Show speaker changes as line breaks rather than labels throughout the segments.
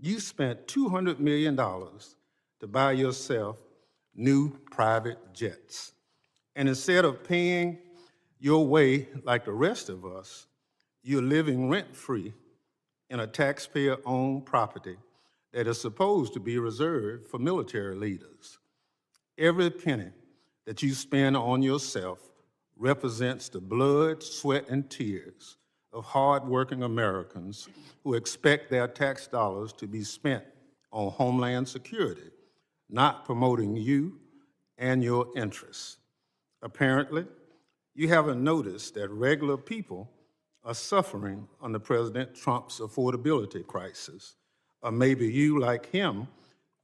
You spent $200 million to buy yourself new private jets. And instead of paying your way like the rest of us, you're living rent-free in a taxpayer-owned property that is supposed to be reserved for military leaders. Every penny that you spend on yourself represents the blood, sweat, and tears of hardworking Americans who expect their tax dollars to be spent on homeland security, not promoting you and your interests. Apparently, you haven't noticed that regular people are suffering under President Trump's affordability crisis. Or maybe you, like him,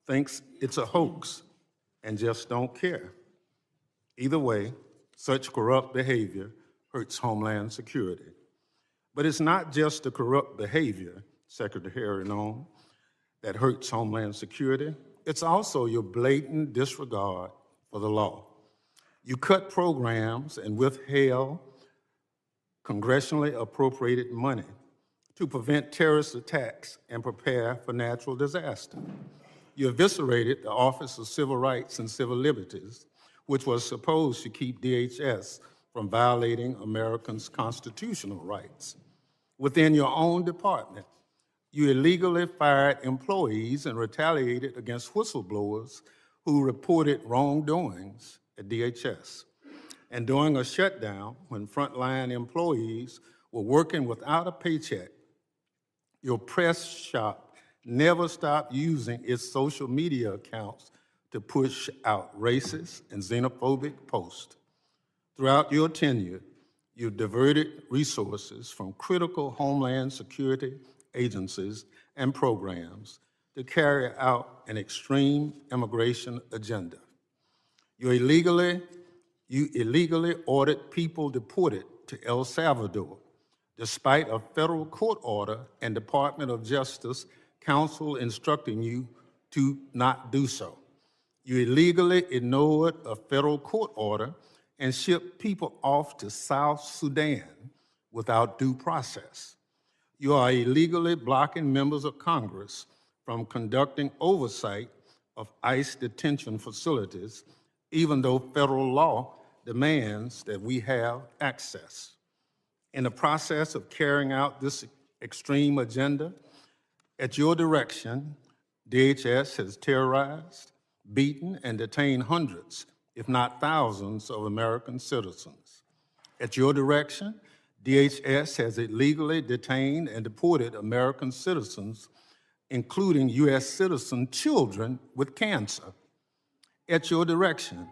thinks it's a hoax and just don't care. Either way, such corrupt behavior hurts Homeland Security. But it's not just the corrupt behavior, Secretary Noem, that hurts Homeland Security. It's also your blatant disregard for the law. You cut programs and withheld congressionally appropriated money to prevent terrorist attacks and prepare for natural disaster. You eviscerated the Office of Civil Rights and Civil Liberties, which was supposed to keep DHS from violating Americans' constitutional rights. Within your own department, you illegally fired employees and retaliated against whistleblowers who reported wrongdoings at DHS. And during a shutdown, when frontline employees were working without a paycheck, your press shop never stopped using its social media accounts to push out racist and xenophobic posts. Throughout your tenure, you diverted resources from critical Homeland Security agencies and programs to carry out an extreme immigration agenda. You illegally ordered people deported to El Salvador, despite a federal court order and Department of Justice counsel instructing you to not do so. You illegally ignored a federal court order and shipped people off to South Sudan without due process. You are illegally blocking members of Congress from conducting oversight of ICE detention facilities, even though federal law demands that we have access. In the process of carrying out this extreme agenda, at your direction, DHS has terrorized, beaten, and detained hundreds, if not thousands, of American citizens. At your direction, DHS has illegally detained and deported American citizens, including U.S. citizen children with cancer. At your direction,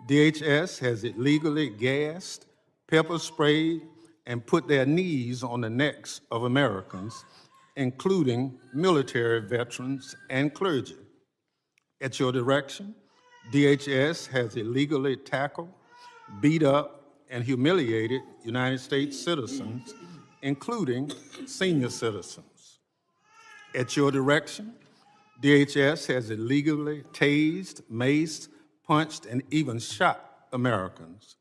DHS has illegally gassed, pepper sprayed, and put their knees on the necks of Americans, including military veterans and clergy. At your direction, DHS has illegally tackled, beat up, and humiliated United States citizens, including senior citizens. At your direction, DHS has illegally tased, maced, punched, and even shot Americans.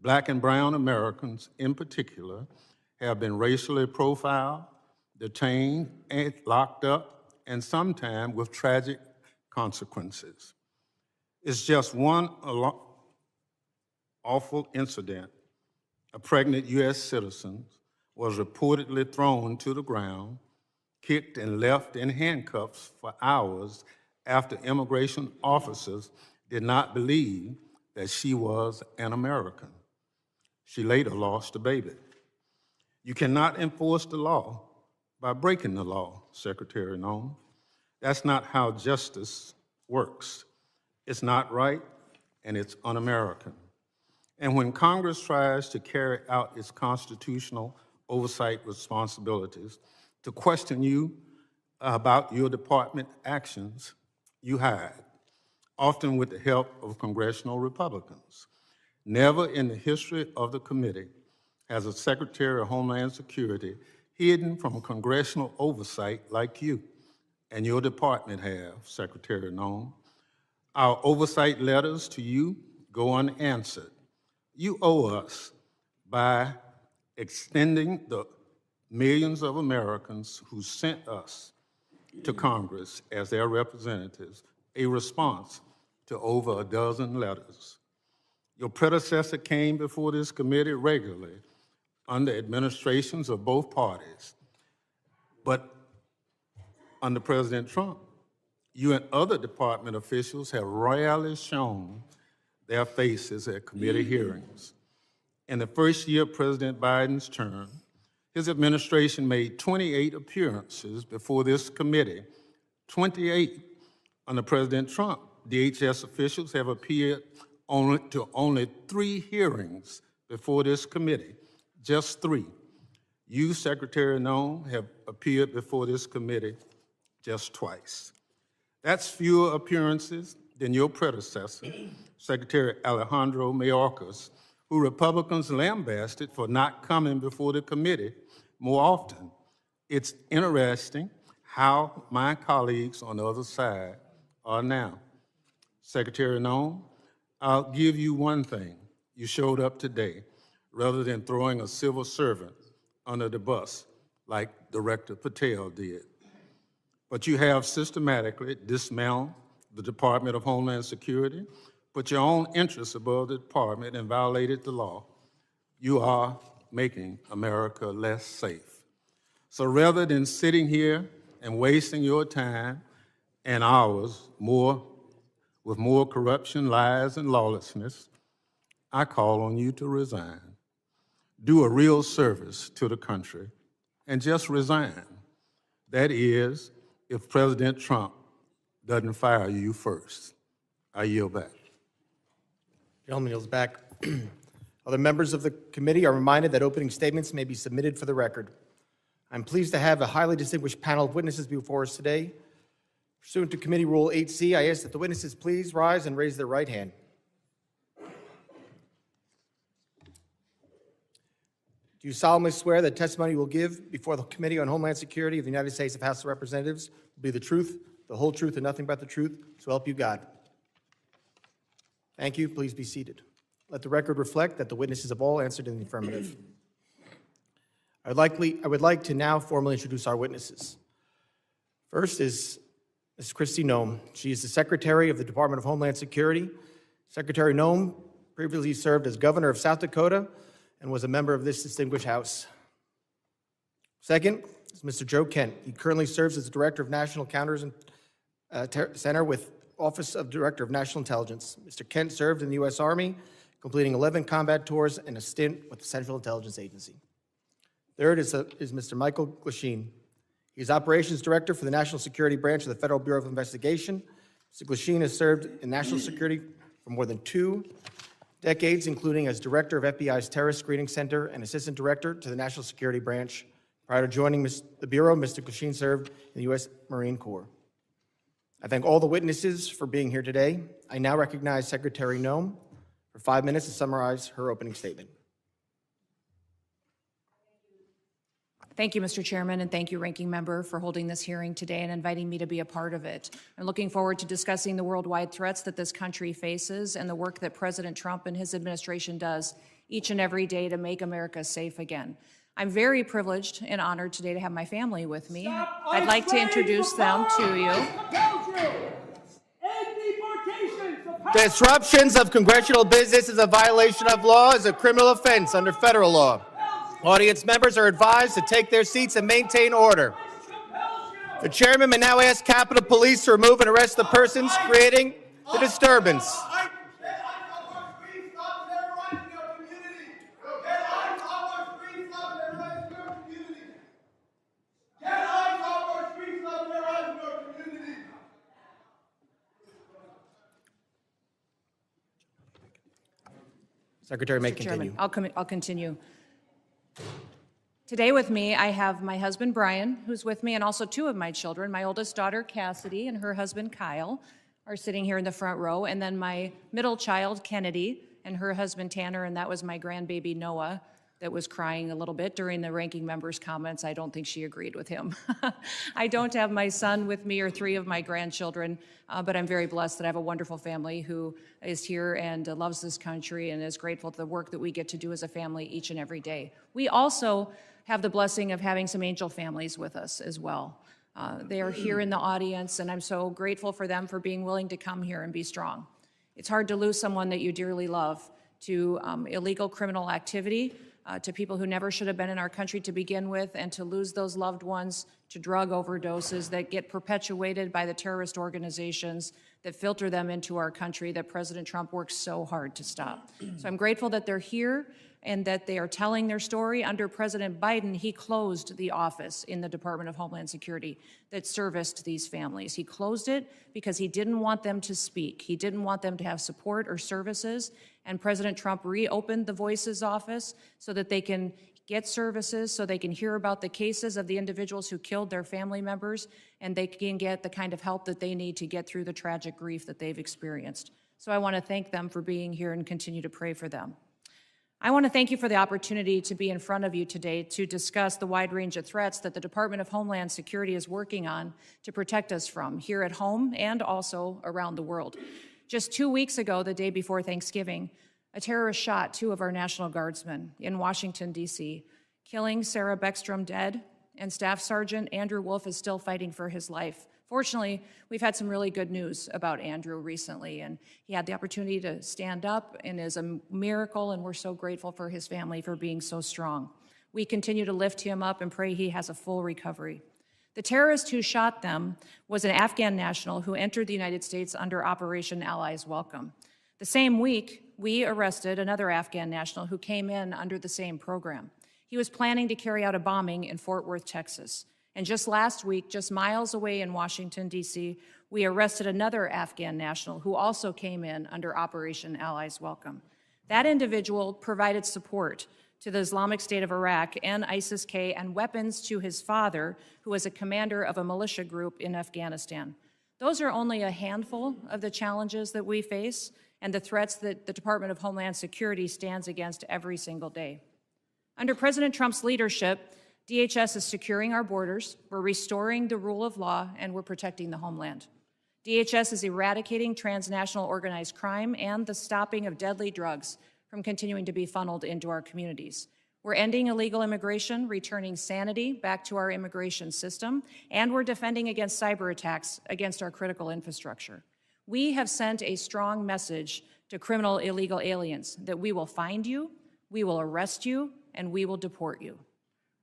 Black and brown Americans, in particular, have been racially profiled, detained, and locked up, and sometimes with tragic consequences. It's just one awful incident. A pregnant U.S. citizen was reportedly thrown to the ground, kicked and left in handcuffs for hours after immigration officers did not believe that she was an American. She later lost a baby. You cannot enforce the law by breaking the law, Secretary Noem. That's not how justice works. It's not right, and it's un-American. And when Congress tries to carry out its constitutional oversight responsibilities to question you about your department actions, you hide, often with the help of congressional Republicans. Never in the history of the committee has a Secretary of Homeland Security hidden from congressional oversight like you and your department have, Secretary Noem. Our oversight letters to you go unanswered. You owe us by extending the millions of Americans who sent us to Congress as their representatives a response to over a dozen letters. Your predecessor came before this committee regularly under administrations of both parties, but under President Trump, you and other department officials have rarely shown their faces at committee hearings. In the first year of President Biden's term, his administration made 28 appearances before this committee. 28. Under President Trump, DHS officials have appeared only 3 hearings before this committee, just 3. You, Secretary Noem, have appeared before this committee just twice. That's fewer appearances than your predecessor, Secretary Alejandro Mayorkas, who Republicans lambasted for not coming before the committee more often. It's interesting how my colleagues on the other side are now. Secretary Noem, I'll give you one thing. You showed up today rather than throwing a civil servant under the bus like Director Patel did. But you have systematically dismantled the Department of Homeland Security, put your own interests above the department, and violated the law. You are making America less safe. So rather than sitting here and wasting your time and ours with more corruption, lies, and lawlessness, I call on you to resign. Do a real service to the country and just resign. That is, if President Trump doesn't fire you first. I yield back.
Gentleman yields back. Other members of the committee are reminded that opening statements may be submitted for the record. I'm pleased to have a highly distinguished panel of witnesses before us today. Pursuant to Committee Rule 8C, I ask that the witnesses please rise and raise their right hand. Do you solemnly swear that testimony you will give before the Committee on Homeland Security of the United States House of Representatives will be the truth, the whole truth, and nothing but the truth, so help you God? Thank you. Please be seated. Let the record reflect that the witnesses have all answered in the affirmative. I would like to now formally introduce our witnesses. First is Ms. Kristi Noem. She is the Secretary of the Department of Homeland Security. Secretary Noem previously served as Governor of South Dakota and was a member of this distinguished House. Second is Mr. Joe Kent. He currently serves as the Director of National Counters Center with Office of Director of National Intelligence. Mr. Kent served in the U.S. Army, completing 11 combat tours and a stint with the Central Intelligence Agency. Third is Mr. Michael Glasheen. He is Operations Director for the National Security Branch of the Federal Bureau of Investigation. Mr. Glasheen has served in national security for more than 2 decades, including as Director of FBI's Terrorist Screening Center and Assistant Director to the National Security Branch. Prior to joining the Bureau, Mr. Glasheen served in the U.S. Marine Corps. I thank all the witnesses for being here today. I now recognize Secretary Noem for 5 minutes to summarize her opening statement.
Thank you, Mr. Chairman, and thank you, Ranking Member, for holding this hearing today and inviting me to be a part of it. I'm looking forward to discussing the worldwide threats that this country faces and the work that President Trump and his administration does each and every day to make America safe again. I'm very privileged and honored today to have my family with me. I'd like to introduce them to you.
Disruptions of congressional business is a violation of law, is a criminal offense under federal law. Audience members are advised to take their seats and maintain order. The chairman may now ask Capitol Police to remove and arrest the persons creating the disturbance. Secretary may continue.
Chairman, I'll continue. Today with me, I have my husband, Brian, who's with me, and also 2 of my children. My oldest daughter, Cassidy, and her husband, Kyle, are sitting here in the front row. And then my middle child, Kennedy, and her husband, Tanner, and that was my grandbaby, Noah, that was crying a little bit during the ranking member's comments. I don't think she agreed with him. I don't have my son with me or 3 of my grandchildren, but I'm very blessed that I have a wonderful family who is here and loves this country and is grateful to the work that we get to do as a family each and every day. We also have the blessing of having some angel families with us as well. They are here in the audience, and I'm so grateful for them for being willing to come here and be strong. It's hard to lose someone that you dearly love to illegal criminal activity, to people who never should have been in our country to begin with, and to lose those loved ones to drug overdoses that get perpetuated by the terrorist organizations that filter them into our country that President Trump works so hard to stop. So I'm grateful that they're here and that they are telling their story. Under President Biden, he closed the office in the Department of Homeland Security that serviced these families. He closed it because he didn't want them to speak. He didn't want them to have support or services. And President Trump reopened the Voices office so that they can get services, so they can hear about the cases of the individuals who killed their family members, and they can get the kind of help that they need to get through the tragic grief that they've experienced. So I want to thank them for being here and continue to pray for them. I want to thank you for the opportunity to be in front of you today to discuss the wide range of threats that the Department of Homeland Security is working on to protect us from here at home and also around the world. Just 2 weeks ago, the day before Thanksgiving, a terrorist shot 2 of our National Guardsmen in Washington, D.C., killing Sarah Beckstrom dead, and Staff Sergeant Andrew Wolf is still fighting for his life. Fortunately, we've had some really good news about Andrew recently, and he had the opportunity to stand up and is a miracle, and we're so grateful for his family for being so strong. We continue to lift him up and pray he has a full recovery. The terrorist who shot them was an Afghan national who entered the United States under Operation Allies Welcome. The same week, we arrested another Afghan national who came in under the same program. He was planning to carry out a bombing in Fort Worth, Texas. And just last week, just miles away in Washington, D.C., we arrested another Afghan national who also came in under Operation Allies Welcome. That individual provided support to the Islamic State of Iraq and ISIS-K and weapons to his father, who was a commander of a militia group in Afghanistan. Those are only a handful of the challenges that we face and the threats that the Department of Homeland Security stands against every single day. Under President Trump's leadership, DHS is securing our borders, we're restoring the rule of law, and we're protecting the homeland. DHS is eradicating transnational organized crime and the stopping of deadly drugs from continuing to be funneled into our communities. We're ending illegal immigration, returning sanity back to our immigration system, and we're defending against cyber attacks against our critical infrastructure. We have sent a strong message to criminal illegal aliens that we will find you, we will arrest you, and we will deport you.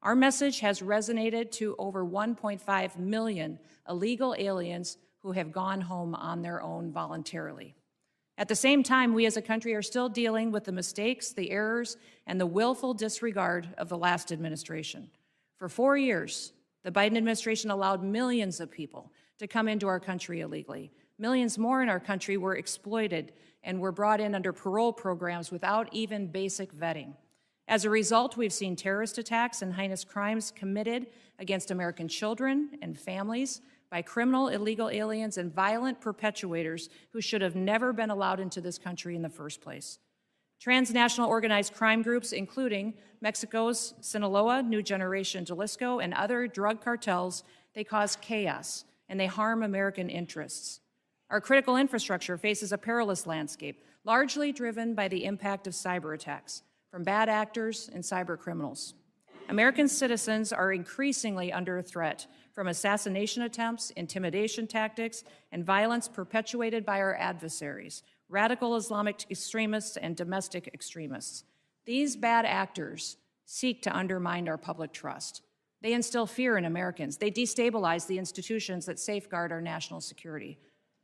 Our message has resonated to over 1.5 million illegal aliens who have gone home on their own voluntarily. At the same time, we as a country are still dealing with the mistakes, the errors, and the willful disregard of the last administration. For 4 years, the Biden administration allowed millions of people to come into our country illegally. Millions more in our country were exploited and were brought in under parole programs without even basic vetting. As a result, we've seen terrorist attacks and heinous crimes committed against American children and families by criminal illegal aliens and violent perpetuators who should have never been allowed into this country in the first place. Transnational organized crime groups, including Mexico's Sinaloa, New Generation Jalisco, and other drug cartels, they cause chaos and they harm American interests. Our critical infrastructure faces a perilous landscape, largely driven by the impact of cyber attacks from bad actors and cyber criminals. American citizens are increasingly under threat from assassination attempts, intimidation tactics, and violence perpetuated by our adversaries, radical Islamic extremists and domestic extremists. These bad actors seek to undermine our public trust. They instill fear in Americans. They destabilize the institutions that safeguard our national security.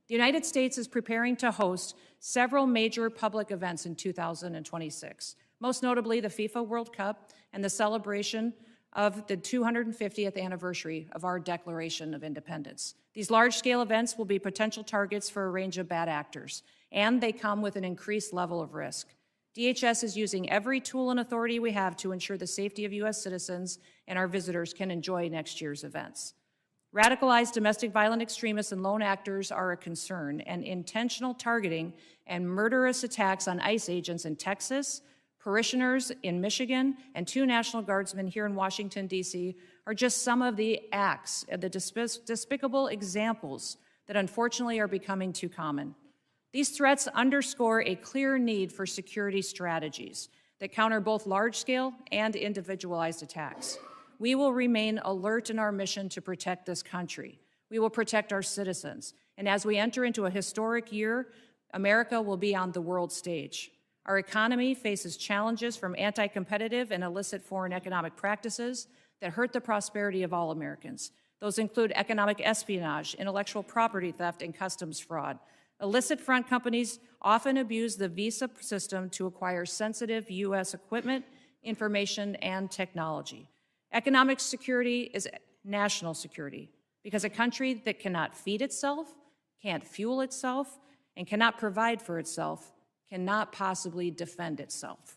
The United States is preparing to host several major public events in 2026, most notably the FIFA World Cup and the celebration of the 250th anniversary of our Declaration of Independence. These large-scale events will be potential targets for a range of bad actors, and they come with an increased level of risk. DHS is using every tool and authority we have to ensure the safety of U.S. citizens and our visitors can enjoy next year's events. Radicalized domestic violent extremists and lone actors are a concern, and intentional targeting and murderous attacks on ICE agents in Texas, parishioners in Michigan, and 2 National Guardsmen here in Washington, D.C. are just some of the acts, the despicable examples that unfortunately are becoming too common. These threats underscore a clear need for security strategies that counter both large-scale and individualized attacks. we will remain alert in our mission to protect this country. We will protect our citizens. And as we enter into a historic year, America will be on the world stage. Our economy faces challenges from anti-competitive and illicit foreign economic practices that hurt the prosperity of all Americans. Those include economic espionage, intellectual property theft, and customs fraud. Illicit front companies often abuse the visa system to acquire sensitive U.S. equipment, information, and technology. Economic security is national security because a country that cannot feed itself, can't fuel itself, and cannot provide for itself cannot possibly defend itself.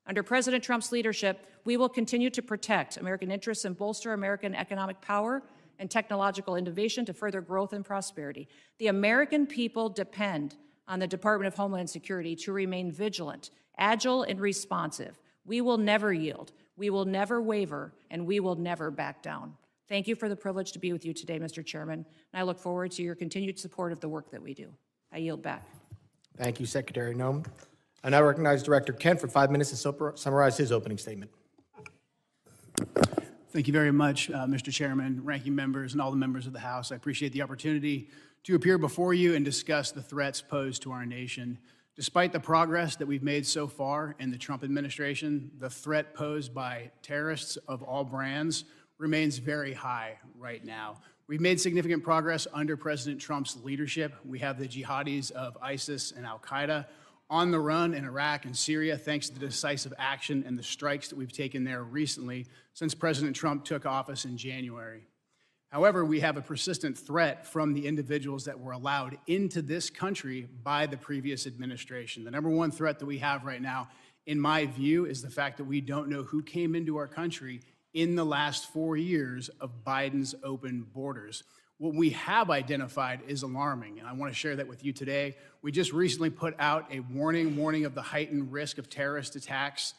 Under President Trump's leadership, we will continue to protect American interests and bolster American economic power and technological innovation to further growth and prosperity. The American people depend on the Department of Homeland Security to remain vigilant, agile, and responsive. We will never yield, we will never waver, and we will never back down. Thank you for the privilege to be with you today, Mr. Chairman, and I look forward to your continued support of the work that we do. I yield back.
Thank you, Secretary Noem. I now recognize Director Kent for 5 minutes to summarize his opening statement.
Thank you very much, Mr. Chairman, ranking members, and all the members of the House. I appreciate the opportunity to appear before you and discuss the threats posed to our nation. Despite the progress that we've made so far in the Trump administration, the threat posed by terrorists of all brands remains very high right now. We've made significant progress under President Trump's leadership. We have the jihadis of ISIS and al-Qaeda on the run in Iraq and Syria, thanks to the decisive action and the strikes that we've taken there recently since President Trump took office in January. However, we have a persistent threat from the individuals that were allowed into this country by the previous administration. The number one threat that we have right now, in my view, is the fact that we don't know who came into our country in the last 4 years of Biden's open borders. What we have identified is alarming, and I want to share that with you today. We just recently put out a warning of the heightened risk of terrorist attacks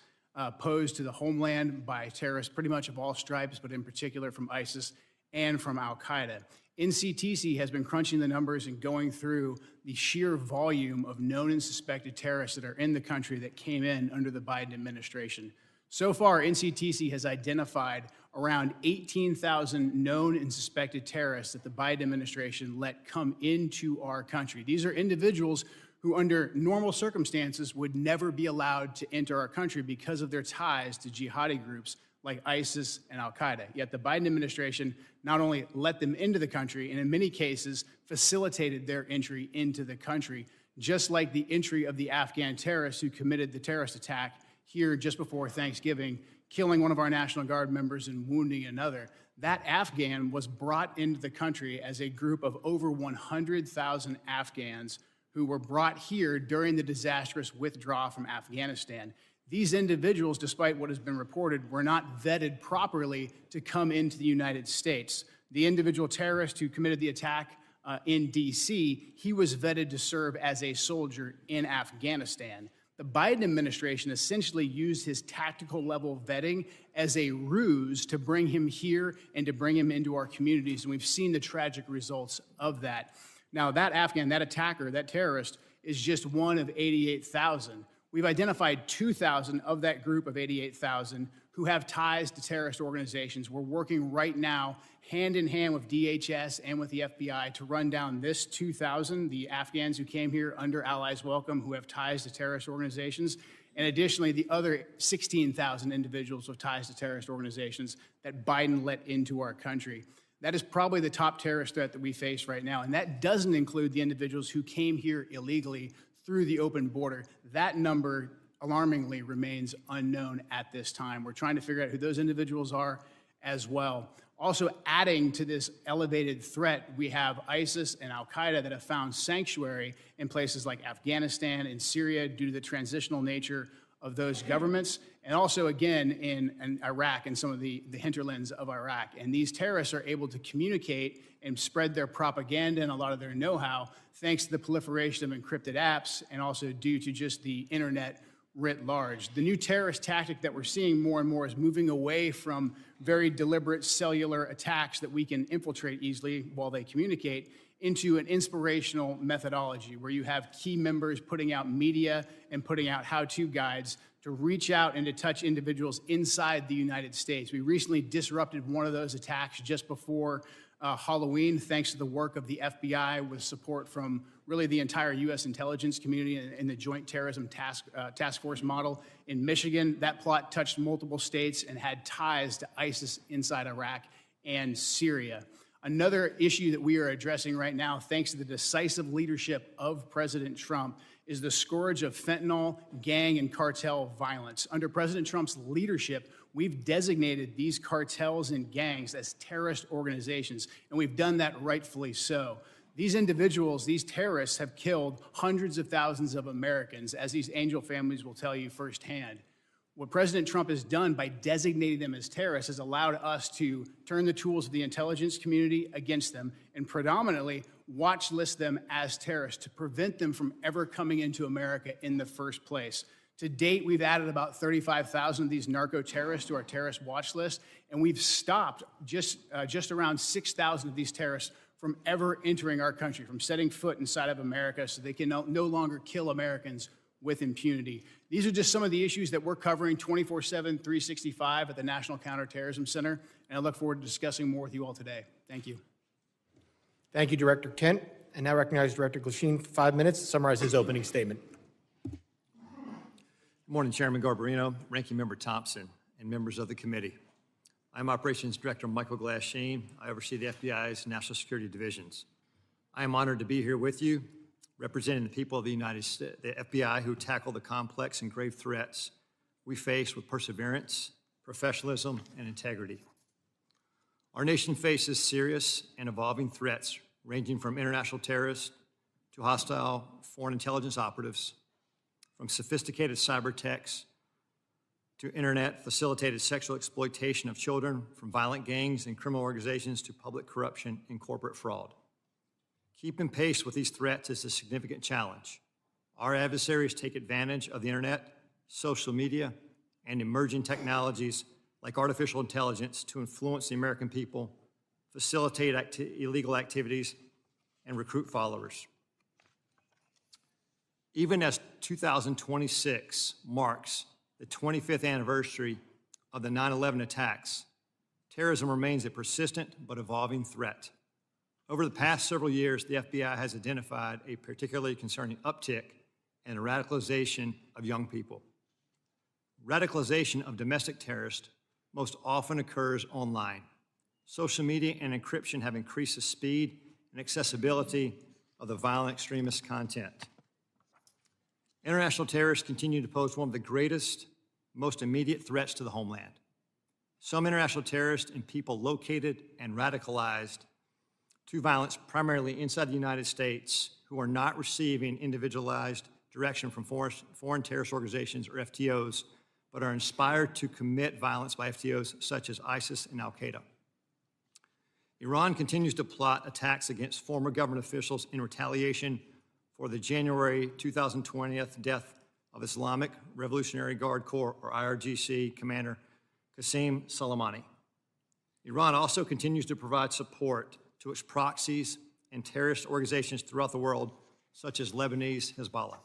posed to the homeland by terrorists pretty much of all stripes, but in particular from ISIS and from al-Qaeda. NCTC has been crunching the numbers and going through the sheer volume of known and suspected terrorists that are in the country that came in under the Biden administration. So far, NCTC has identified around 18,000 known and suspected terrorists that the Biden administration let come into our country. These are individuals who, under normal circumstances, would never be allowed to enter our country because of their ties to jihadi groups like ISIS and al-Qaeda. Yet the Biden administration not only let them into the country, and in many cases facilitated their entry into the country, just like the entry of the Afghan terrorists who committed the terrorist attack here just before Thanksgiving, killing one of our National Guard members and wounding another. That Afghan was brought into the country as a group of over 100,000 Afghans who were brought here during the disastrous withdrawal from Afghanistan. These individuals, despite what has been reported, were not vetted properly to come into the United States. The individual terrorist who committed the attack in D.C., he was vetted to serve as a soldier in Afghanistan. The Biden administration essentially used his tactical level vetting as a ruse to bring him here and to bring him into our communities, and we've seen the tragic results of that. Now, that Afghan, that attacker, that terrorist, is just one of 88,000. We've identified 2,000 of that group of 88,000 who have ties to terrorist organizations. We're working right now hand in hand with DHS and with the FBI to run down this 2,000, the Afghans who came here under Allies Welcome who have ties to terrorist organizations, and additionally the other 16,000 individuals with ties to terrorist organizations that Biden let into our country. That is probably the top terrorist threat that we face right now, and that doesn't include the individuals who came here illegally through the open border. That number, alarmingly, remains unknown at this time. We're trying to figure out who those individuals are as well. Also, adding to this elevated threat, we have ISIS and al-Qaeda that have found sanctuary in places like Afghanistan and Syria due to the transitional nature of those governments, and also, again, in Iraq and some of the hinterlands of Iraq. And these terrorists are able to communicate and spread their propaganda and a lot of their know-how thanks to the proliferation of encrypted apps and also due to just the internet writ large. The new terrorist tactic that we're seeing more and more is moving away from very deliberate cellular attacks that we can infiltrate easily while they communicate into an inspirational methodology where you have key members putting out media and putting out how-to guides to reach out and to touch individuals inside the United States. We recently disrupted one of those attacks just before Halloween, thanks to the work of the FBI with support from really the entire U.S. intelligence community and the Joint Terrorism Task Force model in Michigan. That plot touched multiple states and had ties to ISIS inside Iraq and Syria. Another issue that we are addressing right now, thanks to the decisive leadership of President Trump, is the scourge of fentanyl, gang, and cartel violence. Under President Trump's leadership, we've designated these cartels and gangs as terrorist organizations, and we've done that rightfully so. These individuals, these terrorists, have killed hundreds of thousands of Americans, as these angel families will tell you firsthand. What President Trump has done by designating them as terrorists has allowed us to turn the tools of the intelligence community against them and predominantly watch list them as terrorists to prevent them from ever coming into America in the first place. To date, we've added about 35,000 of these narco-terrorists to our terrorist watch list, and we've stopped just around 6,000 of these terrorists from ever entering our country, from setting foot inside of America, so they can no longer kill Americans with impunity. These are just some of the issues that we're covering 24/7, 365 at the National Counterterrorism Center, and I look forward to discussing more with you all today. Thank you.
Thank you, Director Kent. And now recognize Director Glasheen for 5 minutes to summarize his opening statement.
Good morning, Chairman Garbarino, Ranking Member Thompson, and members of the committee. I'm Operations Director Michael Glasheen. I oversee the FBI's National Security Divisions. I am honored to be here with you, representing the people of the United States, the FBI, who tackle the complex and grave threats we face with perseverance, professionalism, and integrity. Our nation faces serious and evolving threats, ranging from international terrorists to hostile foreign intelligence operatives, from sophisticated cyber attacks to internet-facilitated sexual exploitation of children, from violent gangs and criminal organizations to public corruption and corporate fraud. Keeping pace with these threats is a significant challenge. Our adversaries take advantage of the internet, social media, and emerging technologies like artificial intelligence to influence the American people, facilitate illegal activities, and recruit followers. Even as 2026 marks the 25th anniversary of the 9/11 attacks, terrorism remains a persistent but evolving threat. Over the past several years, the FBI has identified a particularly concerning uptick in the radicalization of young people. Radicalization of domestic terrorists most often occurs online. Social media and encryption have increased the speed and accessibility of the violent extremist content. International terrorists continue to pose one of the greatest, most immediate threats to the homeland. Some international terrorists and people located and radicalized to violence primarily inside the United States who are not receiving individualized direction from foreign terrorist organizations or FTOs, but are inspired to commit violence by FTOs such as ISIS and Al-Qaeda. Iran continues to plot attacks against former government officials in retaliation for the January 2020 death of Islamic Revolutionary Guard Corps, or IRGC, Commander Qasem Soleimani. Iran also continues to provide support to its proxies and terrorist organizations throughout the world, such as Lebanese Hezbollah.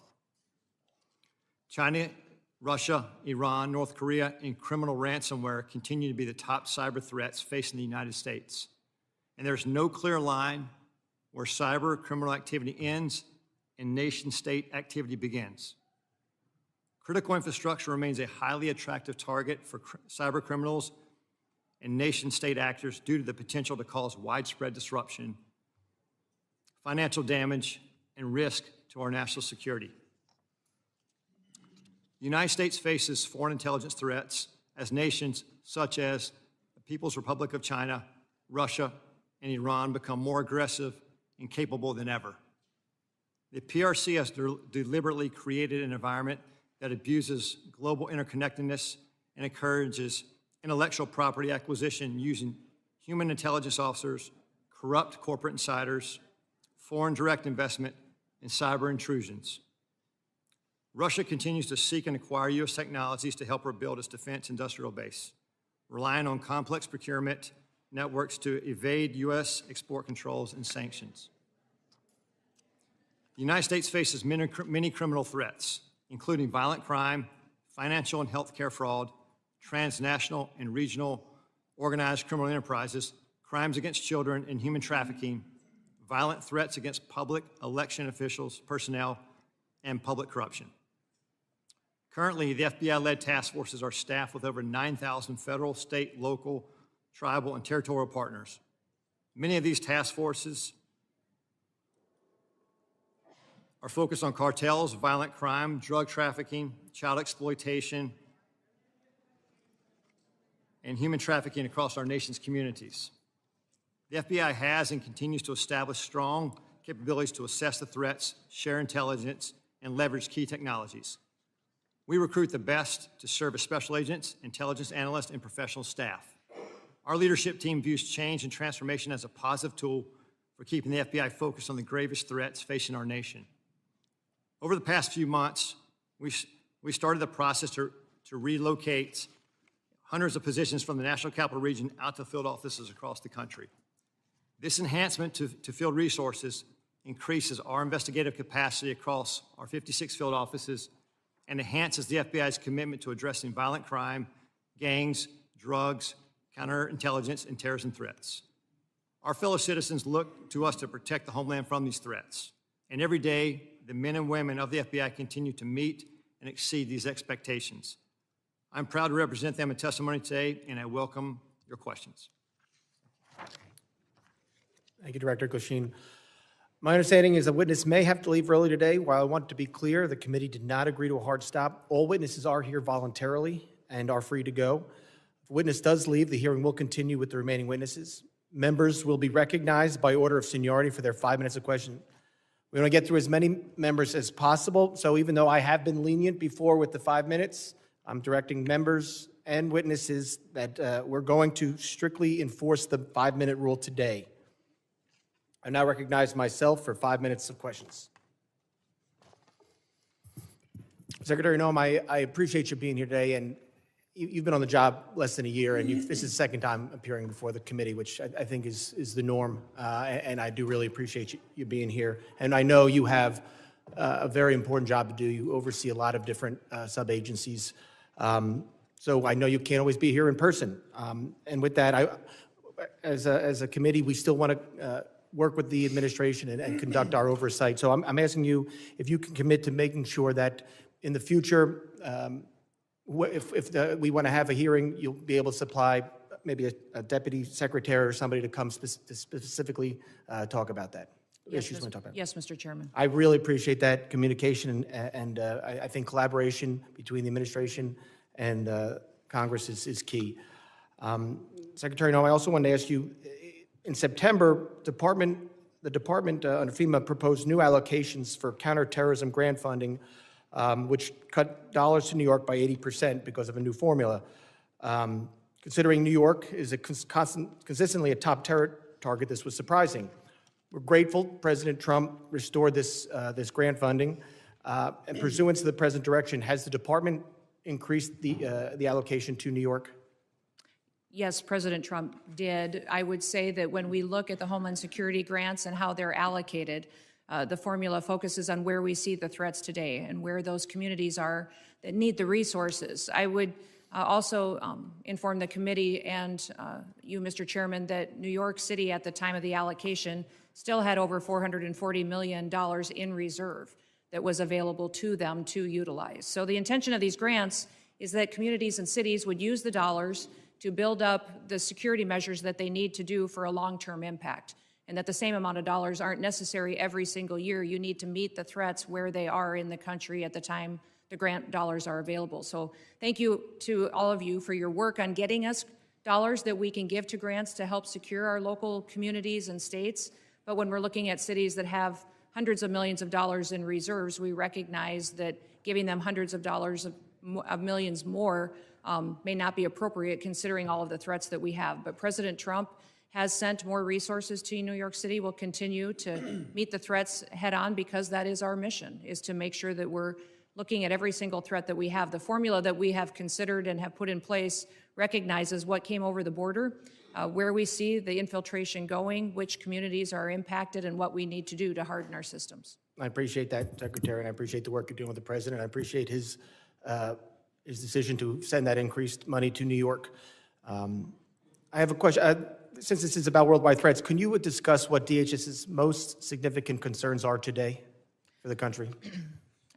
China, Russia, Iran, North Korea, and criminal ransomware continue to be the top cyber threats facing the United States. And there's no clear line where cyber criminal activity ends and nation-state activity begins. Critical infrastructure remains a highly attractive target for cyber criminals and nation-state actors due to the potential to cause widespread disruption, financial damage, and risk to our national security. The United States faces foreign intelligence threats as nations such as the People's Republic of China, Russia, and Iran become more aggressive and capable than ever. The PRC has deliberately created an environment that abuses global interconnectedness and encourages intellectual property acquisition using human intelligence officers, corrupt corporate insiders, foreign direct investment, and cyber intrusions. Russia continues to seek and acquire U.S. technologies to help rebuild its defense industrial base, relying on complex procurement networks to evade U.S. export controls and sanctions. The United States faces many criminal threats, including violent crime, financial and healthcare fraud, transnational and regional organized criminal enterprises, crimes against children and human trafficking, violent threats against public election officials, personnel, and public corruption. Currently, the FBI-led task forces are staffed with over 9,000 federal, state, local, tribal, and territorial partners. Many of these task forces are focused on cartels, violent crime, drug trafficking, child exploitation, and human trafficking across our nation's communities. The FBI has and continues to establish strong capabilities to assess the threats, share intelligence, and leverage key technologies. We recruit the best to serve as special agents, intelligence analysts, and professional staff. Our leadership team views change and transformation as a positive tool for keeping the FBI focused on the gravest threats facing our nation. Over the past few months, we started the process to relocate hundreds of positions from the National Capital Region out to field offices across the country. This enhancement to field resources increases our investigative capacity across our 56 field offices and enhances the FBI's commitment to addressing violent crime, gangs, drugs, counterintelligence, and terrorism threats. Our fellow citizens look to us to protect the homeland from these threats. And every day, the men and women of the FBI continue to meet and exceed these expectations. I'm proud to represent them in testimony today, and I welcome your questions.
Thank you, Director Glasheen. My understanding is a witness may have to leave early today. While I want to be clear, the committee did not agree to a hard stop. All witnesses are here voluntarily and are free to go. If a witness does leave, the hearing will continue with the remaining witnesses. Members will be recognized by order of seniority for their 5 minutes of question. We want to get through as many members as possible, so even though I have been lenient before with the 5 minutes, I'm directing members and witnesses that we're going to strictly enforce the 5-minute rule today. I now recognize myself for 5 minutes of questions. Secretary Noem, I appreciate you being here today, and you've been on the job less than a year, and this is the second time appearing before the committee, which I think is the norm, and I do really appreciate you being here. And I know you have a very important job to do. You oversee a lot of different sub-agencies, so I know you can't always be here in person. And with that, as a committee, we still want to work with the administration and conduct our oversight. So I'm asking you if you can commit to making sure that in the future, if we want to have a hearing, you'll be able to supply maybe a deputy secretary or somebody to come to specifically talk about that.
Yes,
Issues we want to talk about.
Yes, Mr. Chairman.
I really appreciate that communication, and I think collaboration between the administration and Congress is key. Secretary Noem, I also wanted to ask you, in September, the department under FEMA proposed new allocations for counterterrorism grant funding, which cut dollars to New York by 80% because of a new formula. Considering New York is consistently a top terror target, this was surprising. We're grateful President Trump restored this grant funding. And pursuant to the present direction, has the department increased the allocation to New York?
Yes, President Trump did. I would say that when we look at the Homeland Security grants and how they're allocated, the formula focuses on where we see the threats today and where those communities are that need the resources. I would also inform the committee and you, Mr. Chairman, that New York City at the time of the allocation still had over $440 million in reserve that was available to them to utilize. So the intention of these grants is that communities and cities would use the dollars to build up the security measures that they need to do for a long-term impact, and that the same amount of dollars aren't necessary every single year. You need to meet the threats where they are in the country at the time the grant dollars are available. So thank you to all of you for your work on getting us dollars that we can give to grants to help secure our local communities and states. But when we're looking at cities that have hundreds of millions of dollars in reserves, we recognize that giving them hundreds of dollars of millions more may not be appropriate considering all of the threats that we have. But President Trump has sent more resources to New York City. We'll continue to meet the threats head on because that is our mission, is to make sure that we're looking at every single threat that we have. The formula that we have considered and have put in place recognizes what came over the border, where we see the infiltration going, which communities are impacted, and what we need to do to harden our systems.
I appreciate that, Secretary, and I appreciate the work you're doing with the President. I appreciate his his decision to send that increased money to New York. I have a question. Since this is about worldwide threats, can you discuss what DHS's most significant concerns are today for the country?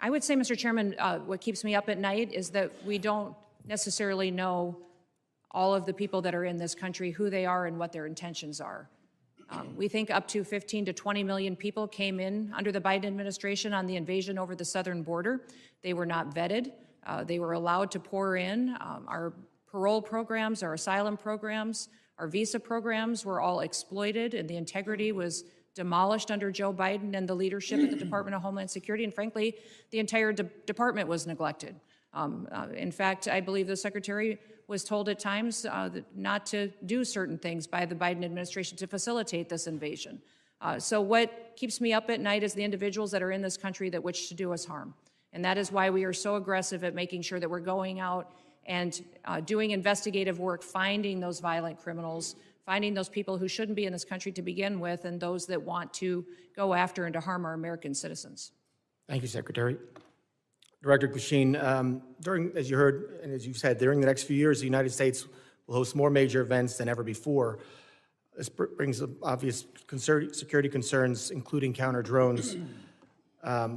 I would say, Mr. Chairman, what keeps me up at night is that we don't necessarily know all of the people that are in this country, who they are and what their intentions are. We think up to 15 to 20 million people came in under the Biden administration on the invasion over the southern border. They were not vetted. They were allowed to pour in. Our parole programs, our asylum programs, our visa programs were all exploited, and the integrity was demolished under Joe Biden and the leadership at the Department of Homeland Security, and frankly, the entire department was neglected. In fact, I believe the Secretary was told at times not to do certain things by the Biden administration to facilitate this invasion. So what keeps me up at night is the individuals that are in this country that wish to do us harm. And that is why we are so aggressive at making sure that we're going out and doing investigative work, finding those violent criminals, finding those people who shouldn't be in this country to begin with, and those that want to go after and to harm our American citizens.
Thank you, Secretary. Director Glasheen, as you heard and as you said, during the next few years, the United States will host more major events than ever before. This brings up obvious security concerns, including counter drones,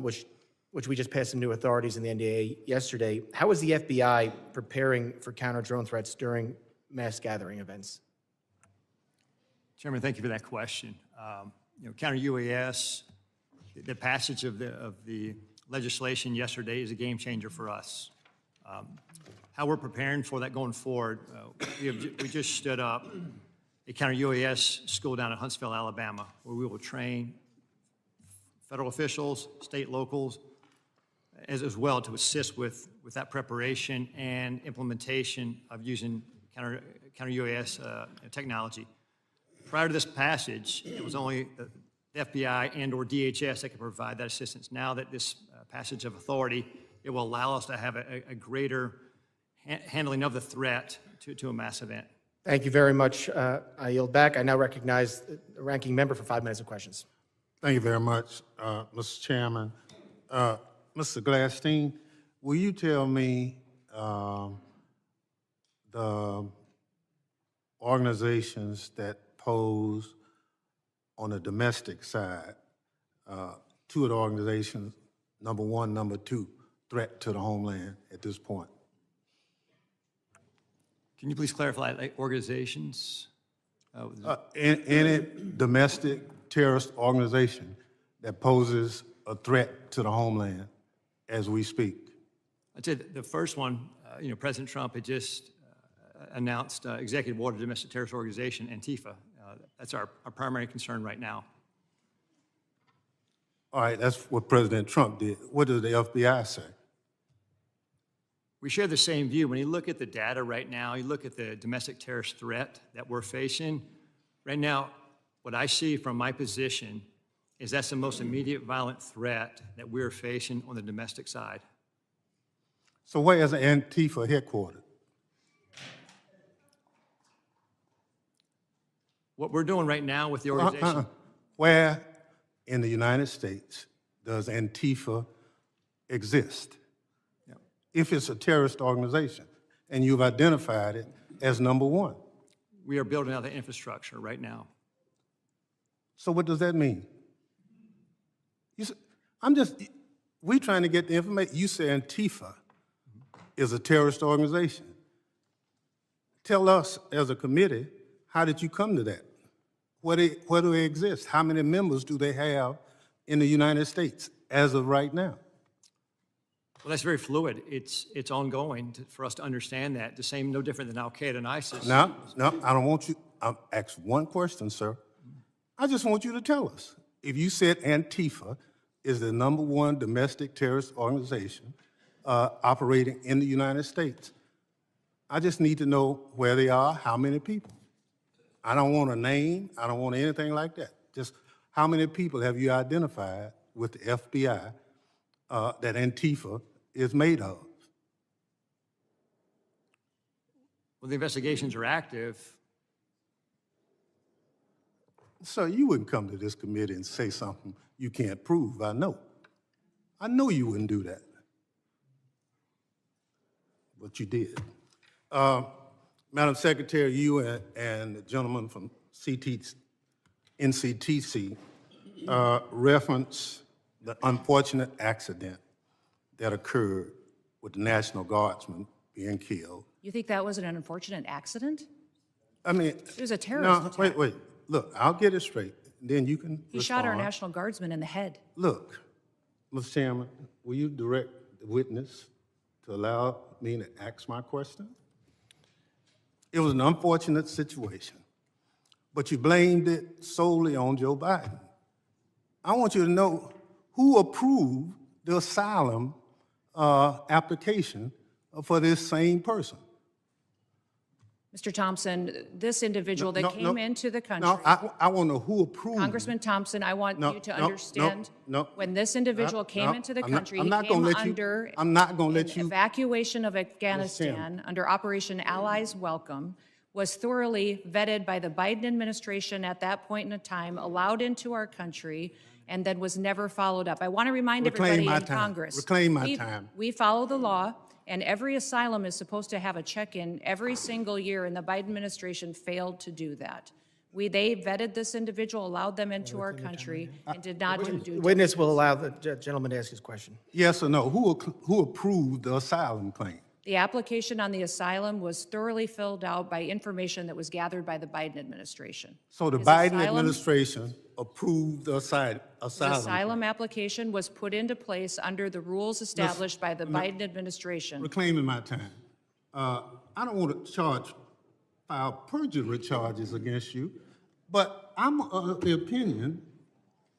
which we just passed some new authorities in the NDAA yesterday. How is the FBI preparing for counter drone threats during mass gathering events?
Chairman, thank you for that question. Counter UAS, the passage of the legislation yesterday is a game changer for us. How we're preparing for that going forward, we just stood up a counter UAS school down in Huntsville, Alabama, where we will train federal officials, state locals, as well to assist with that preparation and implementation of using counter UAS technology. Prior to this passage, it was only the FBI and or DHS that could provide that assistance. Now that this passage of authority, it will allow us to have a greater handling of the threat to a mass event.
Thank you very much. I yield back. I now recognize the ranking member for 5 minutes of questions.
Thank you very much, Mr. Chairman. Mr. Glasstein, will you tell me the organizations that pose on the domestic side, two of the organizations, number one, number two, threat to the homeland at this point?
Can you please clarify, like organizations?
Any domestic terrorist organization that poses a threat to the homeland as we speak?
I'd say the first one, President Trump had just announced executive order domestic terrorist organization, Antifa. That's our primary concern right now.
All right, that's what President Trump did. What does the FBI say?
We share the same view. When you look at the data right now, you look at the domestic terrorist threat that we're facing, right now, what I see from my position is that's the most immediate violent threat that we're facing on the domestic side.
So where is Antifa headquartered?
What we're doing right now with the organization.
Where in the United States does Antifa exist?
Yeah.
If it's a terrorist organization, and you've identified it as number one.
We are building out the infrastructure right now.
So what does that mean? We're trying to get the information. You say Antifa is a terrorist organization. Tell us as a committee, how did you come to that? Where do they exist? How many members do they have in the United States as of right now?
Well, that's very fluid. It's ongoing for us to understand that. The same, no different than Al-Qaeda and ISIS.
No, I don't want you. I'll ask one question, sir. I just want you to tell us. If you said Antifa is the number one domestic terrorist organization operating in the United States, I just need to know where they are, how many people. I don't want a name. I don't want anything like that. Just how many people have you identified with the FBI that Antifa is made of?
Well, the investigations are active.
So you wouldn't come to this committee and say something you can't prove, I know. I know you wouldn't do that. but you did. Madam Secretary, you and the gentleman from NCTC referenced the unfortunate accident that occurred with the National Guardsman being killed.
You think that was an unfortunate accident?
I mean,
It was a terrorist attack.
wait. Look, I'll get it straight. Then you can
He shot our
respond.
National Guardsman in the head.
Look, Mr. Chairman, will you direct the witness to allow me to ask my question? It was an unfortunate situation, but you blamed it solely on Joe Biden. I want you to know who approved the asylum application for this same person.
Mr. Thompson, this individual that came into the country.
No, I want to know who approved.
Congressman Thompson, I want you to understand.
no.
When this individual came into the country, he
I'm
came
not
under
gonna let
an
you.
evacuation of Afghanistan under Operation Allies Welcome, was thoroughly vetted by the Biden administration at that point in time, allowed into our country, and then was never followed up. I want to remind
Reclaim
everybody
my
in
time.
Congress.
Reclaim my time.
We follow the law, and every asylum is supposed to have a check-in every single year, and the Biden administration failed to do that. They vetted this individual, allowed them into our country, and did not do due
The witness will allow the gentleman to ask his question.
Yes or no? Who approved the asylum claim?
The application on the asylum was thoroughly filled out by information that was gathered by the Biden administration.
So the
His
Biden
asylum-
administration approved the asylum.
His asylum application was put into place under the rules established by the Biden administration.
Reclaiming my time. I don't want to file perjury charges against you, but I'm of the opinion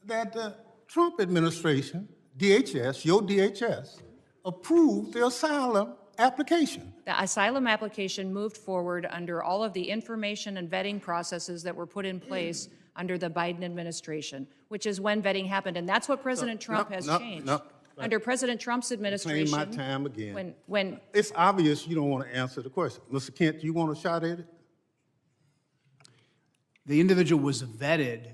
that the Trump administration, DHS, your DHS, approved the asylum application.
The asylum application moved forward under all of the information and vetting processes that were put in place under the Biden administration, which is when vetting happened. And that's what President Trump has changed. Under President Trump's administration.
Reclaim my time again.
When
It's obvious you don't want to answer the question. Mr. Kent, you want a shot at it?
The individual was vetted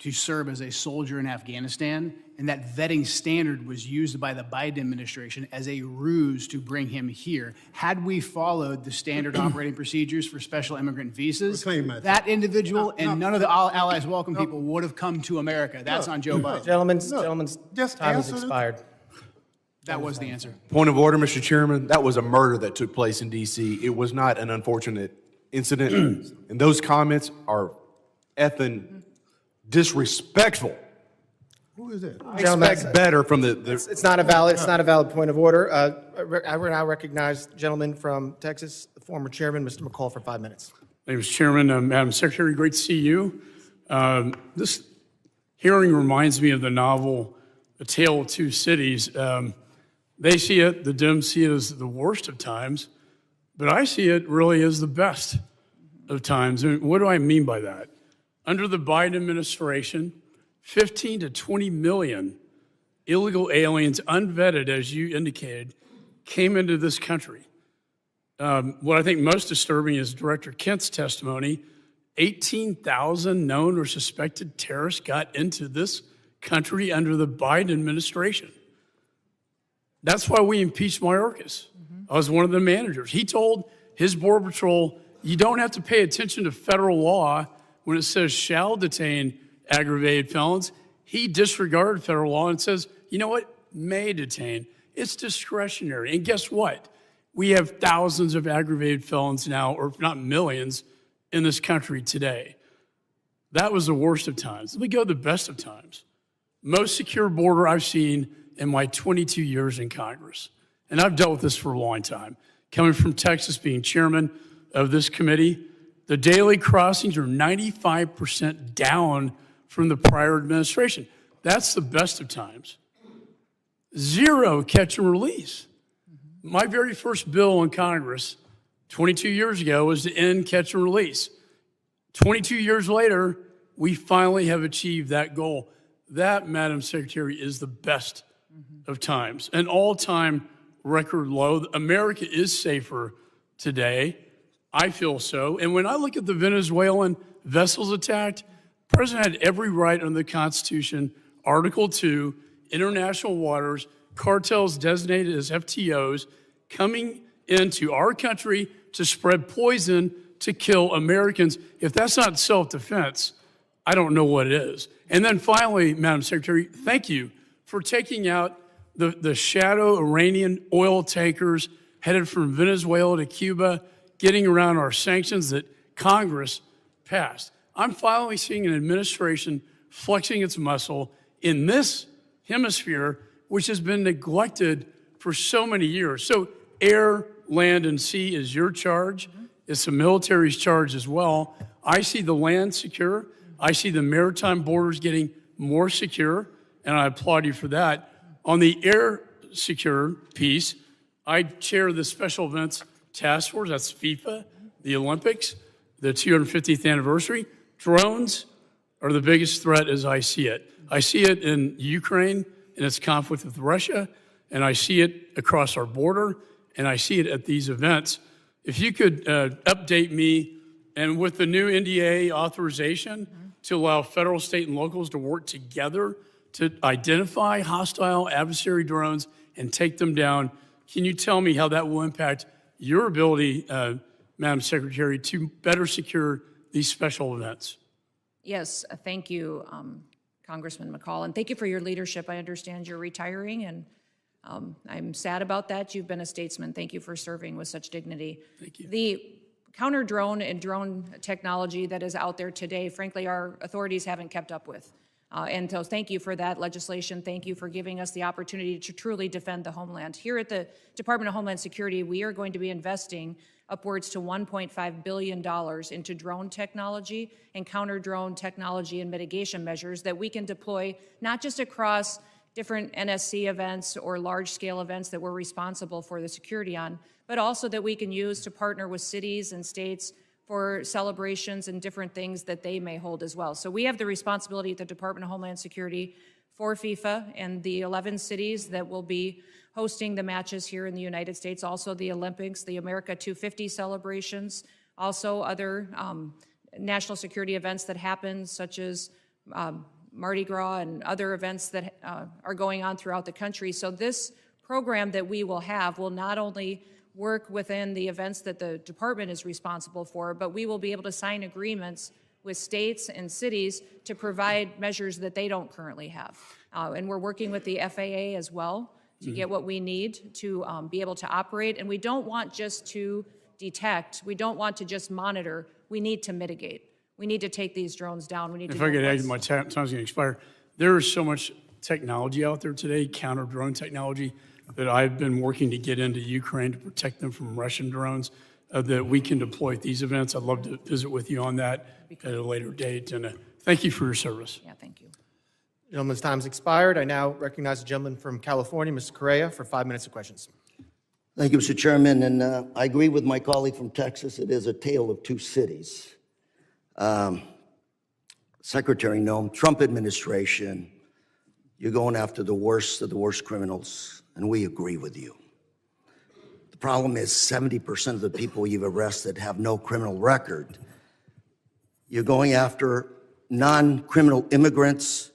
to serve as a soldier in Afghanistan, and that vetting standard was used by the Biden administration as a ruse to bring him here. Had we followed the standard operating procedures for special immigrant visas,
Reclaim my time.
that individual and none of the Allies Welcome people would have come to America. That's on Joe Biden.
Gentleman's
just
time has
answer the-
expired.
That was the answer.
Point of order, Mr. Chairman. That was a murder that took place in D.C. It was not an unfortunate incident. And those comments are effing disrespectful.
Who is that?
Gentlemen,
Expect better from the
It's not a valid point of order. I will now recognize the gentleman from Texas, the former chairman, Mr. McCall, for 5 minutes.
Thank you, Mr. Chairman. Madam Secretary, great to see you. This hearing reminds me of the novel A Tale of Two Cities. They see it, the Dems see it as the worst of times, but I see it really as the best of times. And what do I mean by that? Under the Biden administration, 15 to 20 million illegal aliens, unvetted, as you indicated, came into this country. What I think most disturbing is Director Kent's testimony. 18,000 known or suspected terrorists got into this country under the Biden administration. That's why we impeached Mayorkas. I was one of the managers. He told his Border Patrol, you don't have to pay attention to federal law when it says shall detain aggravated felons. He disregarded federal law and says, you know what, may detain. It's discretionary. And guess what? We have thousands of aggravated felons now, or if not millions, in this country today. That was the worst of times. Let me go to the best of times. Most secure border I've seen in my 22 years in Congress. And I've dealt with this for a long time. Coming from Texas, being chairman of this committee, the daily crossings are 95% down from the prior administration. That's the best of times. Zero catch and release. My very first bill in Congress 22 years ago was to end catch and release. 22 years later, we finally have achieved that goal. That, Madam Secretary, is the best of times. An all-time record low. America is safer today. I feel so. And when I look at the Venezuelan vessels attacked, the president had every right under the Constitution, Article 2, international waters, cartels designated as FTOs, coming into our country to spread poison to kill Americans. If that's not self-defense, I don't know what it is. And then finally, Madam Secretary, thank you for taking out the shadow Iranian oil tankers headed from Venezuela to Cuba, getting around our sanctions that Congress passed. I'm finally seeing an administration flexing its muscle in this hemisphere, which has been neglected for so many years. So air, land, and sea is your charge. It's the military's charge as well. I see the land secure. I see the maritime borders getting more secure, and I applaud you for that. On the air secure piece, I chair the Special Events Task Force. That's FIFA, the Olympics, the 250th anniversary. Drones are the biggest threat as I see it. I see it in Ukraine in its conflict with Russia, and I see it across our border, and I see it at these events. If you could update me, and with the new NDA authorization to allow federal, state, and locals to work together to identify hostile adversary drones and take them down, can you tell me how that will impact your ability, Madam Secretary, to better secure these special events?
Yes, thank you, Congressman McCall, and thank you for your leadership. I understand you're retiring, and I'm sad about that. You've been a statesman. Thank you for serving with such dignity.
Thank you.
The counter-drone and drone technology that is out there today, frankly, our authorities haven't kept up with. And so thank you for that legislation. Thank you for giving us the opportunity to truly defend the homeland. Here at the Department of Homeland Security, we are going to be investing upwards to $1.5 billion into drone technology and counter-drone technology and mitigation measures that we can deploy not just across different NSC events or large-scale events that we're responsible for the security on, but also that we can use to partner with cities and states for celebrations and different things that they may hold as well. So we have the responsibility at the Department of Homeland Security for FIFA and the 11 cities that will be hosting the matches here in the United States, also the Olympics, the America 250 celebrations, also other national security events that happen, such as Mardi Gras and other events that are going on throughout the country. So this program that we will have will not only work within the events that the department is responsible for, but we will be able to sign agreements with states and cities to provide measures that they don't currently have. And we're working with the FAA as well to get what we need to be able to operate. And we don't want just to detect, we don't want to just monitor, we need to mitigate. We need to take these drones down. We need to
If I could add, my time's going to expire. There is so much technology out there today, counter-drone technology, that I've been working to get into Ukraine to protect them from Russian drones that we can deploy at these events. I'd love to visit with you on that at a later date. And thank you for your service.
Yeah, thank you.
Gentleman's time's expired. I now recognize the gentleman from California, Mr. Correa, for 5 minutes of questions.
Thank you, Mr. Chairman. And I agree with my colleague from Texas. It is a tale of two cities. Secretary Noem, Trump administration, you're going after the worst of the worst criminals, and we agree with you. The problem is 70% of the people you've arrested have no criminal record. You're going after non-criminal immigrants,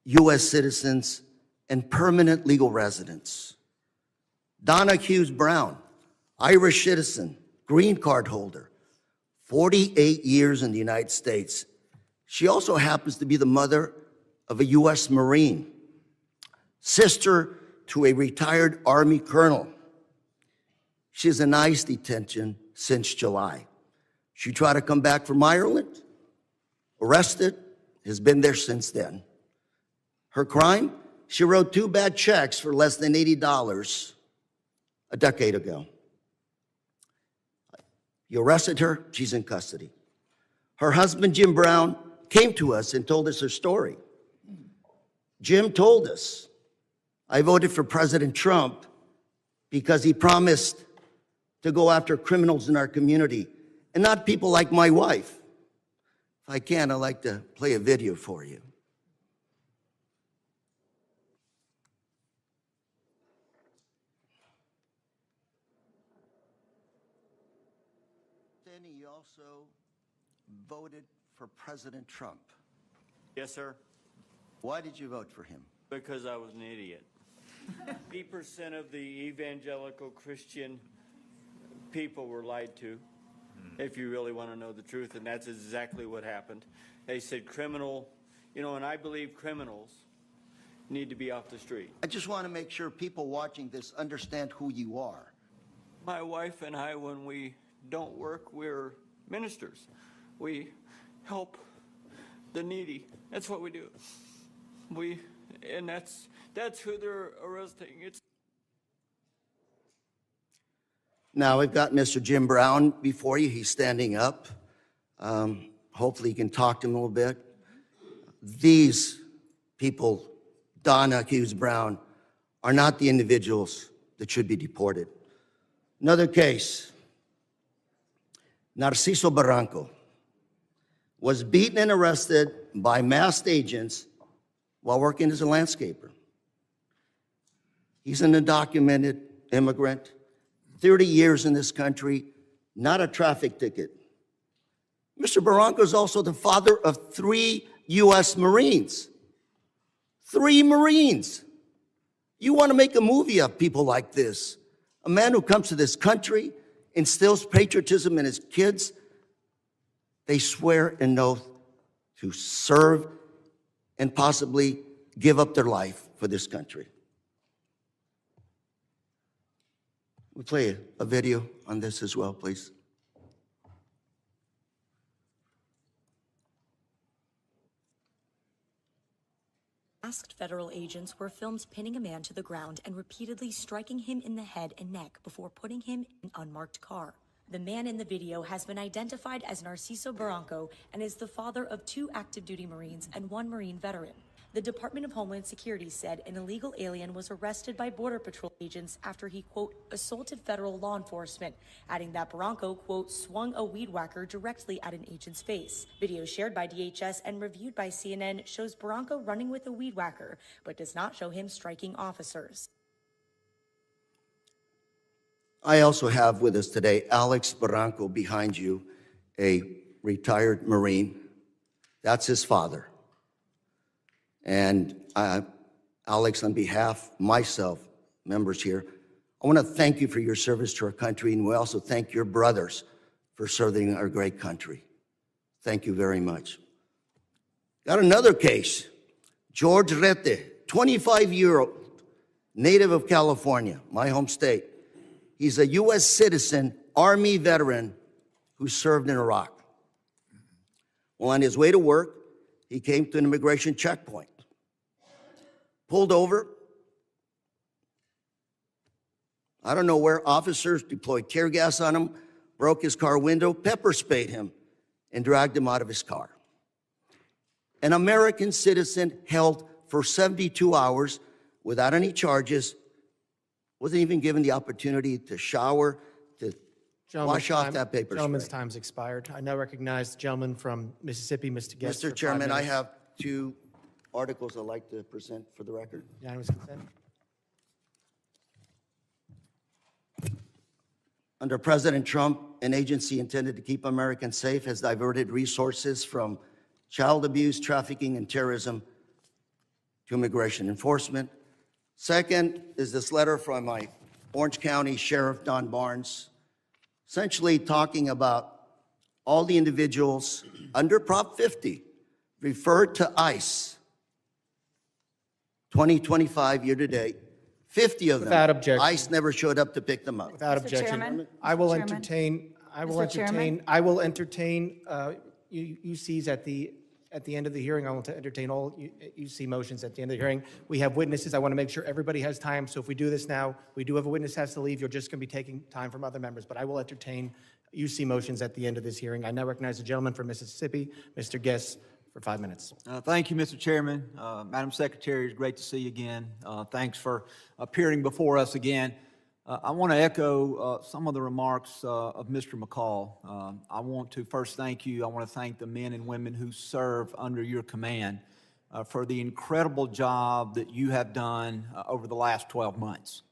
U.S. citizens, and permanent legal residents. Donna Hughes Brown, Irish citizen, green card holder, 48 years in the United States. She also happens to be the mother of a U.S. Marine, sister to a retired Army colonel. She's in ICE detention since July. She tried to come back from Ireland, arrested, has been there since then. Her crime? She wrote 2 bad checks for less than $80 a decade ago. You arrested her, she's in custody. Her husband, Jim Brown, came to us and told us her story. Jim told us, I voted for President Trump because he promised to go after criminals in our community and not people like my wife. If I can, I'd like to play a video for you. Then he also voted for President Trump.
Yes, sir,
Why did you vote for him?
because I was an idiot. 80% of the evangelical Christian people were lied to, if you really want to know the truth, and that's exactly what happened. They said criminal, and I believe criminals need to be off the street.
I just want to make sure people watching this understand who you are.
My wife and I, when we don't work, we're ministers. We help the needy. That's what we do. And that's who they're arresting.
Now, we've got Mr. Jim Brown before you. He's standing up. Hopefully you can talk to him a little bit. These people, Donna Hughes Brown, are not the individuals that should be deported. Another case, Narciso Barranco was beaten and arrested by masked agents while working as a landscaper. He's an undocumented immigrant, 30 years in this country, not a traffic ticket. Mr. Barranco is also the father of 3 U.S. Marines. 3 Marines. You want to make a movie of people like this. A man who comes to this country, instills patriotism in his kids. They swear an oath to serve and possibly give up their life for this country. We'll play a video on this as well, please.
Masked federal agents were filmed pinning a man to the ground and repeatedly striking him in the head and neck before putting him in an unmarked car. The man in the video has been identified as Narciso Barranco and is the father of 2 active duty Marines and 1 Marine veteran. The Department of Homeland Security said an illegal alien was arrested by Border Patrol agents after he, quote, assaulted federal law enforcement, adding that Barranco, quote, swung a weed whacker directly at an agent's face. Video shared by DHS and reviewed by CNN shows Barranco running with a weed whacker, but does not show him striking officers.
I also have with us today Alex Barranco behind you, a retired Marine. That's his father. And Alex, on behalf of myself, members here, I want to thank you for your service to our country, and we also thank your brothers for serving our great country. Thank you very much. Got another case. George Rete, 25-year-old, native of California, my home state. He's a U.S. citizen, Army veteran who served in Iraq. Well, on his way to work, he came to an immigration checkpoint. Pulled over. I don't know where officers deployed tear gas on him, broke his car window, pepper sprayed him, and dragged him out of his car. An American citizen held for 72 hours without any charges, wasn't even given the opportunity to shower, to wash off that paper spray.
Gentleman's time's expired. I now recognize the gentleman from Mississippi, Mr. Guest.
Mr. Chairman, I have 2 articles I'd like to present for the record.
Unanimous consent.
Under President Trump, an agency intended to keep Americans safe has diverted resources from child abuse, trafficking, and terrorism to immigration enforcement. Second is this letter from my Orange County Sheriff, Don Barnes, essentially talking about all the individuals under Prop 50 referred to ICE 2025 year to date, 50 of them.
Without objection.
ICE never showed up to pick them up.
Without objection.
Chairman?
I will
Mr.
entertain,
Chairman?
I will entertain UCs at the end of the hearing. I will entertain all UC motions at the end of the hearing. We have witnesses. I want to make sure everybody has time. So if we do this now, we do have a witness has to leave. You're just going to be taking time from other members. But I will entertain UC motions at the end of this hearing. I now recognize the gentleman from Mississippi, Mr. Guest, for 5 minutes.
Thank you, Mr. Chairman. Madam Secretary, it's great to see you again. Thanks for appearing before us again. I want to echo some of the remarks of Mr. McCall. I want to first thank you. I want to thank the men and women who serve under your command for the incredible job that you have done over the last 12 months.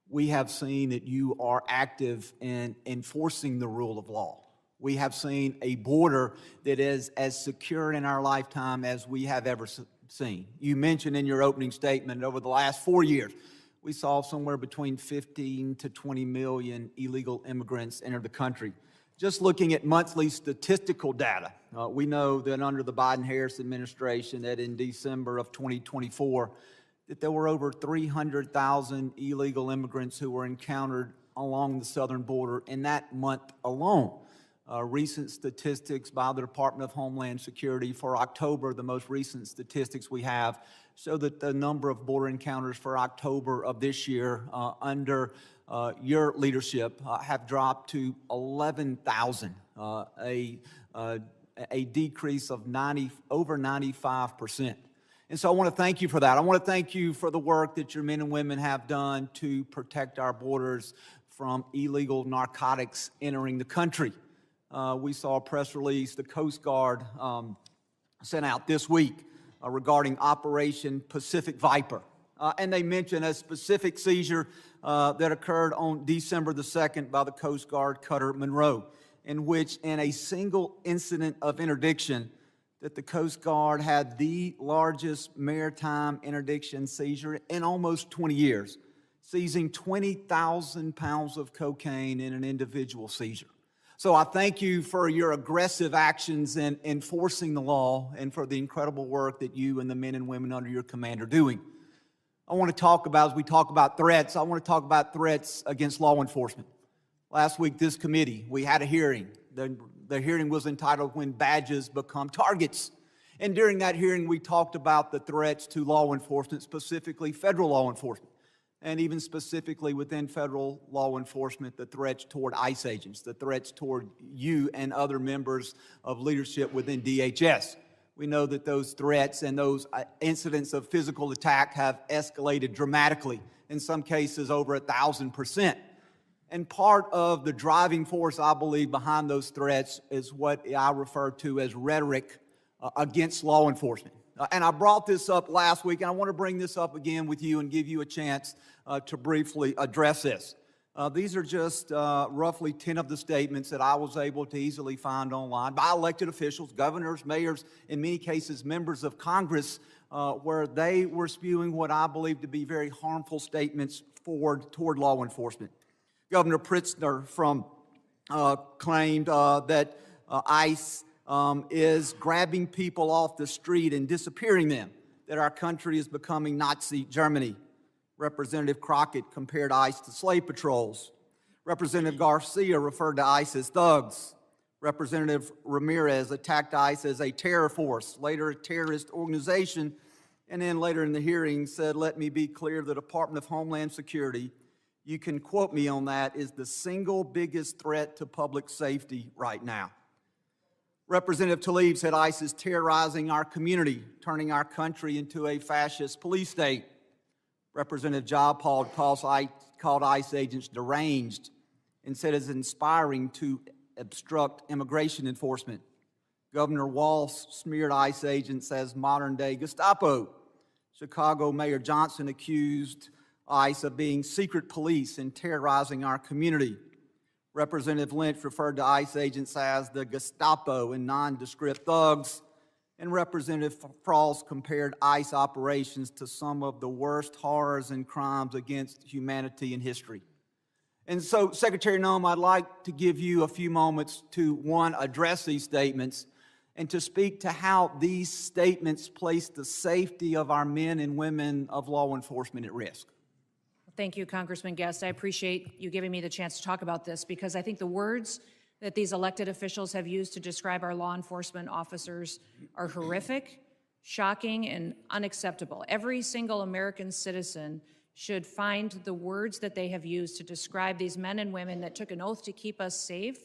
We have seen that you are active in enforcing the rule of law. We have seen a border that is as secure in our lifetime as we have ever seen. You mentioned in your opening statement over the last 4 years, we saw somewhere between 15 to 20 million illegal immigrants enter the country. Just looking at monthly statistical data, we know that under the Biden-Harris administration, that in December of 2024, that there were over 300,000 illegal immigrants who were encountered along the southern border in that month alone. Recent statistics by the Department of Homeland Security for October, the most recent statistics we have, show that the number of border encounters for October of this year under your leadership have dropped to 11,000, a decrease of over 95%. And so I want to thank you for that. I want to thank you for the work that your men and women have done to protect our borders from illegal narcotics entering the country. We saw a press release the Coast Guard sent out this week regarding Operation Pacific Viper. And they mentioned a specific seizure that occurred on December the 2nd by the Coast Guard cutter Monroe, in which in a single incident of interdiction that the Coast Guard had the largest maritime interdiction seizure in almost 20 years, seizing 20,000 pounds of cocaine in an individual seizure. So I thank you for your aggressive actions in enforcing the law and for the incredible work that you and the men and women under your command are doing. I want to talk about, as we talk about threats, I want to talk about threats against law enforcement. Last week, this committee, we had a hearing. The hearing was entitled When Badges Become Targets. And during that hearing, we talked about the threats to law enforcement, specifically federal law enforcement, and even specifically within federal law enforcement, the threats toward ICE agents, the threats toward you and other members of leadership within DHS. We know that those threats and those incidents of physical attack have escalated dramatically, in some cases over 1,000%. And part of the driving force, I believe, behind those threats is what I refer to as rhetoric against law enforcement. And I brought this up last week, and I want to bring this up again with you and give you a chance to briefly address this. These are just roughly 10 of the statements that I was able to easily find online by elected officials, governors, mayors, in many cases members of Congress, where they were spewing what I believe to be very harmful statements toward law enforcement. Governor Pritzker claimed that ICE is grabbing people off the street and disappearing them, that our country is becoming Nazi Germany. Representative Crockett compared ICE to slave patrols. Representative Garcia referred to ICE as thugs. Representative Ramirez attacked ICE as a terror force, later a terrorist organization, and then later in the hearing said, let me be clear, the Department of Homeland Security, you can quote me on that, is the single biggest threat to public safety right now. Representative Tlaib said ICE is terrorizing our community, turning our country into a fascist police state. Representative Jayapal called ICE agents deranged and said it's inspiring to obstruct immigration enforcement. Governor Walz smeared ICE agents as modern-day Gestapo. Chicago Mayor Johnson accused ICE of being secret police and terrorizing our community. Representative Lynch referred to ICE agents as the Gestapo and nondescript thugs. And Representative Frost compared ICE operations to some of the worst horrors and crimes against humanity in history. And so, Secretary Noem, I'd like to give you a few moments to, one, address these statements, and to speak to how these statements place the safety of our men and women of law enforcement at risk.
Thank you, Congressman Guest. I appreciate you giving me the chance to talk about this, because I think the words that these elected officials have used to describe our law enforcement officers are horrific, shocking, and unacceptable. Every single American citizen should find the words that they have used to describe these men and women that took an oath to keep us safe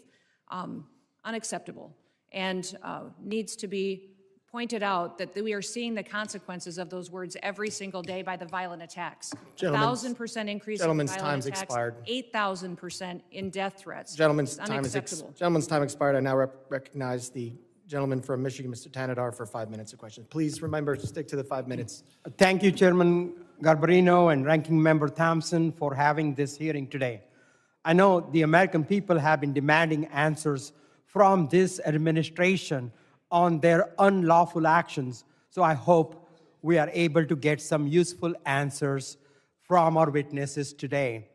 unacceptable, and needs to be pointed out that we are seeing the consequences of those words every single day by the violent attacks. 1,000% increase in violent
time's
attacks,
expired.
8,000% in death threats.
Gentleman's
It's
time is
unacceptable.
gentleman's time expired. I now recognize the gentleman from Michigan, Mr. Tanadar, for 5 minutes of questions. Please remember to stick to the 5 minutes.
Thank you, Chairman Garbarino and Ranking Member Thompson, for having this hearing today. I know the American people have been demanding answers from this administration on their unlawful actions, so I hope we are able to get some useful answers from our witnesses today.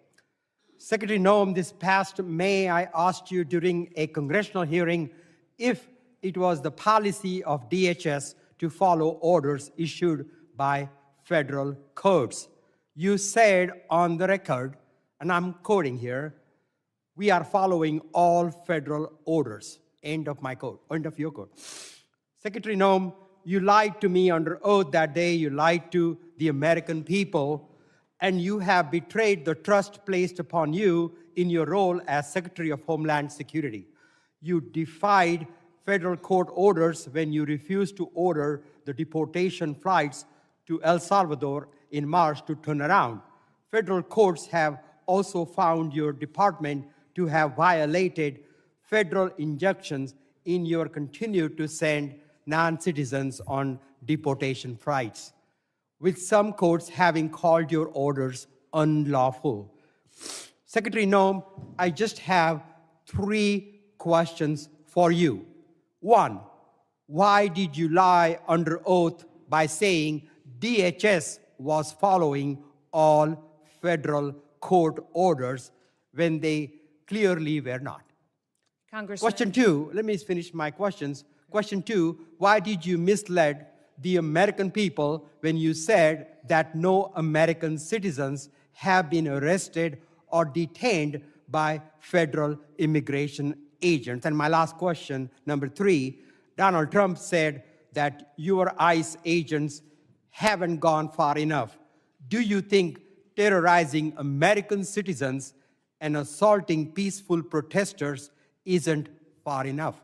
Secretary Noem, this past May, I asked you during a congressional hearing if it was the policy of DHS to follow orders issued by federal courts. You said on the record, and I'm quoting here, "We are following all federal orders." End of my quote, end of your quote. Secretary Noem, you lied to me under oath that day. You lied to the American people, and you have betrayed the trust placed upon you in your role as Secretary of Homeland Security. You defied federal court orders when you refused to order the deportation flights to El Salvador in March to turn around. Federal courts have also found your department to have violated federal injunctions in your continue to send non-citizens on deportation flights, with some courts having called your orders unlawful. Secretary Noem, I just have 3 questions for you. 1, why did you lie under oath by saying DHS was following all federal court orders when they clearly were not?
Congressman.
Question 2, let me finish my questions. Question 2, why did you mislead the American people when you said that no American citizens have been arrested or detained by federal immigration agents? And my last question, number 3, Donald Trump said that your ICE agents haven't gone far enough. Do you think terrorizing American citizens and assaulting peaceful protesters isn't far enough?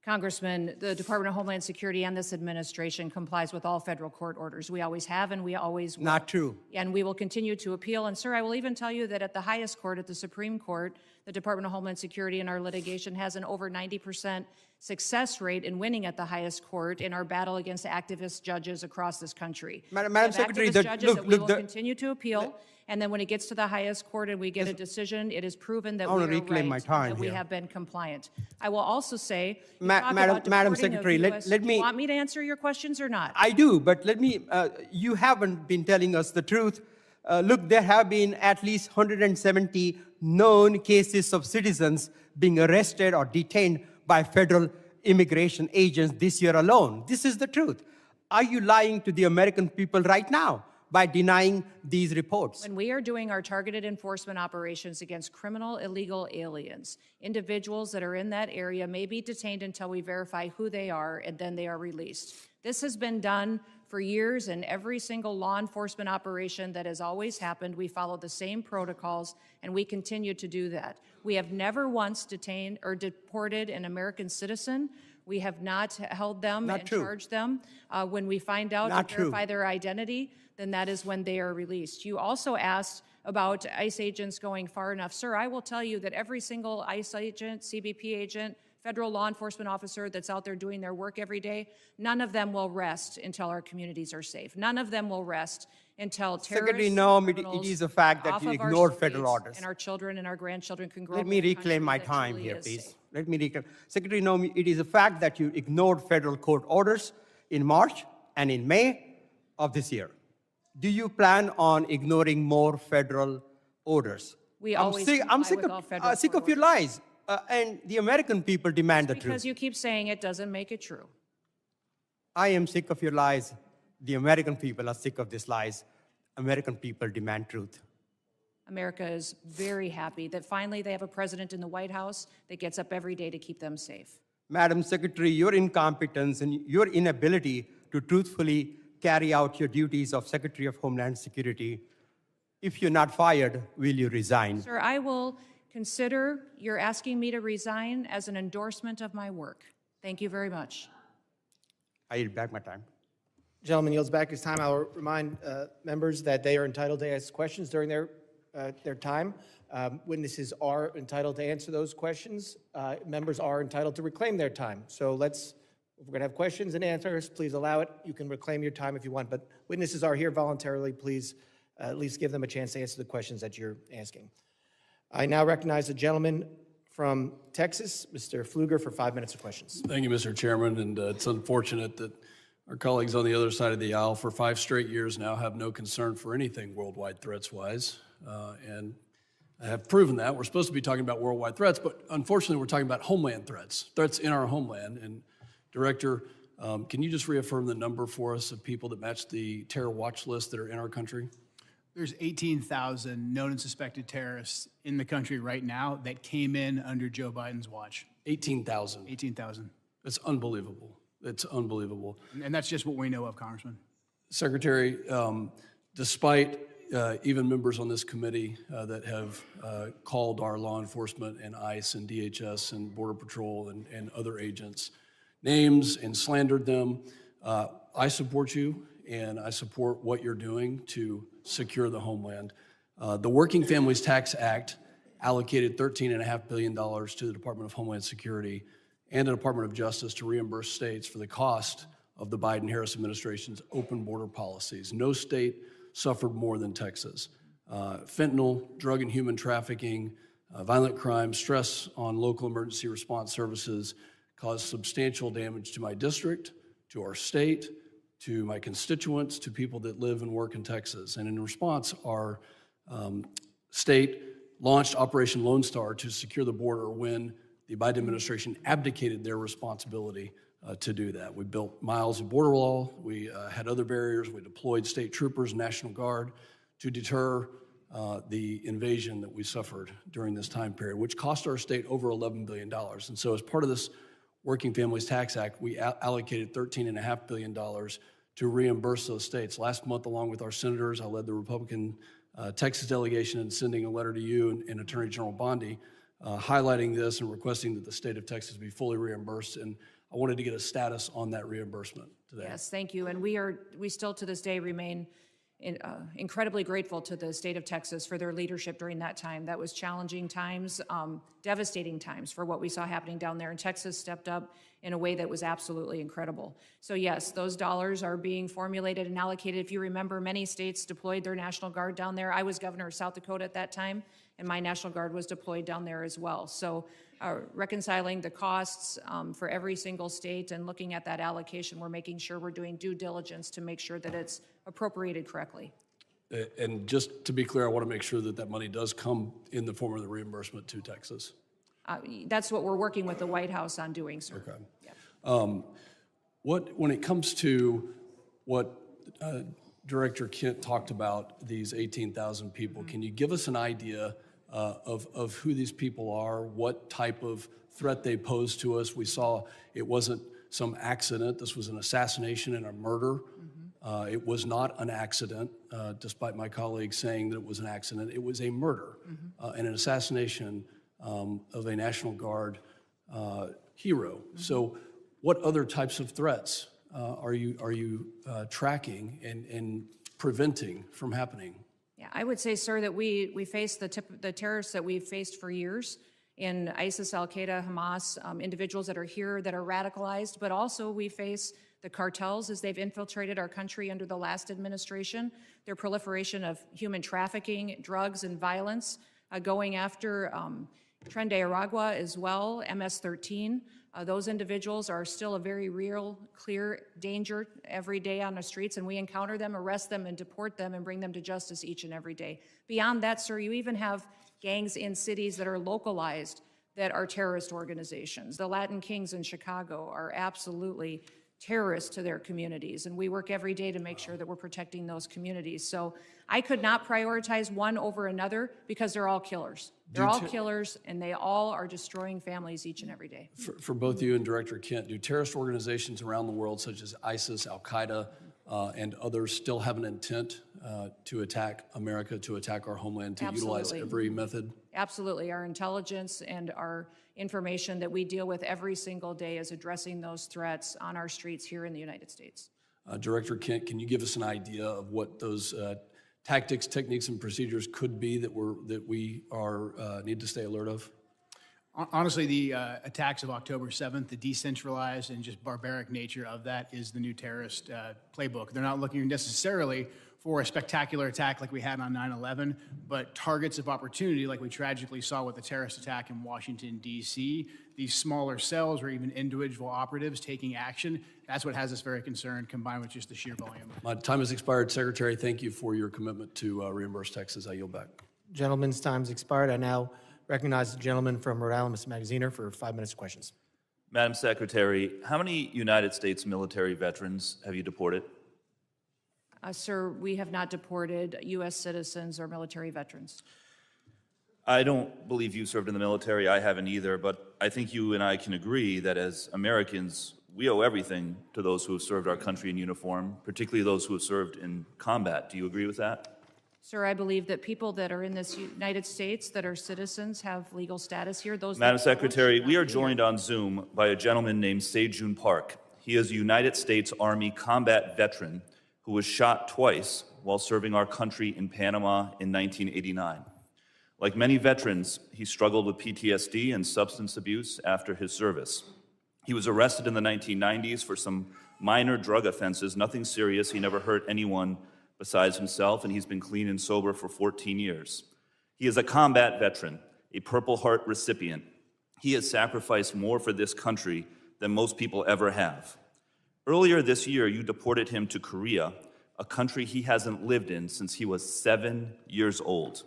Congressman, the Department of Homeland Security and this administration complies with all federal court orders. We always have and we always will.
Not true.
And we will continue to appeal. And sir, I will even tell you that at the highest court, at the Supreme Court, the Department of Homeland Security in our litigation has an over 90% success rate in winning at the highest court in our battle against activist judges across this country.
Madam Secretary,
judges that we will continue to appeal. And then when it gets to the highest court and we get a decision, it is proven that we are
reclaim my
right,
time
that we
here.
have been compliant. I will also say, you
Ma-
talk
Madam-
about
Madam
deporting
Secretary,
of
let-
US
let
Do
me-
you want me to answer your questions or not?
I do, but let me, you haven't been telling us the truth. Look, there have been at least 170 known cases of citizens being arrested or detained by federal immigration agents this year alone. This is the truth. Are you lying to the American people right now by denying these reports?
When we are doing our targeted enforcement operations against criminal illegal aliens, individuals that are in that area may be detained until we verify who they are, and then they are released. This has been done for years, and every single law enforcement operation that has always happened, we follow the same protocols, and we continue to do that. We have never once detained or deported an American citizen. We have not held them and charged them. When we find out and verify their identity, then that is when they are released. You also asked about ICE agents going far enough. Sir, I will tell you that every single ICE agent, CBP agent, federal law enforcement officer that's out there doing their work every day, none of them will rest until our communities are safe. None of them will rest until
Secretary
terrorists,
Noem,
criminals
it is a fact that
off
you
of our
ignored federal
streets,
orders.
and our children and our grandchildren can grow
Let
up
me
in a
reclaim
country
my
that
time
truly
here,
is
please.
safe.
Let me reclaim. Secretary Noem, it is a fact that you ignored federal court orders in March and in May of this year. Do you plan on ignoring more federal orders?
We
I'm
always
sick,
comply with all federal
sick
court
of your lies. And the American people demand the
Because
truth.
you keep saying it doesn't make it true.
I am sick of your lies. The American people are sick of these lies. American people demand truth.
America is very happy that finally they have a president in the White House that gets up every day to keep them safe.
Madam Secretary, your incompetence and your inability to truthfully carry out your duties of Secretary of Homeland Security, if you're not fired, will you resign?
Sir, I will consider your asking me to resign as an endorsement of my work. Thank you very much.
I yield back my time.
Gentleman yields back his time. I'll remind members that they are entitled to ask questions during their time. Witnesses are entitled to answer those questions. Members are entitled to reclaim their time. So if we're going to have questions and answers, please allow it. You can reclaim your time if you want, but witnesses are here voluntarily. Please at least give them a chance to answer the questions that you're asking. I now recognize the gentleman from Texas, Mr. Pfluger, for 5 minutes of questions.
Thank you, Mr. Chairman, and it's unfortunate that Our colleagues on the other side of the aisle for 5 straight years now have no concern for anything worldwide threats-wise, and have proven that. We're supposed to be talking about worldwide threats, but unfortunately we're talking about homeland threats in our homeland. And Director, can you just reaffirm the number for us of people that match the terror watch list that are in our country?
There's 18,000 known and suspected terrorists in the country right now that came in under Joe Biden's watch.
18,000.
18,000.
That's unbelievable. It's unbelievable.
And that's just what we know of, Congressman.
Secretary, despite even members on this committee that have called our law enforcement and ICE and DHS and Border Patrol and other agents names and slandered them, I support you, and I support what you're doing to secure the homeland. The Working Families Tax Act allocated $13.5 billion to the Department of Homeland Security and the Department of Justice to reimburse states for the cost of the Biden-Harris administration's open border policies. No state suffered more than Texas. Fentanyl, drug and human trafficking, violent crime, stress on local emergency response services caused substantial damage to my district, to our state, to my constituents, to people that live and work in Texas. And in response, our state launched Operation Lone Star to secure the border when the Biden administration abdicated their responsibility to do that. We built miles of border wall, we had other barriers, we deployed state troopers, National Guard to deter the invasion that we suffered during this time period, which cost our state over $11 billion. And so as part of this Working Families Tax Act, we allocated $13.5 billion to reimburse those states. Last month, along with our senators, I led the Republican Texas delegation in sending a letter to you and Attorney General Bondi highlighting this and requesting that the state of Texas be fully reimbursed. And I wanted to get a status on that reimbursement today.
Yes, thank you. And we still to this day remain incredibly grateful to the state of Texas for their leadership during that time. That was challenging times, devastating times for what we saw happening down there. And Texas stepped up in a way that was absolutely incredible. So yes, those dollars are being formulated and allocated. If you remember, many states deployed their National Guard down there. I was governor of South Dakota at that time, and my National Guard was deployed down there as well. So reconciling the costs for every single state and looking at that allocation, we're making sure we're doing due diligence to make sure that it's appropriated correctly.
And just to be clear, I want to make sure that that money does come in the form of the reimbursement to Texas.
That's what we're working with the White House on doing, sir.
Okay.
Yeah.
When it comes to what Director Kent talked about, these 18,000 people, can you give us an idea of who these people are, what type of threat they pose to us? We saw it wasn't some accident. This was an assassination and a murder. It was not an accident, despite my colleagues saying that it was an accident. It was a murder and an assassination of a National Guard hero. So what other types of threats are you tracking and preventing from happening?
Yeah, I would say, sir, that we face the terrorists that we've faced for years in ISIS, Al-Qaeda, Hamas, individuals that are here that are radicalized, but also we face the cartels as they've infiltrated our country under the last administration, their proliferation of human trafficking, drugs, and violence, going after Tren de Aragua as well, MS-13. Those individuals are still a very real, clear danger every day on the streets, and we encounter them, arrest them, and deport them and bring them to justice each and every day. Beyond that, sir, you even have gangs in cities that are localized that are terrorist organizations. The Latin Kings in Chicago are absolutely terrorists to their communities, and we work every day to make sure that we're protecting those communities. So I could not prioritize one over another because they're all killers. They're all killers, and they all are destroying families each and every day.
For both you and Director Kent, do terrorist organizations around the world, such as ISIS, Al-Qaeda, and others, still have an intent to attack America, to attack our homeland, to utilize every method?
Absolutely. Our intelligence and our information that we deal with every single day is addressing those threats on our streets here in the United States.
Director Kent, can you give us an idea of what those tactics, techniques, and procedures could be that we need to stay alert of?
Honestly, the attacks of October 7th, the decentralized and just barbaric nature of that is the new terrorist playbook. They're not looking necessarily for a spectacular attack like we had on 9/11, but targets of opportunity like we tragically saw with the terrorist attack in Washington, D.C., these smaller cells or even individual operatives taking action, that's what has us very concerned, combined with just the sheer volume.
My time has expired. Secretary, thank you for your commitment to reimburse taxes. I yield back.
Gentleman's time's expired. I now recognize the gentleman from Rhode Island, Mr. Magaziner, for 5 minutes of questions.
Madam Secretary, how many United States military veterans have you deported?
Sir, we have not deported U.S. citizens or military veterans.
I don't believe you served in the military. I haven't either, but I think you and I can agree that as Americans, we owe everything to those who have served our country in uniform, particularly those who have served in combat. Do you agree with that?
Sir, I believe that people that are in this United States that are citizens have legal status here. Those
Madam
that don't
Secretary,
should
we
not
are
be
joined
here.
on Zoom by a gentleman named Sejun Park. He is a United States Army combat veteran who was shot twice while serving our country in Panama in 1989. Like many veterans, he struggled with PTSD and substance abuse after his service. He was arrested in the 1990s for some minor drug offenses, nothing serious. He never hurt anyone besides himself, and he's been clean and sober for 14 years. He is a combat veteran, a Purple Heart recipient. He has sacrificed more for this country than most people ever have. Earlier this year, you deported him to Korea, a country he hasn't lived in since he was 7 years old.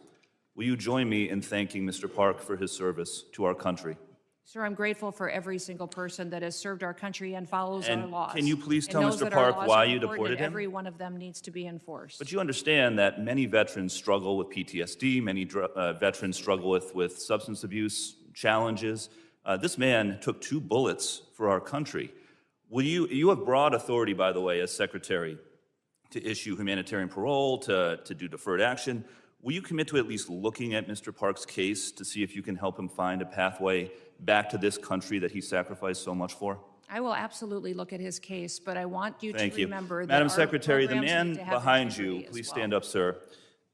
Will you join me in thanking Mr. Park for his service to our country?
Sir, I'm grateful for every single person that has served our country and follows our
And
laws.
can you please
and
tell
knows
Mr.
that our
Park
laws
why
are
you
important
deported
and
him?
every one of them needs to be enforced.
But you understand that many veterans struggle with PTSD, many veterans struggle with substance abuse challenges. This man took 2 bullets for our country. You have broad authority, by the way, as Secretary, to issue humanitarian parole, to do deferred action. Will you commit to at least looking at Mr. Park's case to see if you can help him find a pathway back to this country that he sacrificed so much for?
I will absolutely look at his case, but I want you
Thank
to
you.
remember that
Madam
our
Secretary, the
programs
man
need to have
behind you,
integrity as
please
well.
stand up, sir.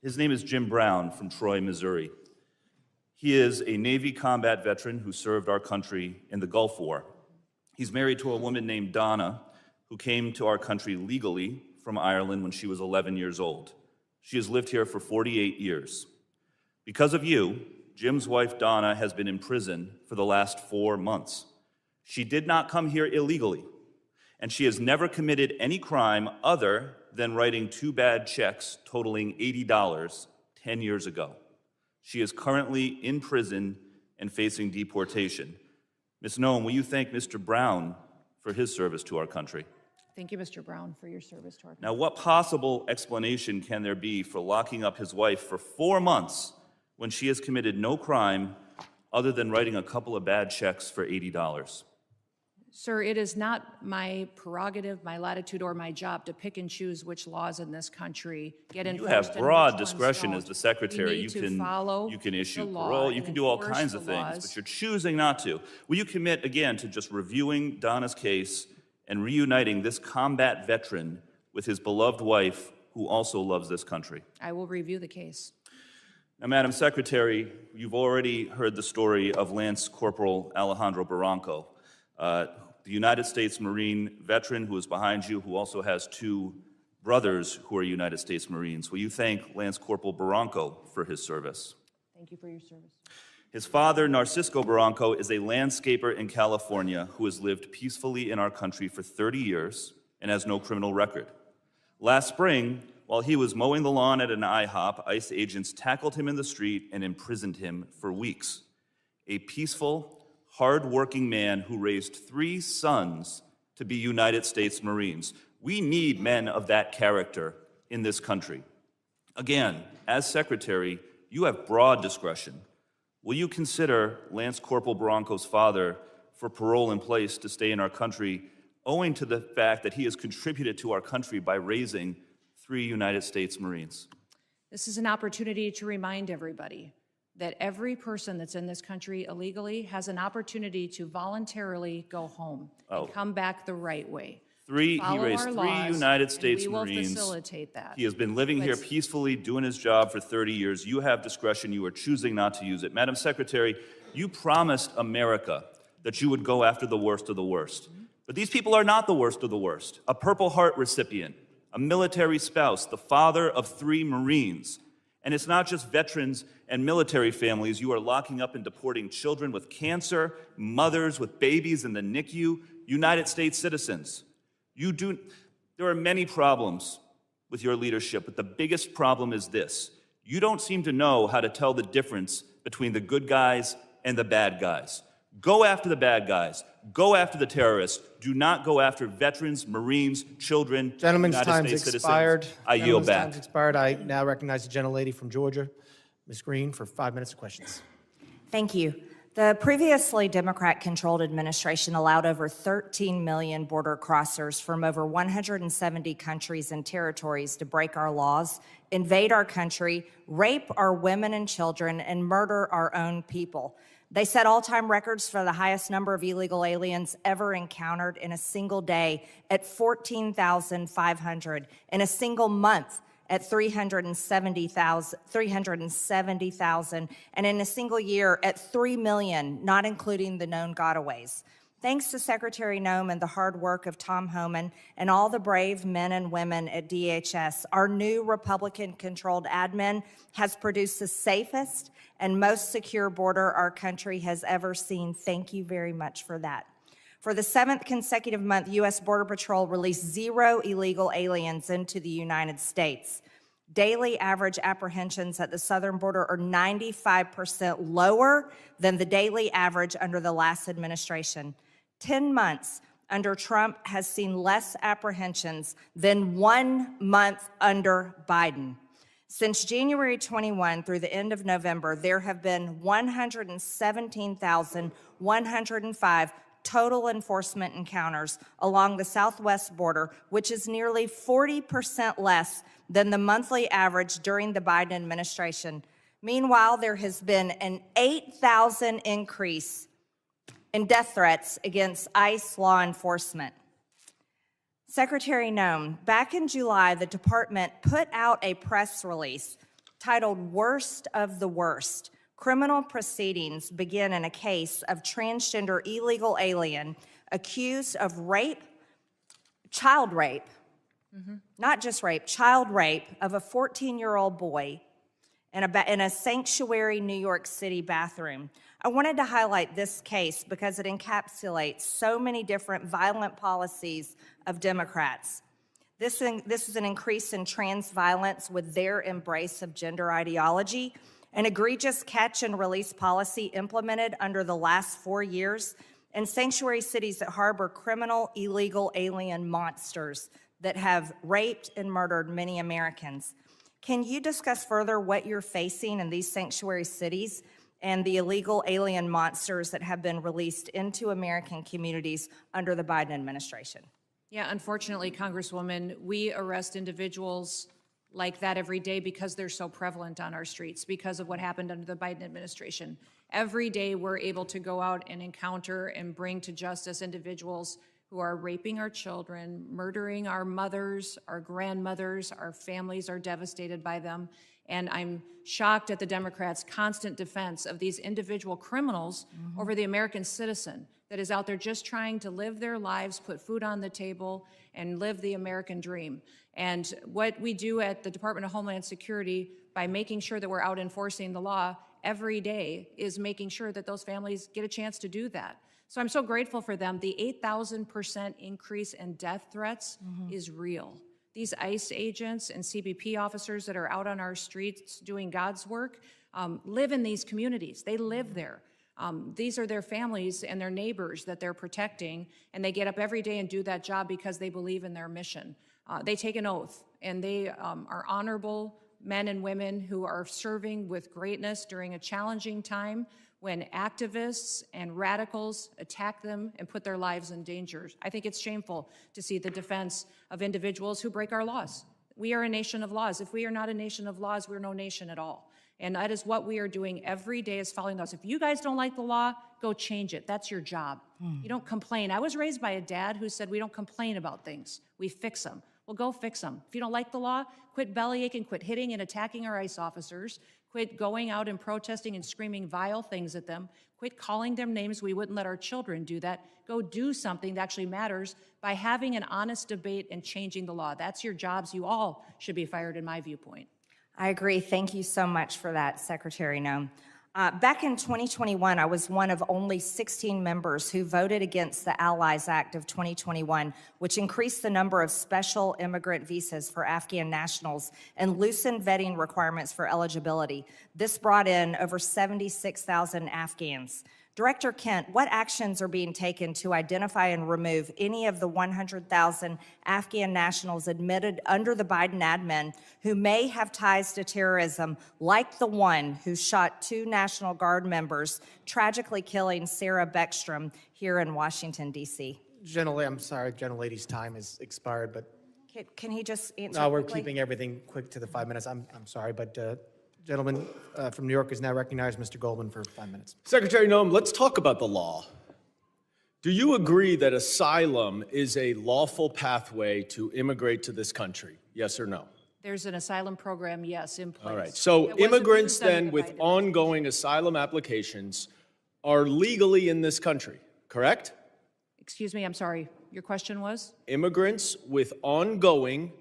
His name is Jim Brown from Troy, Missouri. He is a Navy combat veteran who served our country in the Gulf War. He's married to a woman named Donna, who came to our country legally from Ireland when she was 11 years old. She has lived here for 48 years. Because of you, Jim's wife Donna has been in prison for the last 4 months. She did not come here illegally, and she has never committed any crime other than writing 2 bad checks totaling $80 10 years ago. She is currently in prison and facing deportation. Ms. Noem, will you thank Mr. Brown for his service to our country?
Thank you, Mr. Brown, for your service to our country.
Now, what possible explanation can there be for locking up his wife for 4 months when she has committed no crime other than writing a couple of bad checks for $80?
Sir, it is not my prerogative, my latitude, or my job to pick and choose which laws in this country get enforced.
You have
and
broad
which ones
discretion
don't.
as the Secretary.
We need to follow
You can issue
the law
parole, you
and
can do all
enforce
kinds
the
of things,
laws.
but you're choosing not to. Will you commit, again, to just reviewing Donna's case and reuniting this combat veteran with his beloved wife, who also loves this country?
I will review the case.
Now, Madam Secretary, you've already heard the story of Lance Corporal Alejandro Barranco, the United States Marine veteran who is behind you, who also has 2 brothers who are United States Marines. Will you thank Lance Corporal Barranco for his service?
Thank you for your service.
His father, Narcisco Barranco, is a landscaper in California who has lived peacefully in our country for 30 years and has no criminal record. Last spring, while he was mowing the lawn at an IHOP, ICE agents tackled him in the street and imprisoned him for weeks. A peaceful, hard-working man who raised 3 sons to be United States Marines. We need men of that character in this country. Again, as Secretary, you have broad discretion. Will you consider Lance Corporal Barranco's father for parole in place to stay in our country, owing to the fact that he has contributed to our country by raising 3 United States Marines?
This is an opportunity to remind everybody that every person that's in this country illegally has an opportunity to voluntarily go home and come back the right way.
He
Follow
raised
our
3
laws,
United States
and we will
Marines.
facilitate that.
He has been living here peacefully, doing his job for 30 years. You have discretion. You are choosing not to use it. Madam Secretary, you promised America that you would go after the worst of the worst. But these people are not the worst of the worst. A Purple Heart recipient, a military spouse, the father of 3 Marines. And it's not just veterans and military families. You are locking up and deporting children with cancer, mothers with babies in the NICU, United States citizens. There are many problems with your leadership, but the biggest problem is this. You don't seem to know how to tell the difference between the good guys and the bad guys. Go after the bad guys. Go after the terrorists. Do not go after veterans, Marines, children,
Gentleman's
United
time's
States
expired.
citizens. I yield back.
Time's expired. I now recognize the gentlelady from Georgia, Ms. Green, for 5 minutes of questions.
Thank you. The previously Democrat-controlled administration allowed over 13 million border crossers from over 170 countries and territories to break our laws, invade our country, rape our women and children, and murder our own people. They set all-time records for the highest number of illegal aliens ever encountered in a single day at 14,500, in a single month at 370,000, and in a single year at 3 million, not including the known gotaways. Thanks to Secretary Noem and the hard work of Tom Homan and all the brave men and women at DHS, our new Republican-controlled admin has produced the safest and most secure border our country has ever seen. Thank you very much for that. For the 7th consecutive month, U.S. Border Patrol released 0 illegal aliens into the United States. Daily average apprehensions at the southern border are 95% lower than the daily average under the last administration. 10 months under Trump has seen less apprehensions than 1 month under Biden. Since January 21 through the end of November, there have been 117,105 total enforcement encounters along the southwest border, which is nearly 40% less than the monthly average during the Biden administration. Meanwhile, there has been an 8,000 increase in death threats against ICE law enforcement. Secretary Noem, back in July, the department put out a press release titled Worst of the Worst. Criminal proceedings begin in a case of transgender illegal alien accused of rape, child rape, not just rape, child rape of a 14-year-old boy in a sanctuary New York City bathroom. I wanted to highlight this case because it encapsulates so many different violent policies of Democrats. This is an increase in trans violence with their embrace of gender ideology, an egregious catch and release policy implemented under the last 4 years, and sanctuary cities that harbor criminal illegal alien monsters that have raped and murdered many Americans. Can you discuss further what you're facing in these sanctuary cities and the illegal alien monsters that have been released into American communities under the Biden administration?
Yeah, unfortunately, Congresswoman, we arrest individuals like that every day because they're so prevalent on our streets, because of what happened under the Biden administration. Every day we're able to go out and encounter and bring to justice individuals who are raping our children, murdering our mothers, our grandmothers, our families are devastated by them. And I'm shocked at the Democrats' constant defense of these individual criminals over the American citizen that is out there just trying to live their lives, put food on the table, and live the American dream. And what we do at the Department of Homeland Security by making sure that we're out enforcing the law every day is making sure that those families get a chance to do that. So I'm so grateful for them. The 8,000% increase in death threats is real. These ICE agents and CBP officers that are out on our streets doing God's work live in these communities. They live there. These are their families and their neighbors that they're protecting, and they get up every day and do that job because they believe in their mission. They take an oath, and they are honorable men and women who are serving with greatness during a challenging time when activists and radicals attack them and put their lives in danger. I think it's shameful to see the defense of individuals who break our laws. We are a nation of laws. If we are not a nation of laws, we're no nation at all. And that is what we are doing every day, is following those. If you guys don't like the law, go change it. That's your job. You don't complain. I was raised by a dad who said we don't complain about things, we fix them. Well, go fix them. If you don't like the law, quit bellyaching, quit hitting and attacking our ICE officers, quit going out and protesting and screaming vile things at them, quit calling them names. We wouldn't let our children do that. Go do something that actually matters by having an honest debate and changing the law. That's your jobs. You all should be fired, in my viewpoint.
I agree. Thank you so much for that, Secretary Noem. Back in 2021, I was one of only 16 members who voted against the Allies Act of 2021, which increased the number of special immigrant visas for Afghan nationals and loosened vetting requirements for eligibility. This brought in over 76,000 Afghans. Director Kent, what actions are being taken to identify and remove any of the 100,000 Afghan nationals admitted under the Biden admin who may have ties to terrorism, like the one who shot 2 National Guard members, tragically killing Sarah Beckstrom here in Washington, D.C.?
I'm sorry, gentlelady's time has expired, but
Can he just answer
no, we're
quickly?
keeping everything quick to the 5 minutes. I'm sorry, but gentleman from New York is now recognized, Mr. Goldman, for 5 minutes.
Secretary Noem, let's talk about the law. Do you agree that asylum is a lawful pathway to immigrate to this country? Yes or no?
There's an asylum program, yes, in place.
All right. So
It wasn't
immigrants
used under
then
the
with
Biden
ongoing asylum applications are legally in this country, correct?
Excuse me, I'm sorry. Your question was?
Immigrants with ongoing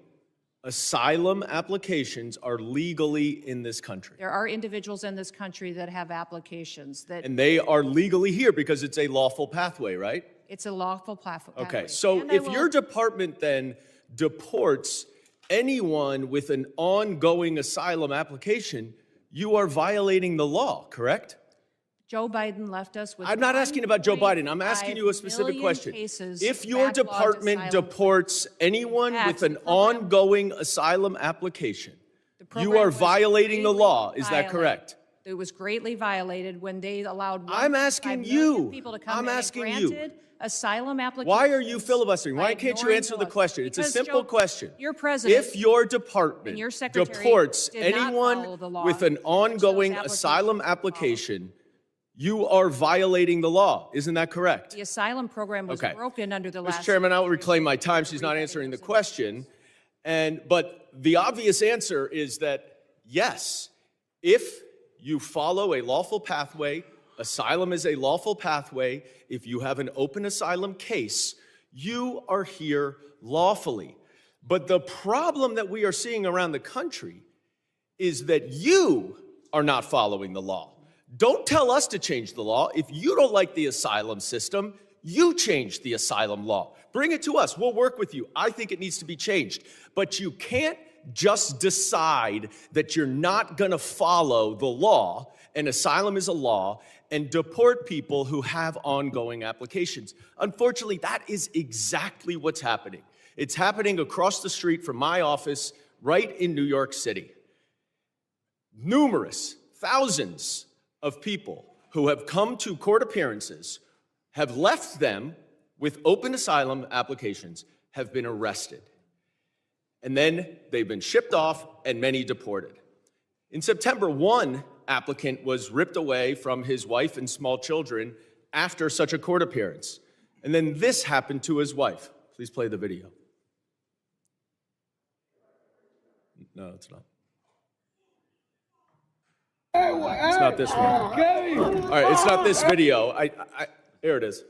asylum applications are legally in this country.
There are individuals in this country that have applications that
And they are legally here because it's a lawful pathway, right?
it's a lawful pathway.
Okay, so
And I
if
will-
your department then deports anyone with an ongoing asylum application, you are violating the law, correct?
Joe Biden left us with.
I'm not asking about Joe Biden. I'm asking you a
1.5
specific
million
question.
cases
If your
backlogged
department
asylum
deports anyone with
That's
an
the program.
ongoing asylum application, you
program
are
was
violating the
greatly
law. Is that
violated.
correct?
It was greatly violated when they allowed.
I'm
1.5
asking
million
you.
people to come
I'm
in and
asking you.
granted asylum applications.
Why are you filibustering? Why
by
can't you
ignoring
answer the
laws.
question? It's a
Because,
simple
Joe,
question.
Your president.
If your department
and your secretary
deports
did not follow
anyone
the law,
with an ongoing
applications
asylum
were
application, you are violating the law. Isn't that correct?
The asylum program was
Okay.
broken under the last.
Mr. Chairman, I will reclaim my time. She's not answering the question. But the obvious answer is that yes, if you follow a lawful pathway, asylum is a lawful pathway. If you have an open asylum case, you are here lawfully. But the problem that we are seeing around the country is that you are not following the law. Don't tell us to change the law. If you don't like the asylum system, you change the asylum law. Bring it to us. We'll work with you. I think it needs to be changed. But you can't just decide that you're not going to follow the law, and asylum is a law, and deport people who have ongoing applications. Unfortunately, that is exactly what's happening. It's happening across the street from my office right in New York City. Numerous, thousands of people who have come to court appearances, have left them with open asylum applications, have been arrested. And then they've been shipped off and many deported. In September, one applicant was ripped away from his wife and small children after such a court appearance. And then this happened to his wife. Please play the video. No, it's not. It's not this one. All right, it's not this video. Here it is.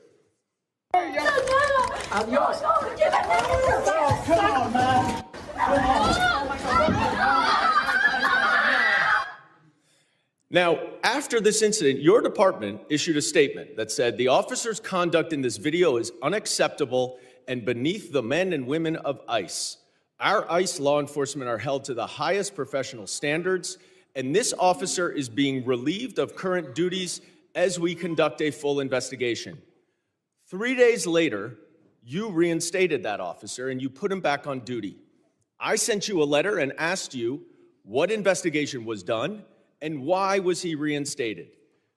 Now, after this incident, your department issued a statement that said the officer's conduct in this video is unacceptable and beneath the men and women of ICE. Our ICE law enforcement are held to the highest professional standards, and this officer is being relieved of current duties as we conduct a full investigation. 3 days later, you reinstated that officer and you put him back on duty. I sent you a letter and asked you what investigation was done and why was he reinstated.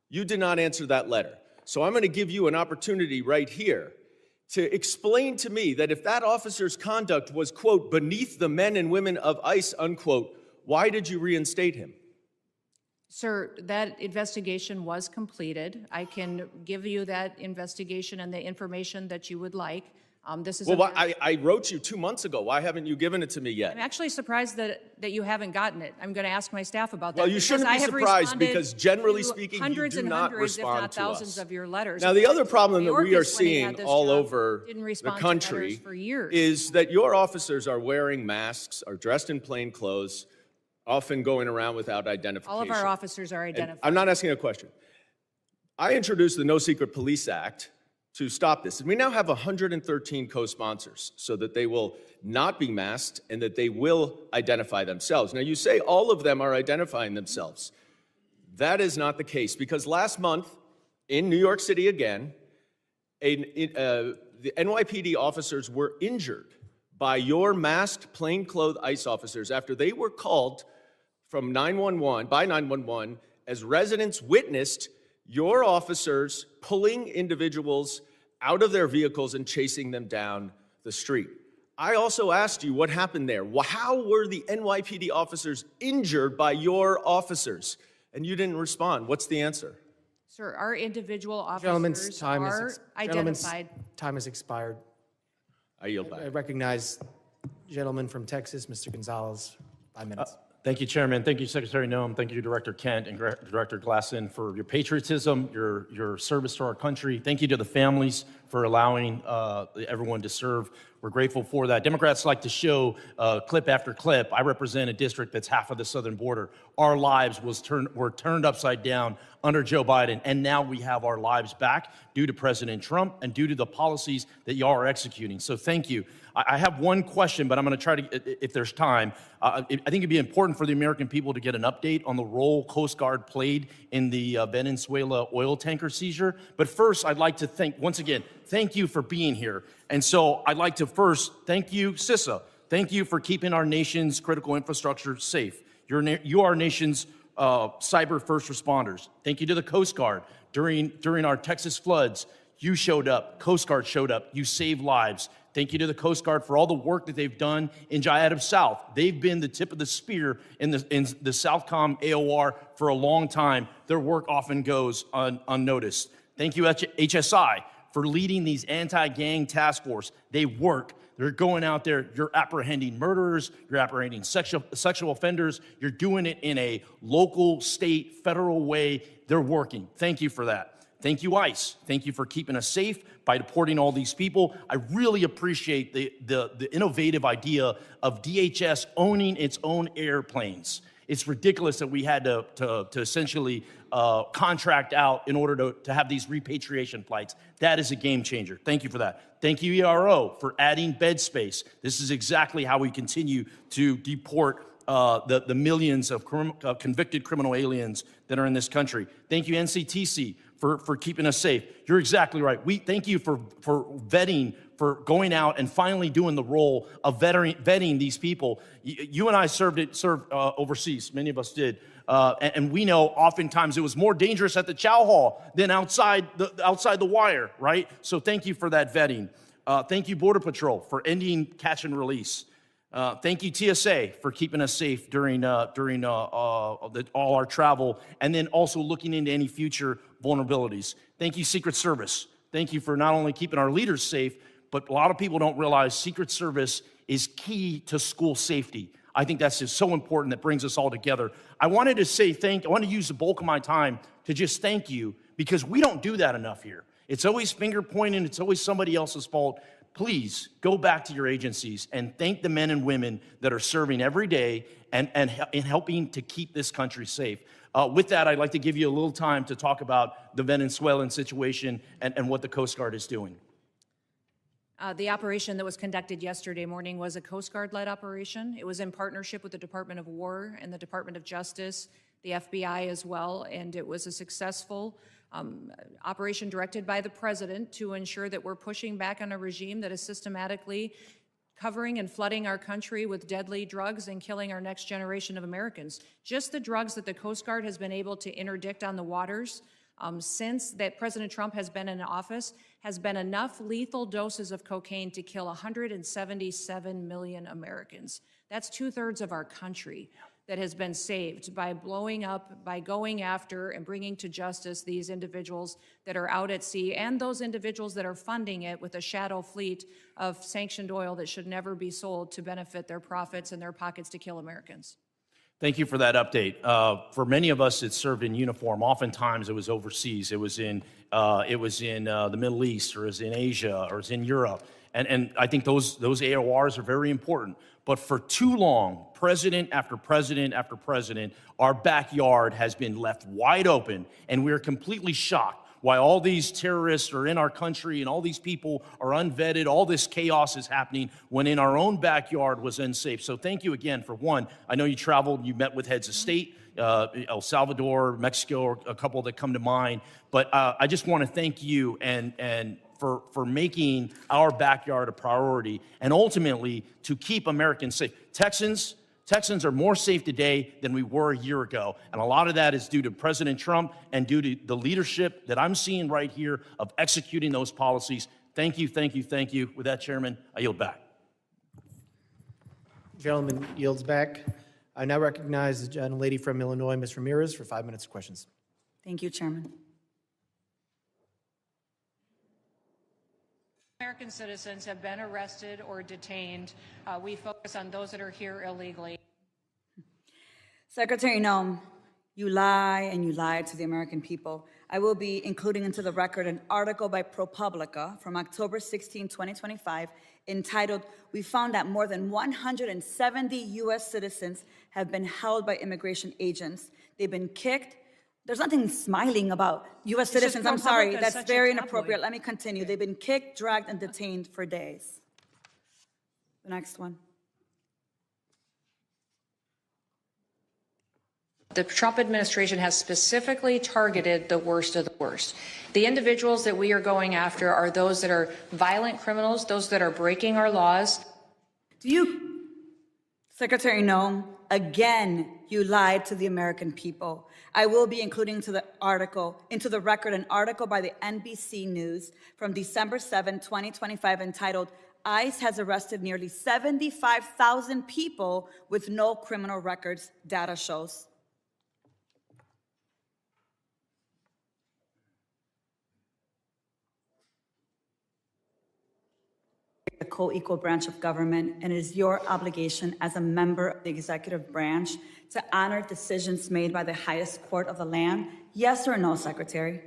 You did not answer that letter. So I'm going to give you an opportunity right here to explain to me that if that officer's conduct was, quote, beneath the men and women of ICE, unquote, why did you reinstate him?
Sir, that investigation was completed. I can give you that investigation and the information that you would like. This is
Well, I wrote you 2 months ago. Why haven't you given it to me
I'm
yet?
actually surprised that you haven't gotten it. I'm going to ask my staff about that.
Well, you
because
shouldn't
I
be
have
surprised
responded
because generally
to
speaking, you
hundreds
do
and
not
hundreds, if
respond
not
to
thousands
us.
of your letters.
Now, the other problem that we are
Mayorkas, when he had
seeing
this
all
job,
over
didn't
the
respond to letters
country
for years.
is that your officers are wearing masks, are dressed in plain clothes, often going around without identification.
All of our officers are
And
identified.
I'm not asking a question. I introduced the No Secret Police Act to stop this. And we now have 113 co-sponsors so that they will not be masked and that they will identify themselves. Now, you say all of them are identifying themselves. That is not the case because last month in New York City again, the NYPD officers were injured by your masked plainclothes ICE officers after they were called from 911 as residents witnessed your officers pulling individuals out of their vehicles and chasing them down the street. I also asked you what happened there. How were the NYPD officers injured by your officers? And you didn't respond. What's the answer?
Sir, our individual
Gentlemen's
officers
time
are
is
identified.
time has expired.
I yield back.
I recognize gentleman from Texas, Mr. Gonzalez, 5 minutes.
Thank you, Chairman. Thank you, Secretary Noem. Thank you, Director Kent and Director Glasson, for your patriotism, your service to our country. Thank you to the families for allowing everyone to serve. We're grateful for that. Democrats like to show clip after clip. I represent a district that's half of the southern border. Our lives were turned upside down under Joe Biden, and now we have our lives back due to President Trump and due to the policies that y'all are executing. So thank you. I have one question, but I'm going to try to, if there's time. I think it'd be important for the American people to get an update on the role Coast Guard played in the Venezuela oil tanker seizure. But first, I'd like to once again, thank you for being here. And so I'd like to first thank you, CISA. Thank you for keeping our nation's critical infrastructure safe. You are our nation's cyber first responders. Thank you to the Coast Guard. During our Texas floods, you showed up, Coast Guard showed up, you saved lives. Thank you to the Coast Guard for all the work that they've done in Jayad South. They've been the tip of the spear in the Southcom AOR for a long time. Their work often goes unnoticed. Thank you, HSI, for leading these anti-gang task force. They work. They're going out there. You're apprehending murderers. You're apprehending sexual offenders. You're doing it in a local, state, federal way. They're working. Thank you for that. Thank you, ICE. Thank you for keeping us safe by deporting all these people. I really appreciate the innovative idea of DHS owning its own airplanes. It's ridiculous that we had to essentially contract out in order to have these repatriation flights. That is a game changer. Thank you for that. Thank you, ERO, for adding bed space. This is exactly how we continue to deport the millions of convicted criminal aliens that are in this country. Thank you, NCTC, for keeping us safe. You're exactly right. We thank you for vetting, for going out and finally doing the role of vetting these people. You and I served overseas. Many of us did. And we know oftentimes it was more dangerous at the chow hall than outside the wire, right? So thank you for that vetting. Thank you, Border Patrol, for ending catch and release. Thank you, TSA, for keeping us safe during all our travel, and then also looking into any future vulnerabilities. Thank you, Secret Service. Thank you for not only keeping our leaders safe, but a lot of people don't realize Secret Service is key to school safety. I think that's just so important that brings us all together. I wanted to say I want to use the bulk of my time to just thank you, because we don't do that enough here. It's always finger pointing. It's always somebody else's fault. Please go back to your agencies and thank the men and women that are serving every day and helping to keep this country safe. With that, I'd like to give you a little time to talk about the Venezuelan situation and what the Coast Guard is doing.
The operation that was conducted yesterday morning was a Coast Guard-led operation. It was in partnership with the Department of War and the Department of Justice, the FBI as well, and it was a successful operation directed by the president to ensure that we're pushing back on a regime that is systematically covering and flooding our country with deadly drugs and killing our next generation of Americans. Just the drugs that the Coast Guard has been able to interdict on the waters since that President Trump has been in office has been enough lethal doses of cocaine to kill 177 million Americans. That's 2/3 of our country. that has been saved by blowing up, by going after and bringing to justice these individuals that are out at sea and those individuals that are funding it with a shadow fleet of sanctioned oil that should never be sold to benefit their profits and their pockets to kill Americans.
Thank you for that update. For many of us that served in uniform, oftentimes it was overseas. It was in the Middle East, or it was in Asia, or it was in Europe. And I think those AORs are very important. But for too long, president after president after president, our backyard has been left wide open, and we're completely shocked why all these terrorists are in our country and all these people are unvetted, all this chaos is happening when in our own backyard was unsafe. So thank you again for one. I know you traveled, you met with heads of state, El Salvador, Mexico, a couple that come to mind. But I just want to thank you and for making our backyard a priority and ultimately to keep Americans safe. Texans are more safe today than we were a year ago, and a lot of that is due to President Trump and due to the leadership that I'm seeing right here of executing those policies. Thank you, thank you, thank you. With that, Chairman, I yield back.
Gentleman yields back. I now recognize the gentlelady from Illinois, Ms. Ramirez, for 5 minutes of questions.
Thank you, Chairman.
American citizens have been arrested or detained. We focus on those that are here illegally.
Secretary Noem, you lie and you lied to the American people. I will be including into the record an article by ProPublica from October 16, 2025, entitled, "We found that more than 170 U.S. citizens have been held by immigration agents. They've been kicked." There's nothing smiling about U.S. citizens. I'm sorry, that's very inappropriate. Let me continue. They've been kicked, dragged, and detained for days. The next one.
The Trump administration has specifically targeted the worst of the worst. The individuals that we are going after are those that are violent criminals, those that are breaking our laws.
Secretary Noem, again, you lied to the American people. I will be including into the record an article by the NBC News from December 7, 2025, entitled, "ICE has arrested nearly 75,000 people with no criminal records, data shows." The co-equal branch of government, and it is your obligation as a member of the executive branch to honor decisions made by the highest court of the land. Yes or no, Secretary?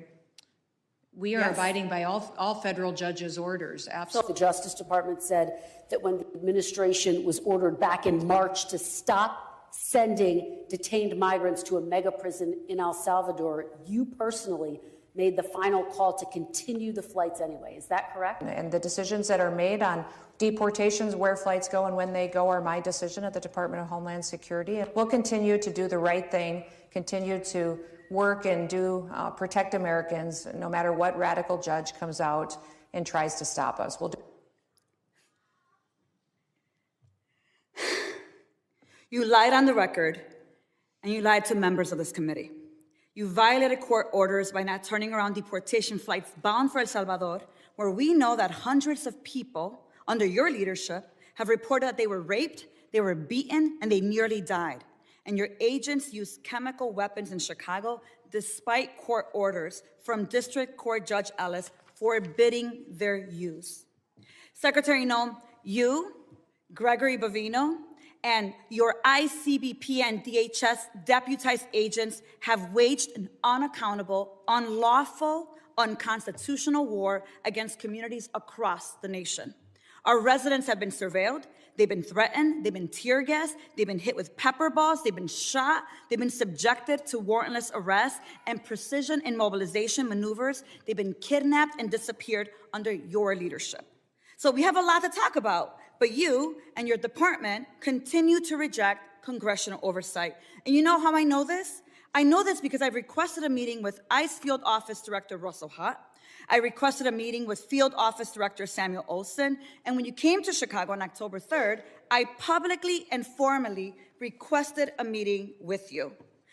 We are abiding by all federal judges' orders. Absolutely.
The Justice Department said that when the administration was ordered back in March to stop sending detained migrants to a mega prison in El Salvador, you personally made the final call to continue the flights anyway. Is that correct?
And the decisions that are made on deportations, where flights go and when they go, are my decision at the Department of Homeland Security. And we'll continue to do the right thing, continue to work and protect Americans, no matter what radical judge comes out and tries to stop us. We'll do.
You lied on the record, and you lied to members of this committee. You violated court orders by not turning around deportation flights bound for El Salvador, where we know that hundreds of people under your leadership have reported that they were raped, they were beaten, and they nearly died. And your agents used chemical weapons in Chicago despite court orders from District Court Judge Ellis forbidding their use. Secretary Noem, you, Gregory Bovino, and your ICBP and DHS deputized agents have waged an unaccountable, unlawful, unconstitutional war against communities across the nation. Our residents have been surveilled, they've been threatened, they've been tear gassed, they've been hit with pepper balls, they've been shot, they've been subjected to warrantless arrest and precision immobilization maneuvers, they've been kidnapped and disappeared under your leadership. So we have a lot to talk about, but you and your department continue to reject congressional oversight. And you know how I know this? I know this because I've requested a meeting with ICE Field Office Director Russell Hutt. I requested a meeting with Field Office Director Samuel Olson. And when you came to Chicago on October 3rd, I publicly and formally requested a meeting with you.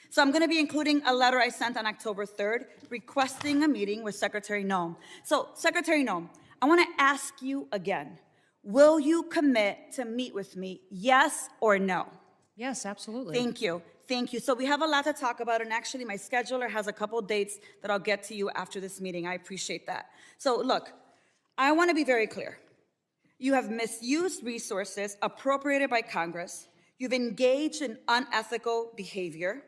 So I'm going to be including a letter I sent on October 3rd requesting a meeting with Secretary Noem. So, Secretary Noem, I want to ask you again, will you commit to meet with me, yes or no?
Yes, absolutely.
Thank you. Thank you. So we have a lot to talk about, and actually my scheduler has a couple dates that I'll get to you after this meeting. I appreciate that. So look, I want to be very clear. You have misused resources appropriated by Congress. You've engaged in unethical behavior.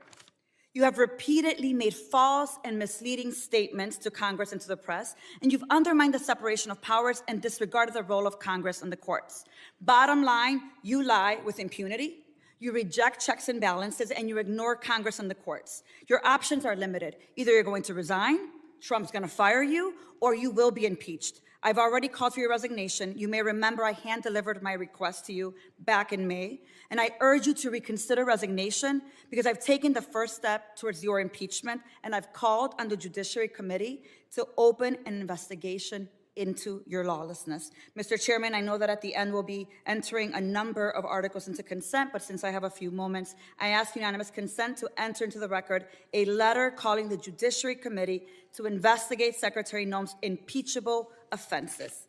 You have repeatedly made false and misleading statements to Congress and to the press, and you've undermined the separation of powers and disregarded the role of Congress and the courts. Bottom line, you lie with impunity. You reject checks and balances, and you ignore Congress and the courts. Your options are limited. Either you're going to resign, Trump's going to fire you, or you will be impeached. I've already called for your resignation. You may remember I hand-delivered my request to you back in May, and I urge you to reconsider resignation because I've taken the first step towards your impeachment, and I've called on the Judiciary Committee to open an investigation into your lawlessness. Mr. Chairman, I know that at the end we'll be entering a number of articles into consent, but since I have a few moments, I ask unanimous consent to enter into the record a letter calling the Judiciary Committee to investigate Secretary Noem's impeachable offenses.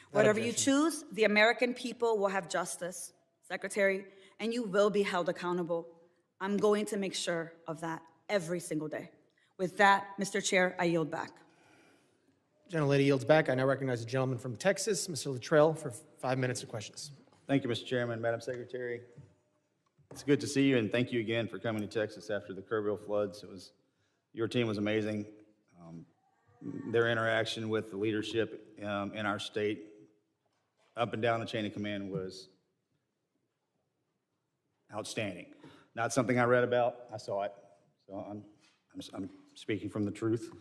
Whatever you choose, the American people will have justice, Secretary, and you will be held accountable. I'm going to make sure of that every single day. With that, Mr. Chair, I yield back.
Gentlelady yields back. I now recognize the gentleman from Texas, Mr. Luttrell, for 5 minutes of questions.
Thank you, Mr. Chairman, Madam Secretary. It's good to see you, and thank you again for coming to Texas after the Kerrville floods. Your team was amazing. Their interaction with the leadership in our state, up and down the chain of command, was outstanding. Not something I read about, I saw it. So I'm speaking from the truth.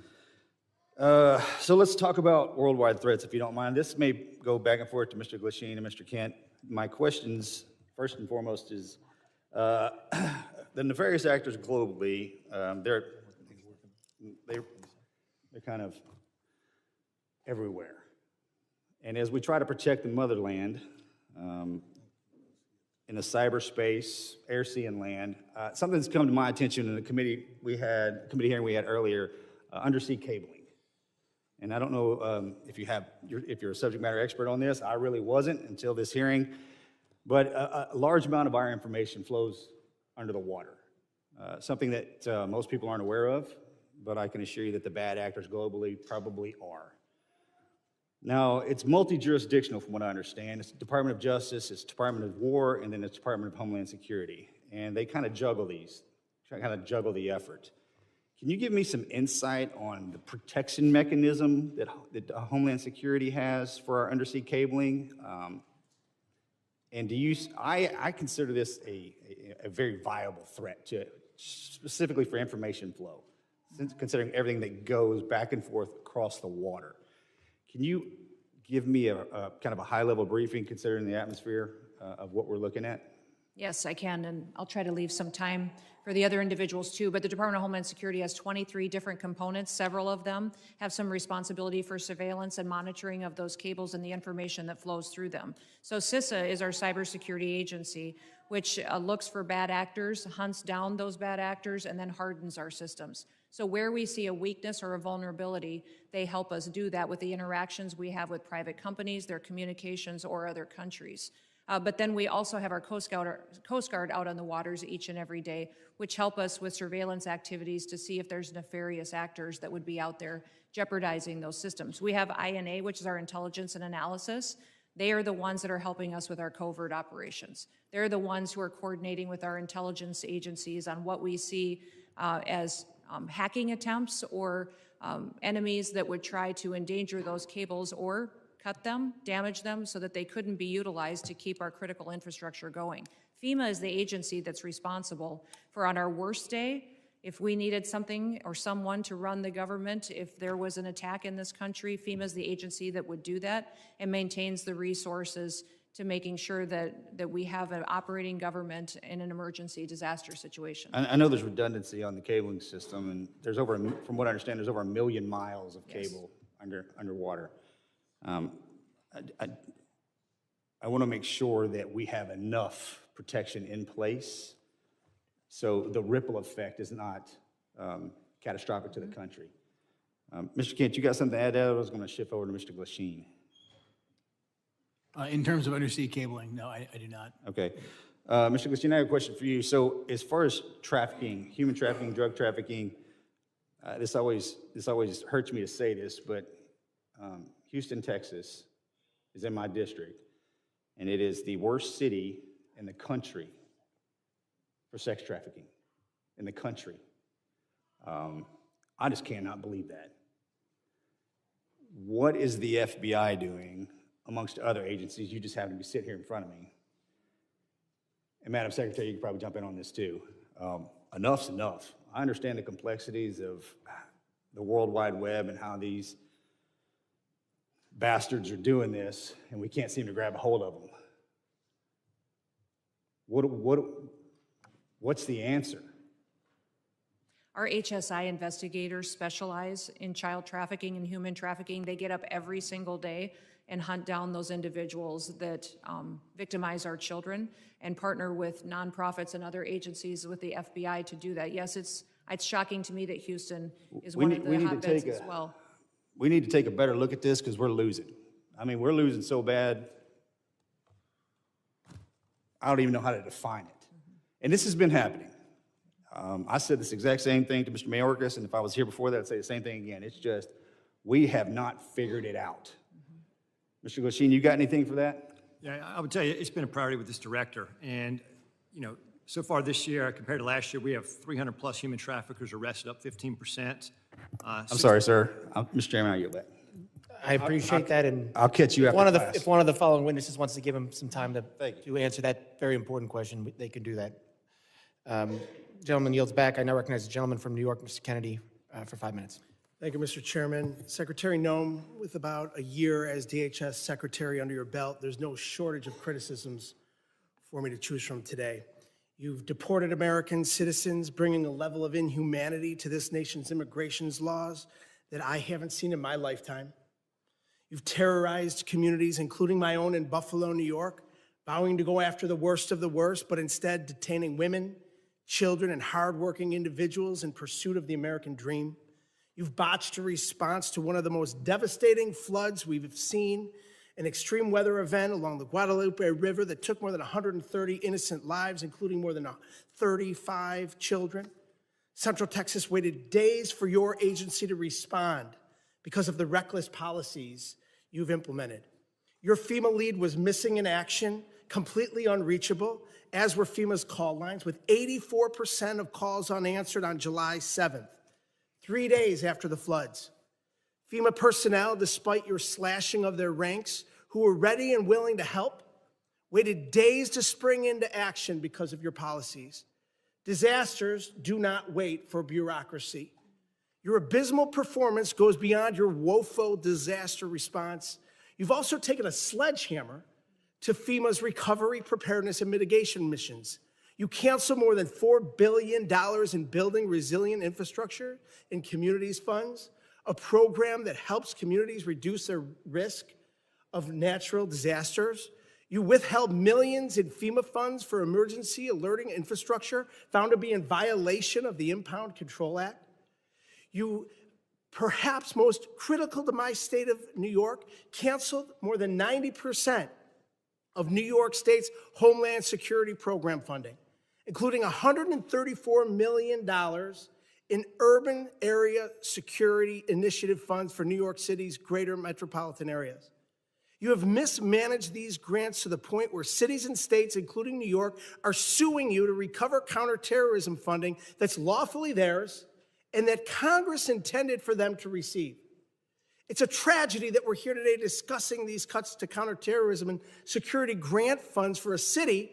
So let's talk about worldwide threats, if you don't mind. This may go back and forth to Mr. Glasheen and Mr. Kent. My questions, first and foremost, is the nefarious actors globally, they're kind of everywhere. And as we try to protect the motherland in the cyberspace, air, sea, and land, something's come to my attention in the committee hearing we had earlier, undersea cabling. And I don't know if you're a subject matter expert on this. I really wasn't until this hearing. But a large amount of our information flows under the water, something that most people aren't aware of, but I can assure you that the bad actors globally probably are. Now, it's multi-jurisdictional from what I understand. It's the Department of Justice, it's Department of War, and then it's Department of Homeland Security. And they kind of juggle these, kind of juggle the effort. Can you give me some insight on the protection mechanism that Homeland Security has for our undersea cabling? And I consider this a very viable threat, specifically for information flow, considering everything that goes back and forth across the water. Can you give me a kind of a high-level briefing, considering the atmosphere of what we're looking at?
Yes, I can, and I'll try to leave some time for the other individuals too, but the Department of Homeland Security has 23 different components. Several of them have some responsibility for surveillance and monitoring of those cables and the information that flows through them. So CISA is our cybersecurity agency, which looks for bad actors, hunts down those bad actors, and then hardens our systems. So where we see a weakness or a vulnerability, they help us do that with the interactions we have with private companies, their communications, or other countries. But then we also have our Coast Guard out on the waters each and every day, which help us with surveillance activities to see if there's nefarious actors that would be out there jeopardizing those systems. We have INA, which is our intelligence and analysis. They are the ones that are helping us with our covert operations. They're the ones who are coordinating with our intelligence agencies on what we see as hacking attempts or enemies that would try to endanger those cables or cut them, damage them, so that they couldn't be utilized to keep our critical infrastructure going. FEMA is the agency that's responsible for, on our worst day, if we needed something or someone to run the government, if there was an attack in this country, FEMA is the agency that would do that and maintains the resources to making sure that we have an operating government in an emergency disaster situation.
I know there's redundancy on the cabling system, and there's from what I understand, there's over 1 million miles of cable underwater. I want to make sure that we have enough protection in place so the ripple effect is not catastrophic to the country. Mr. Kent, you got something to add to that? I was going to shift over to Mr. Glasheen.
In terms of undersea cabling, no, I do not.
Okay. Mr. Glasheen, I have a question for you. So as far as trafficking, human trafficking, drug trafficking, this always hurts me to say this, but Houston, Texas is in my district, and it is the worst city in the country for sex trafficking in the country. I just cannot believe that. What is the FBI doing amongst other agencies? You just happen to be sitting here in front of me. And Madam Secretary, you can probably jump in on this too. Enough's enough. I understand the complexities of the World Wide Web and how these bastards are doing this, and we can't seem to grab a hold of them. What's the answer?
Our HSI investigators specialize in child trafficking and human trafficking. They get up every single day and hunt down those individuals that victimize our children and partner with nonprofits and other agencies with the FBI to do that. Yes, it's shocking to me that Houston is one of the hotbeds as well.
We need to take a better look at this because we're losing. I mean, we're losing so bad, I don't even know how to define it. And this has been happening. I said this exact same thing to Mr. Mayorkas, and if I was here before that, I'd say the same thing again. It's just, we have not figured it out. Mr. Glasheen, you got anything for that?
Yeah, I would tell you, it's been a priority with this director. And, you know, so far this year, compared to last year, we have 300 plus human traffickers arrested, up 15%.
I'm sorry, sir. Mr. Chairman, I yield back.
I appreciate that, and
I'll catch you after class.
If one of the following witnesses wants to give him some time to answer that very important question, they can do that. Gentleman yields back. I now recognize the gentleman from New York, Mr. Kennedy, for 5 minutes.
Thank you, Mr. Chairman. Secretary Noem, with about a year as DHS Secretary under your belt, there's no shortage of criticisms for me to choose from today. You've deported American citizens, bringing a level of inhumanity to this nation's immigration laws that I haven't seen in my lifetime. You've terrorized communities, including my own in Buffalo, New York, vowing to go after the worst of the worst, but instead detaining women, children, and hardworking individuals in pursuit of the American dream. You've botched a response to one of the most devastating floods we've seen, an extreme weather event along the Guadalupe River that took more than 130 innocent lives, including more than 35 children. Central Texas waited days for your agency to respond because of the reckless policies you've implemented. Your FEMA lead was missing in action, completely unreachable, as were FEMA's call lines, with 84% of calls unanswered on July 7th, 3 days after the floods. FEMA personnel, despite your slashing of their ranks, who were ready and willing to help, waited days to spring into action because of your policies. Disasters do not wait for bureaucracy. Your abysmal performance goes beyond your woeful disaster response. You've also taken a sledgehammer to FEMA's recovery, preparedness, and mitigation missions. You canceled more than $4 billion in building resilient infrastructure in communities funds, a program that helps communities reduce their risk of natural disasters. You withheld millions in FEMA funds for emergency alerting infrastructure found to be in violation of the Impound Control Act. You, perhaps most critical to my state of New York, canceled more than 90% of New York State's Homeland Security Program funding, including $134 million in urban area security initiative funds for New York City's greater metropolitan areas. You have mismanaged these grants to the point where cities and states, including New York, are suing you to recover counterterrorism funding that's lawfully theirs and that Congress intended for them to receive. It's a tragedy that we're here today discussing these cuts to counterterrorism and security grant funds for a city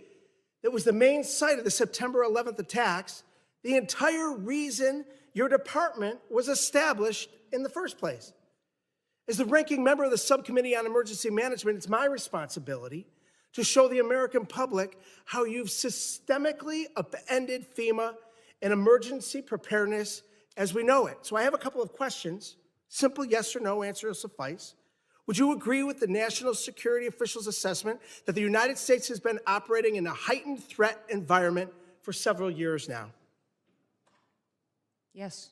that was the main site of the September 11th attacks, the entire reason your department was established in the first place. As the ranking member of the Subcommittee on Emergency Management, it's my responsibility to show the American public how you've systemically upended FEMA and emergency preparedness as we know it. So I have a couple of questions. Simple yes or no answer will suffice. Would you agree with the national security officials' assessment that the United States has been operating in a heightened threat environment for several years now?
Yes.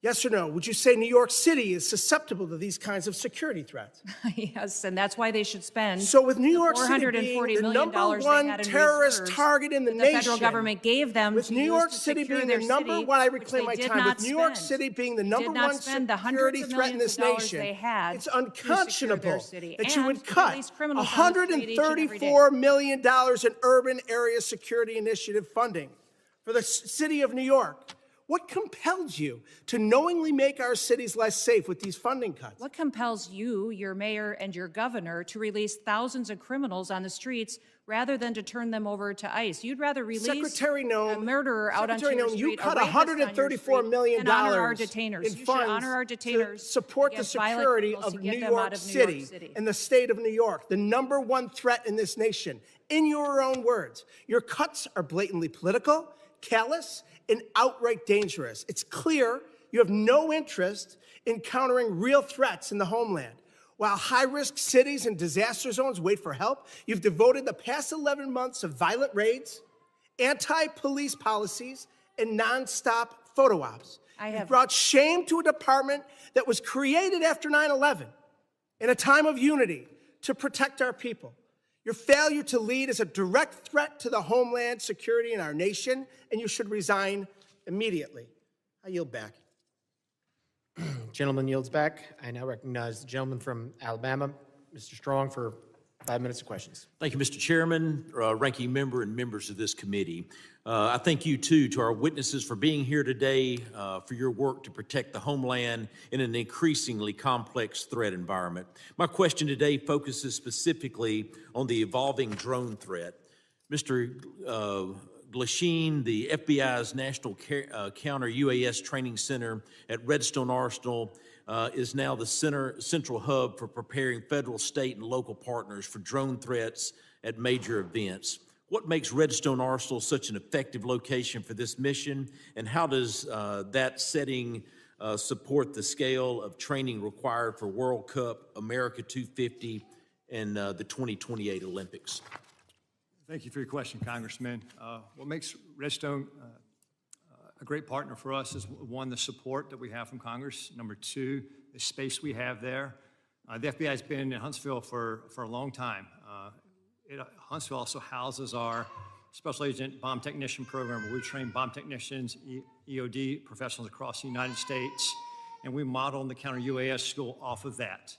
Yes or no? Would you say New York City is susceptible to these kinds of security threats?
Yes, and that's why they should spend
So with New York
the
City
$440
being the
million
number
they
one
had in
terrorist
reserves
target in the
that
nation,
the federal government gave them
with
to
New
use
York
to
City
secure
being
their
the number,
city,
when I
which
reclaim
they
my
did
time,
not
with New York
spend.
City being the
They
number
did not
one
spend the
security
hundreds of
threat in
millions
this
of dollars
nation,
they had
it's
to secure their
unconscionable
city
that you
and
would
to
cut
release criminals on the street each and every day.
$134 million in urban area security initiative funding for the city of New York. What compelled you to knowingly make our cities less safe with these funding cuts?
What compels you, your mayor, and your governor to release thousands of criminals on the streets rather than to turn them over to ICE? You'd rather release
Secretary Noem,
a murderer out onto
Secretary
your
Noem,
street,
you cut
a rapist on your
$134
street,
million
and honor our detainers.
in
You should
funds
honor our detainers
to support the
against violent
security
criminals
of
to get
New
them out
York
of New York
City
City.
and the state of New York, the number one threat in this nation. In your own words, your cuts are blatantly political, callous, and outright dangerous. It's clear you have no interest in countering real threats in the homeland. While high-risk cities and disaster zones wait for help, you've devoted the past 11 months of violent raids, anti-police policies, and nonstop photo ops. You've brought shame to a department that was created after 9/11 in a time of unity to protect our people. Your failure to lead is a direct threat to the homeland security in our nation, and you should resign immediately. I yield back.
Gentleman yields back. I now recognize the gentleman from Alabama, Mr. Strong, for 5 minutes of questions.
Thank you, Mr. Chairman, ranking member, and members of this committee. I thank you, too, to our witnesses for being here today, for your work to protect the homeland in an increasingly complex threat environment. My question today focuses specifically on the evolving drone threat. Mr. Glasheen, the FBI's National Counter UAS Training Center at Redstone Arsenal is now the central hub for preparing federal, state, and local partners for drone threats at major events. What makes Redstone Arsenal such an effective location for this mission, and how does that setting support the scale of training required for World Cup, America 250, and the 2028 Olympics?
Thank you for your question, Congressman. What makes Redstone a great partner for us is, one, the support that we have from Congress. Number two, the space we have there. The FBI has been in Huntsville for a long time. Huntsville also houses our Special Agent Bomb Technician Program, where we train bomb technicians, EOD professionals across the United States, and we model the counter UAS school off of that.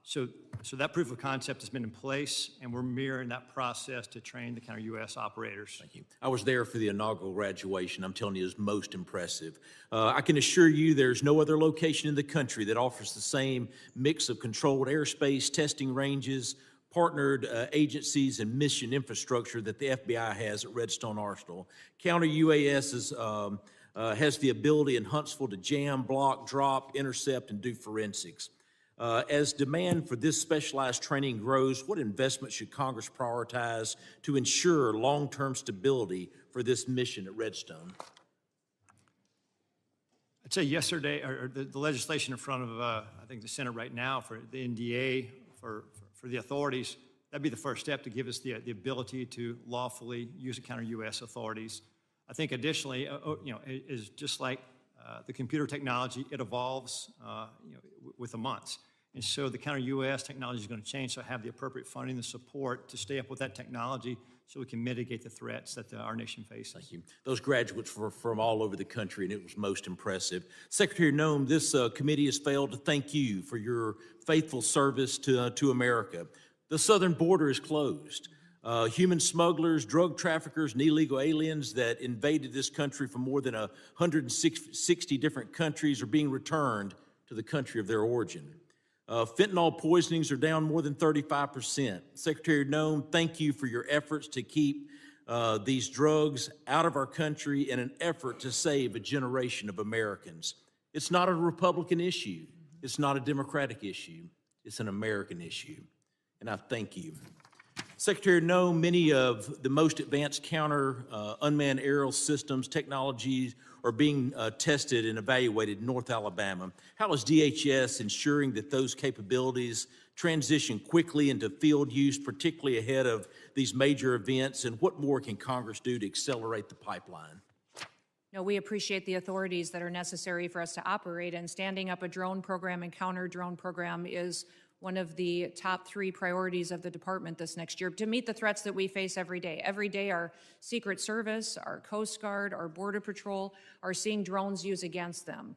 So that proof of concept has been in place, and we're mirroring that process to train the counter UAS operators.
Thank you. I was there for the inaugural graduation. I'm telling you, it was most impressive. I can assure you there's no other location in the country that offers the same mix of controlled airspace, testing ranges, partnered agencies, and mission infrastructure that the FBI has at Redstone Arsenal. Counter UAS has the ability in Huntsville to jam, block, drop, intercept, and do forensics. As demand for this specialized training grows, what investment should Congress prioritize to ensure long-term stability for this mission at Redstone?
I'd say yesterday, or the legislation in front of, I think, the Senate right now for the NDA, for the authorities, that'd be the first step to give us the ability to lawfully use the counter U.S. authorities. I think additionally, is just like the computer technology, it evolves with the months. And so the counter UAS technology is going to change, so have the appropriate funding and support to stay up with that technology so we can mitigate the threats that our nation faces.
Thank you. Those graduates were from all over the country, and it was most impressive. Secretary Noem, this committee has failed to thank you for your faithful service to America. The southern border is closed. Human smugglers, drug traffickers, and illegal aliens that invaded this country from more than 160 different countries are being returned to the country of their origin. Fentanyl poisonings are down more than 35%. Secretary Noem, thank you for your efforts to keep these drugs out of our country in an effort to save a generation of Americans. It's not a Republican issue. It's not a Democratic issue. It's an American issue. And I thank you. Secretary Noem, many of the most advanced counter unmanned aerial systems technologies are being tested and evaluated in North Alabama. How is DHS ensuring that those capabilities transition quickly into field use, particularly ahead of these major events, and what more can Congress do to accelerate the pipeline?
No, we appreciate the authorities that are necessary for us to operate, and standing up a drone program and counter drone program is one of the top 3 priorities of the department this next year to meet the threats that we face every day. Every day, our Secret Service, our Coast Guard, our Border Patrol are seeing drones used against them.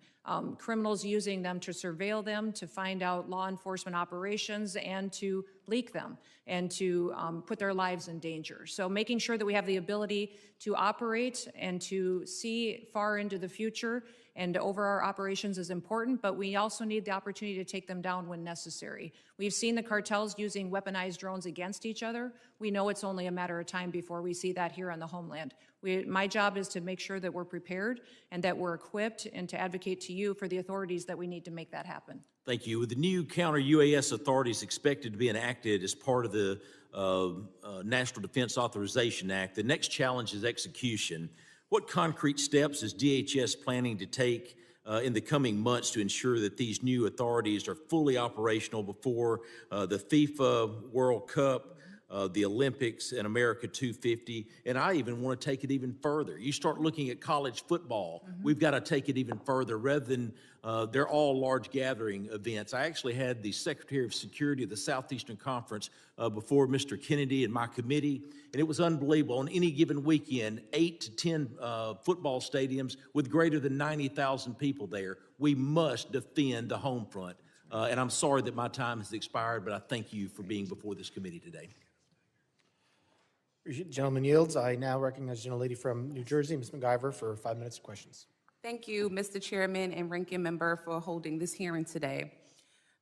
Criminals using them to surveil them, to find out law enforcement operations, and to leak them, and to put their lives in danger. So making sure that we have the ability to operate and to see far into the future and over our operations is important, but we also need the opportunity to take them down when necessary. We've seen the cartels using weaponized drones against each other. We know it's only a matter of time before we see that here on the homeland. My job is to make sure that we're prepared and that we're equipped, and to advocate to you for the authorities that we need to make that happen.
Thank you. With the new counter-UAS authorities expected to be enacted as part of the National Defense Authorization Act, the next challenge is execution. What concrete steps is DHS planning to take in the coming months to ensure that these new authorities are fully operational before the FIFA World Cup, the Olympics, and America 250? And I even want to take it even further. You start looking at college football, we've got to take it even further rather than they're all large gathering events. I actually had the Secretary of Security of the Southeastern Conference before Mr. Kennedy and my committee, and it was unbelievable. On any given weekend, 8 to 10 football stadiums with greater than 90,000 people there. We must defend the home front. And I'm sorry that my time has expired, but I thank you for being before this committee today.
Appreciate the gentleman yields. I now recognize the gentlelady from New Jersey, Ms. McIver, for 5 minutes of questions.
Thank you, Mr. Chairman and Ranking Member, for holding this hearing today.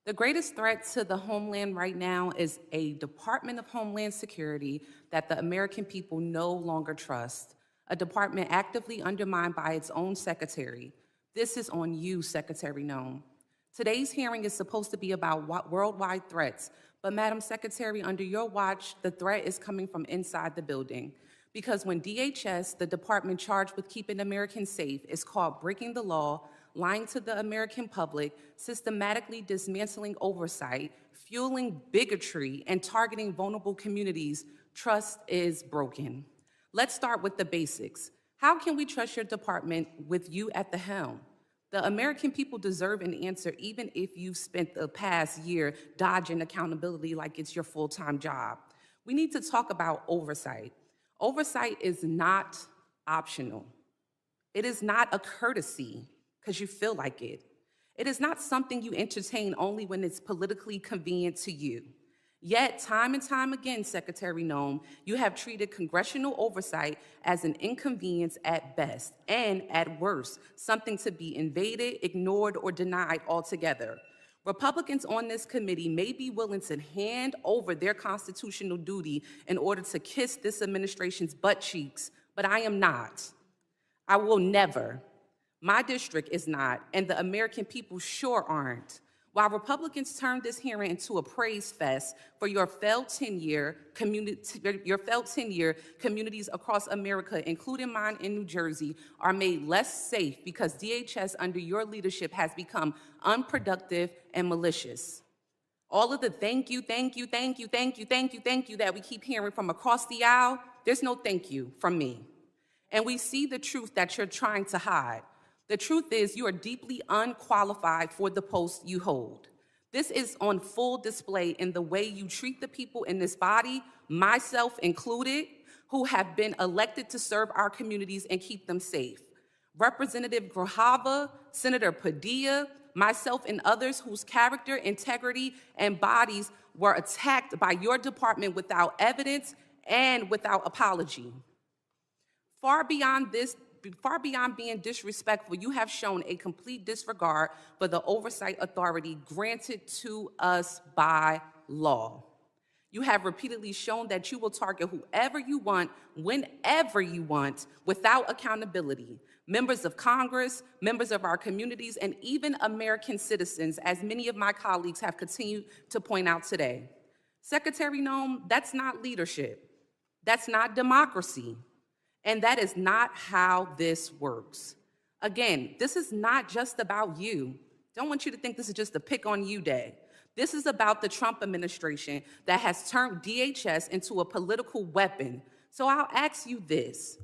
The greatest threat to the homeland right now is a Department of Homeland Security that the American people no longer trust, a department actively undermined by its own secretary. This is on you, Secretary Noem. Today's hearing is supposed to be about worldwide threats, but Madam Secretary, under your watch, the threat is coming from inside the building. Because when DHS, the department charged with keeping Americans safe, is caught breaking the law, lying to the American public, systematically dismantling oversight, fueling bigotry, and targeting vulnerable communities, trust is broken. Let's start with the basics. How can we trust your department with you at the helm? The American people deserve an answer, even if you've spent the past year dodging accountability like it's your full-time job. We need to talk about oversight. Oversight is not optional. It is not a courtesy because you feel like it. It is not something you entertain only when it's politically convenient to you. Yet, time and time again, Secretary Noem, you have treated congressional oversight as an inconvenience at best, and at worst, something to be invaded, ignored, or denied altogether. Republicans on this committee may be willing to hand over their constitutional duty in order to kiss this administration's butt cheeks, but I am not. I will never. My district is not, and the American people sure aren't. While Republicans turned this hearing into a praise fest for your failed tenure, communities across America, including mine in New Jersey, are made less safe because DHS under your leadership has become unproductive and malicious. All of the thank you that we keep hearing from across the aisle, there's no thank you from me. And we see the truth that you're trying to hide. The truth is you are deeply unqualified for the post you hold. This is on full display in the way you treat the people in this body, myself included, who have been elected to serve our communities and keep them safe. Representative Grajava, Senator Padilla, myself and others whose character, integrity, and bodies were attacked by your department without evidence and without apology. Far beyond being disrespectful, you have shown a complete disregard for the oversight authority granted to us by law. You have repeatedly shown that you will target whoever you want, whenever you want, without accountability. Members of Congress, members of our communities, and even American citizens, as many of my colleagues have continued to point out today. Secretary Noem, that's not leadership. That's not democracy. And that is not how this works. Again, this is not just about you. Don't want you to think this is just a pick on you day. This is about the Trump administration that has turned DHS into a political weapon. So I'll ask you this.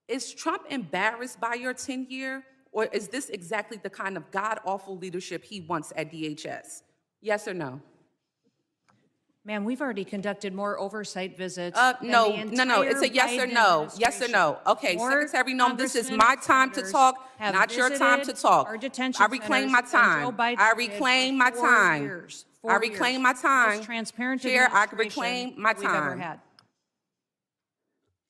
Is Trump embarrassed by your tenure, or is this exactly the kind of god-awful leadership he wants at DHS? Yes or no?
Ma'am, we've already conducted more oversight visits.
No, it's a yes or no. Yes or no. Okay, Secretary Noem, this is my time to talk, not your time to talk. I reclaim my time. I reclaim my time. I reclaim my time. Chair, I reclaim my time.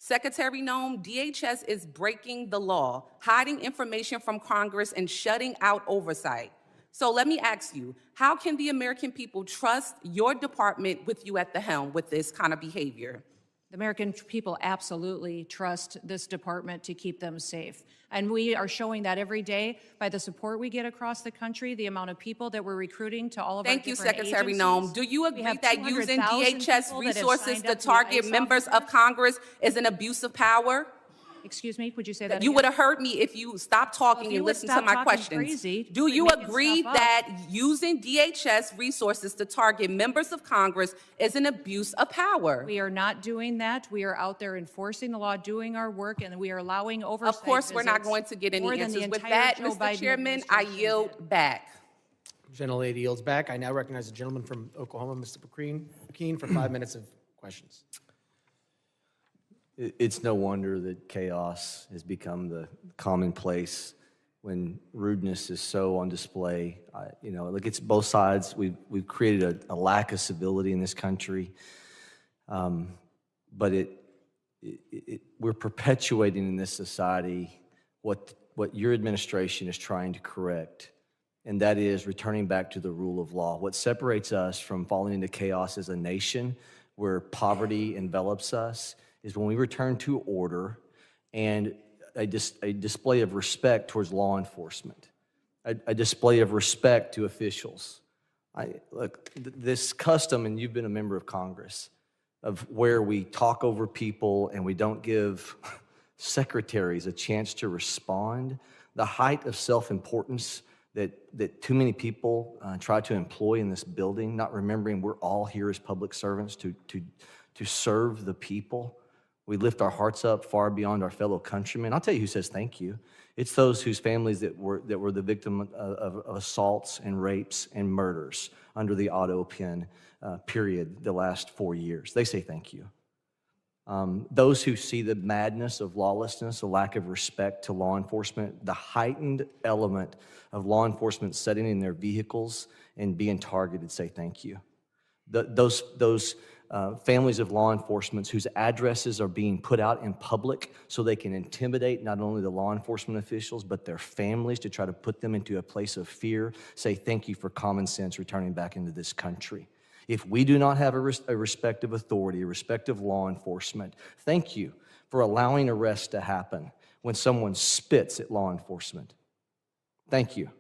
Secretary Noem, DHS is breaking the law, hiding information from Congress and shutting out oversight. So let me ask you, how can the American people trust your department with you at the helm with this kind of behavior?
The American people absolutely trust this department to keep them safe. And we are showing that every day by the support we get across the country, the amount of people that we're recruiting to all of our different agencies.
Thank you, Secretary Noem. Do you agree that using DHS resources to target members of Congress is an abuse of power?
Excuse me, would you say that
You
again?
would have heard me if you stopped talking and listened to my questions. Do you agree that using DHS resources to target members of Congress is an abuse of power?
We are not doing that. We are out there enforcing the law, doing our work, and we are allowing oversight.
Of course, we're not going to get any answers. With that, Mr. Chairman, I yield back.
Gentlelady yields back. I now recognize the gentleman from Oklahoma, Mr. McKean, for 5 minutes of questions.
It's no wonder that chaos has become the commonplace when rudeness is so on display. Look, it's both sides. We've created a lack of civility in this country, but we're perpetuating in this society what your administration is trying to correct, and that is returning back to the rule of law. What separates us from falling into chaos as a nation where poverty envelops us is when we return to order and a display of respect towards law enforcement, a display of respect to officials. Look, this custom, and you've been a member of Congress, of where we talk over people and we don't give secretaries a chance to respond, the height of self-importance that too many people try to employ in this building, not remembering we're all here as public servants to serve the people. We lift our hearts up far beyond our fellow countrymen. I'll tell you who says thank you. It's those whose families that were the victim of assaults and rapes and murders under the auto pen period the last 4 years. They say thank you. Those who see the madness of lawlessness, a lack of respect to law enforcement, the heightened element of law enforcement sitting in their vehicles and being targeted, say thank you. Those families of law enforcement whose addresses are being put out in public so they can intimidate not only the law enforcement officials, but their families to try to put them into a place of fear, say thank you for common sense returning back into this country. If we do not have a respect of authority, a respect of law enforcement, thank you for allowing arrests to happen when someone spits at law enforcement. Thank you.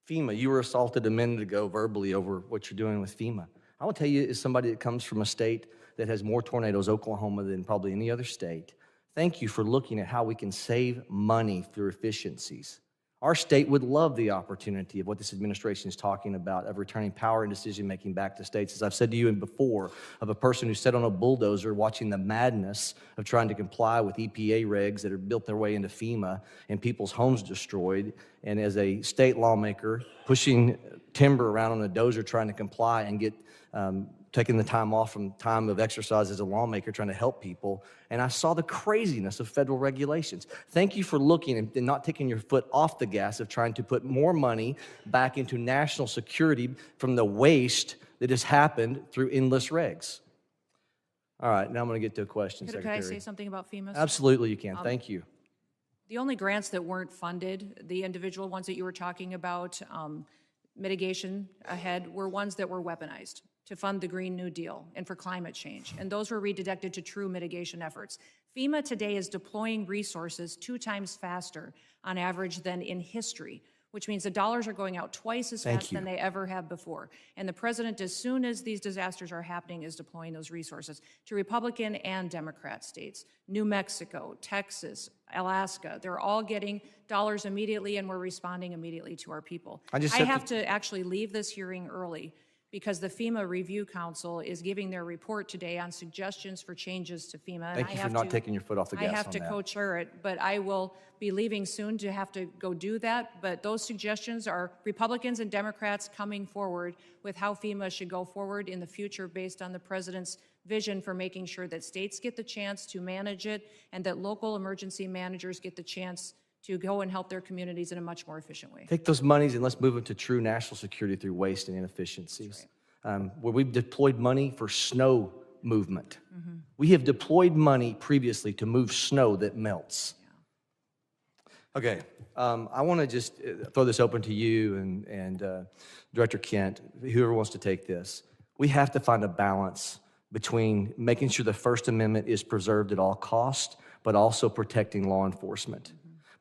FEMA, you were assaulted a minute ago verbally over what you're doing with FEMA. I will tell you, as somebody that comes from a state that has more tornadoes, Oklahoma, than probably any other state, thank you for looking at how we can save money through efficiencies. Our state would love the opportunity of what this administration is talking about, of returning power and decision-making back to states. As I've said to you before, of a person who sat on a bulldozer watching the madness of trying to comply with EPA regs that are built their way into FEMA and people's homes destroyed, and as a state lawmaker pushing timber around on a dozer trying to comply and get taking the time off from time of exercise as a lawmaker trying to help people, and I saw the craziness of federal regulations. Thank you for looking and not taking your foot off the gas of trying to put more money back into national security from the waste that has happened through endless regs. All right, now I'm going to get to a question, Secretary.
Could I say something about FEMA?
Absolutely, you can. Thank you.
The only grants that weren't funded, the individual ones that you were talking about, mitigation ahead, were ones that were weaponized to fund the Green New Deal and for climate change, and those were redirected to true mitigation efforts. FEMA today is deploying resources 2 times faster on average than in history, which means the dollars are going out twice as fast than they ever have before. And the president, as soon as these disasters are happening, is deploying those resources to Republican and Democrat states. New Mexico, Texas, Alaska, they're all getting dollars immediately, and we're responding immediately to our people. I have to actually leave this hearing early because the FEMA Review Council is giving their report today on suggestions for changes to FEMA. and
Thank
I
you for
have
not
to-
taking your foot off the gas
I have
on
to
that.
co-chair it, but I will be leaving soon to have to go do that. But those suggestions are Republicans and Democrats coming forward with how FEMA should go forward in the future based on the president's vision for making sure that states get the chance to manage it and that local emergency managers get the chance to go and help their communities in a much more efficient way.
Take those monies and let's move them to true national security through waste and inefficiencies. Where we've deployed money for snow movement. We have deployed money previously to move snow that melts. Okay, I want to just throw this open to you and Director Kent, whoever wants to take this. We have to find a balance between making sure the First Amendment is preserved at all costs, but also protecting law enforcement.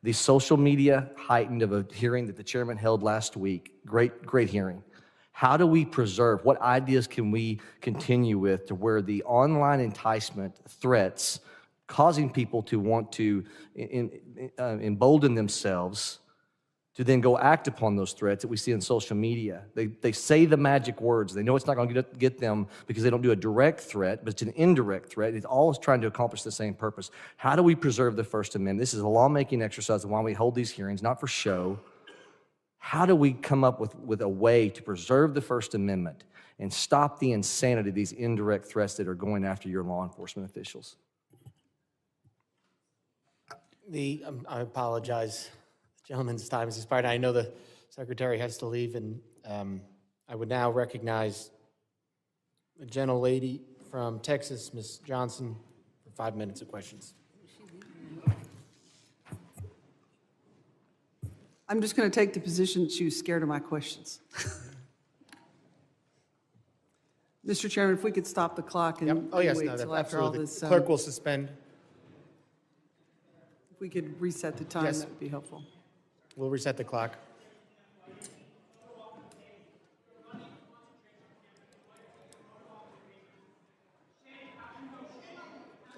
The social media heightened of a hearing that the chairman held last week, great hearing. How do we preserve, what ideas can we continue with to where the online enticement threats causing people to want to embolden themselves to then go act upon those threats that we see in social media. They say the magic words. They know it's not going to get them because they don't do a direct threat, but it's an indirect threat. It's always trying to accomplish the same purpose. How do we preserve the First Amendment? This is a lawmaking exercise, and why we hold these hearings, not for show. How do we come up with a way to preserve the First Amendment and stop the insanity of these indirect threats that are going after your law enforcement officials?
I apologize. The gentleman's time has expired. I know the secretary has to leave, and I would now recognize a gentlelady from Texas, Ms. Johnson, for 5 minutes of questions.
I'm just going to take the position that she was scared of my questions. Mr. Chairman, if we could stop the clock and
Oh, yes,
wait
no,
till after all
absolutely.
this.
Clerk will suspend.
If we could reset the time,
Yes.
that would be helpful.
We'll reset the clock.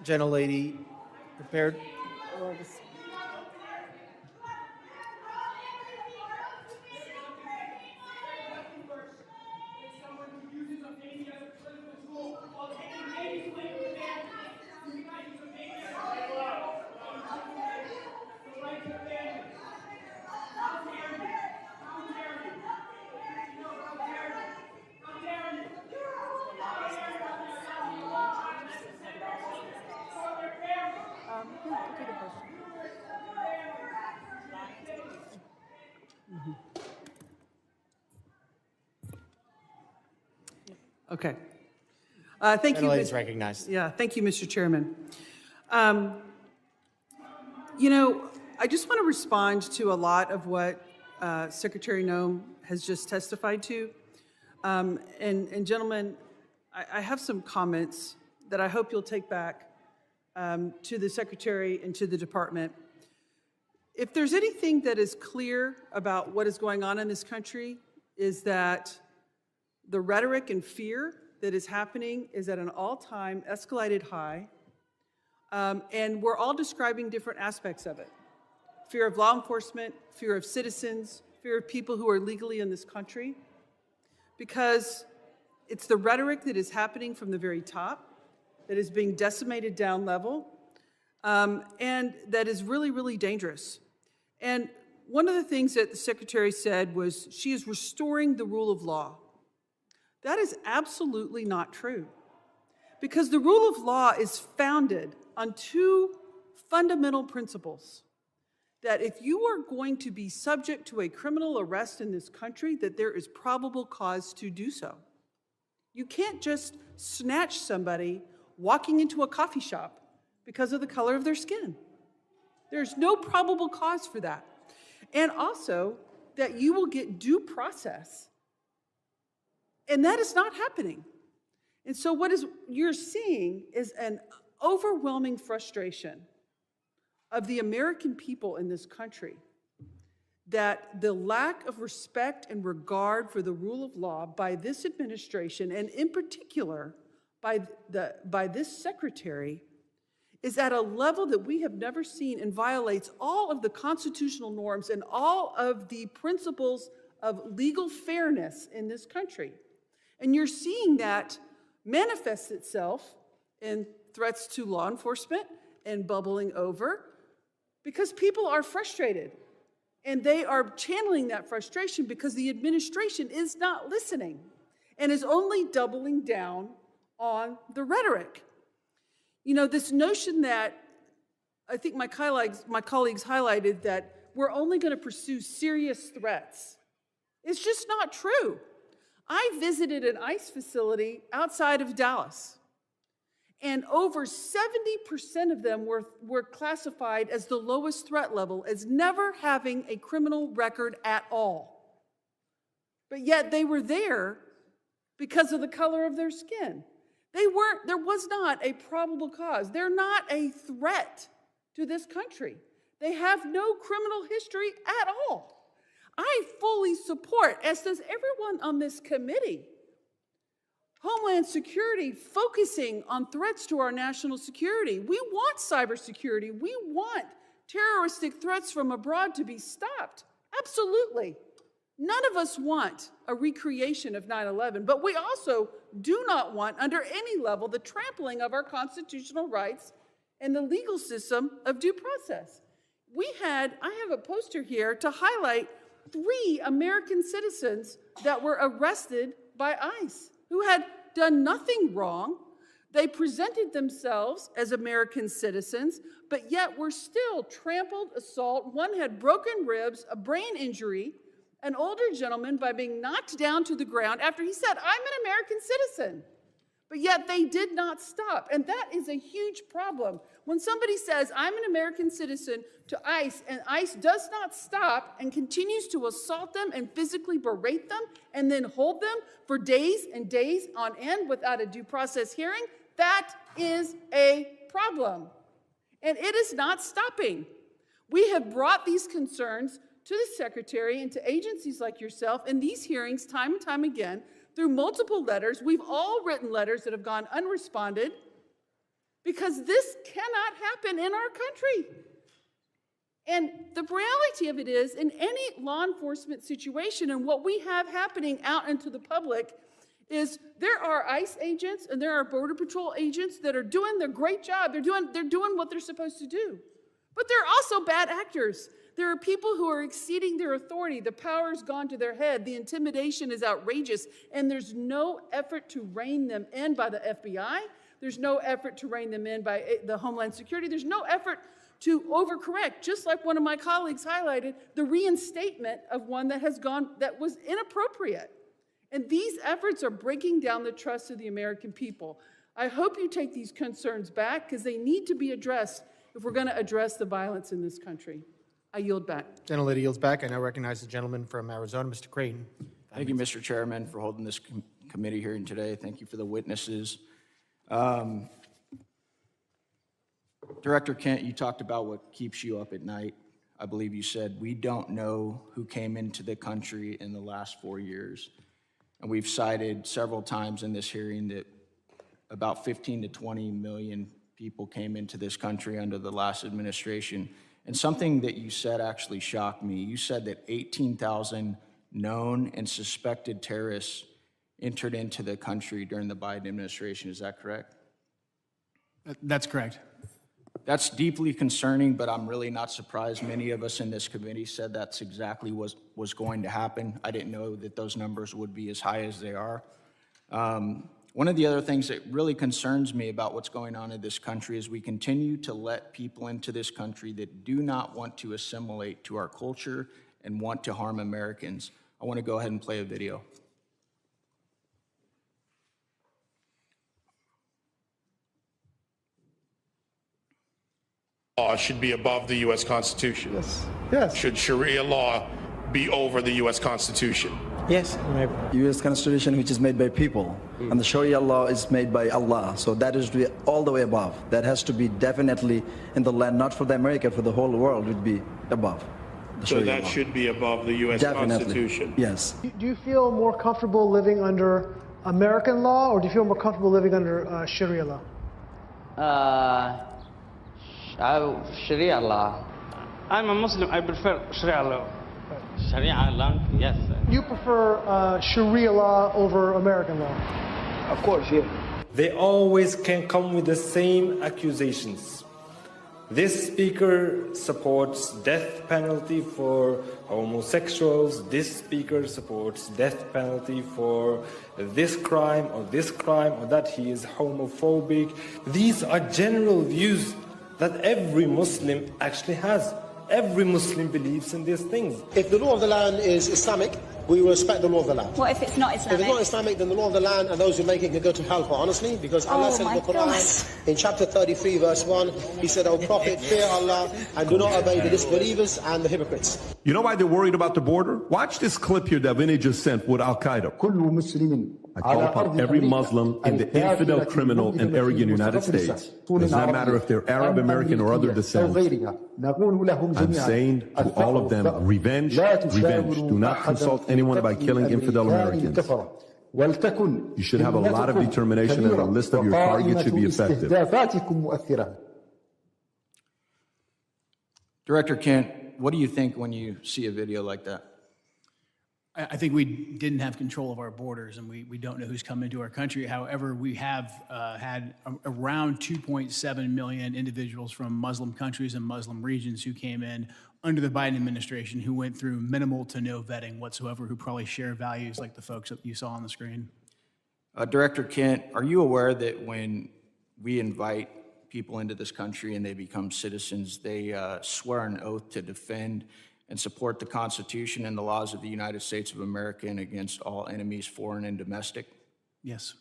Gentlelady, prepared?
Okay. Thank you.
Gentlelady's recognized.
Yeah, thank you, Mr. Chairman. I just want to respond to a lot of what Secretary Noem has just testified to. And gentlemen, I have some comments that I hope you'll take back to the Secretary and to the Department. If there's anything that is clear about what is going on in this country, is that the rhetoric and fear that is happening is at an all-time escalated high, and we're all describing different aspects of it. Fear of law enforcement, fear of citizens, fear of people who are legally in this country, because it's the rhetoric that is happening from the very top that is being decimated down level, and that is really, really dangerous. And one of the things that the Secretary said was she is restoring the rule of law. That is absolutely not true, because the rule of law is founded on two fundamental principles: that if you are going to be subject to a criminal arrest in this country, that there is probable cause to do so. You can't just snatch somebody walking into a coffee shop because of the color of their skin. There's no probable cause for that. And also that you will get due process. And that is not happening. And so what you're seeing is an overwhelming frustration of the American people in this country, that the lack of respect and regard for the rule of law by this administration, and in particular by this secretary, is at a level that we have never seen and violates all of the constitutional norms and all of the principles of legal fairness in this country. And you're seeing that manifest itself in threats to law enforcement and bubbling over because people are frustrated. And they are channeling that frustration because the administration is not listening and is only doubling down on the rhetoric. You know, this notion that I think my colleagues highlighted that we're only going to pursue serious threats. It's just not true. I visited an ICE facility outside of Dallas, and over 70% of them were classified as the lowest threat level, as never having a criminal record at all. But yet they were there because of the color of their skin. There was not a probable cause. They're not a threat to this country. They have no criminal history at all. I fully support, as does everyone on this committee, Homeland Security focusing on threats to our national security. We want cybersecurity. We want terroristic threats from abroad to be stopped. Absolutely. None of us want a recreation of 9/11, but we also do not want, under any level, the trampling of our constitutional rights and the legal system of due process. I have a poster here to highlight 3 American citizens that were arrested by ICE who had done nothing wrong. They presented themselves as American citizens, but yet were still trampled, assault. One had broken ribs, a brain injury, an older gentleman by being knocked down to the ground after he said, "I'm an American citizen." But yet they did not stop. And that is a huge problem. When somebody says, "I'm an American citizen," to ICE, and ICE does not stop and continues to assault them and physically berate them and then hold them for days and days on end without a due process hearing, that is a problem. And it is not stopping. We have brought these concerns to the Secretary and to agencies like yourself in these hearings time and time again through multiple letters. We've all written letters that have gone unresponded because this cannot happen in our country. And the reality of it is, in any law enforcement situation, and what we have happening out into the public, is there are ICE agents and there are Border Patrol agents that are doing their great job. They're doing what they're supposed to do. But there are also bad actors. There are people who are exceeding their authority. The power's gone to their head. The intimidation is outrageous. And there's no effort to rein them in by the FBI. There's no effort to rein them in by the Homeland Security. There's no effort to overcorrect, just like one of my colleagues highlighted, the reinstatement of one that was inappropriate. And these efforts are breaking down the trust of the American people. I hope you take these concerns back because they need to be addressed if we're going to address the violence in this country. I yield back.
Gentlelady yields back. I now recognize the gentleman from Arizona, Mr. Creighton.
Thank you, Mr. Chairman, for holding this committee hearing today. Thank you for the witnesses. Director Kent, you talked about what keeps you up at night. I believe you said, we don't know who came into the country in the last 4 years. And we've cited several times in this hearing that about 15 to 20 million people came into this country under the last administration. And something that you said actually shocked me. You said that 18,000 known and suspected terrorists entered into the country during the Biden administration. Is that correct?
That's correct.
That's deeply concerning, but I'm really not surprised. Many of us in this committee said that's exactly what was going to happen. I didn't know that those numbers would be as high as they are. One of the other things that really concerns me about what's going on in this country is we continue to let people into this country that do not want to assimilate to our culture and want to harm Americans. I want to go ahead and play a video.
Law should be above the U.S. Constitution.
Yes. Yes.
Should Sharia law be over the U.S. Constitution?
Yes.
U.S. Constitution, which is made by people, and the Sharia law is made by Allah. So that is all the way above. That has to be definitely in the land, not for the America, for the whole world would be above.
So that law should be above the U.S. Constitution.
Yes.
Do you feel more comfortable living under American law, or do you feel more comfortable living under Sharia law?
Sharia law. I'm a Muslim. I prefer Sharia law.
Sharia law, yes.
You prefer Sharia law over American law?
Of course, yeah.
They always can come with the same accusations. This speaker supports death penalty for homosexuals. This speaker supports death penalty for this crime or that he is homophobic. These are general views that every Muslim actually has. Every Muslim believes in these things.
If the law of the land is Islamic, we will respect the law of the land.
What if it's not Islamic?
If it's not Islamic, then the law of the land and those who make it can go to hellfire, honestly, because Allah said in the Quran, in chapter 33, verse 1, He said, O Prophet, fear Allah and do not obey the disbelievers and the hypocrites.
You know why they're worried about the border? Watch this clip here that Vinny just sent with Al-Qaeda. I call upon every Muslim in the infidel, criminal, and arrogant United States. Does not matter if they're Arab, American, or other descent. I'm saying to all of them, revenge, revenge. Do not consult anyone by killing infidel Americans. You should have a lot of determination, and a list of your targets should be effective.
Director Kent, what do you think when you see a video like that?
I think we didn't have control of our borders, and we don't know who's come into our country. However, we have had around 2.7 million individuals from Muslim countries and Muslim regions who came in under the Biden administration, who went through minimal to no vetting whatsoever, who probably share values like the folks that you saw on the screen.
Director Kent, are you aware that when we invite people into this country and they become citizens, they swear an oath to defend and support the Constitution and the laws of the United States of America and against all enemies, foreign and domestic?
Yes.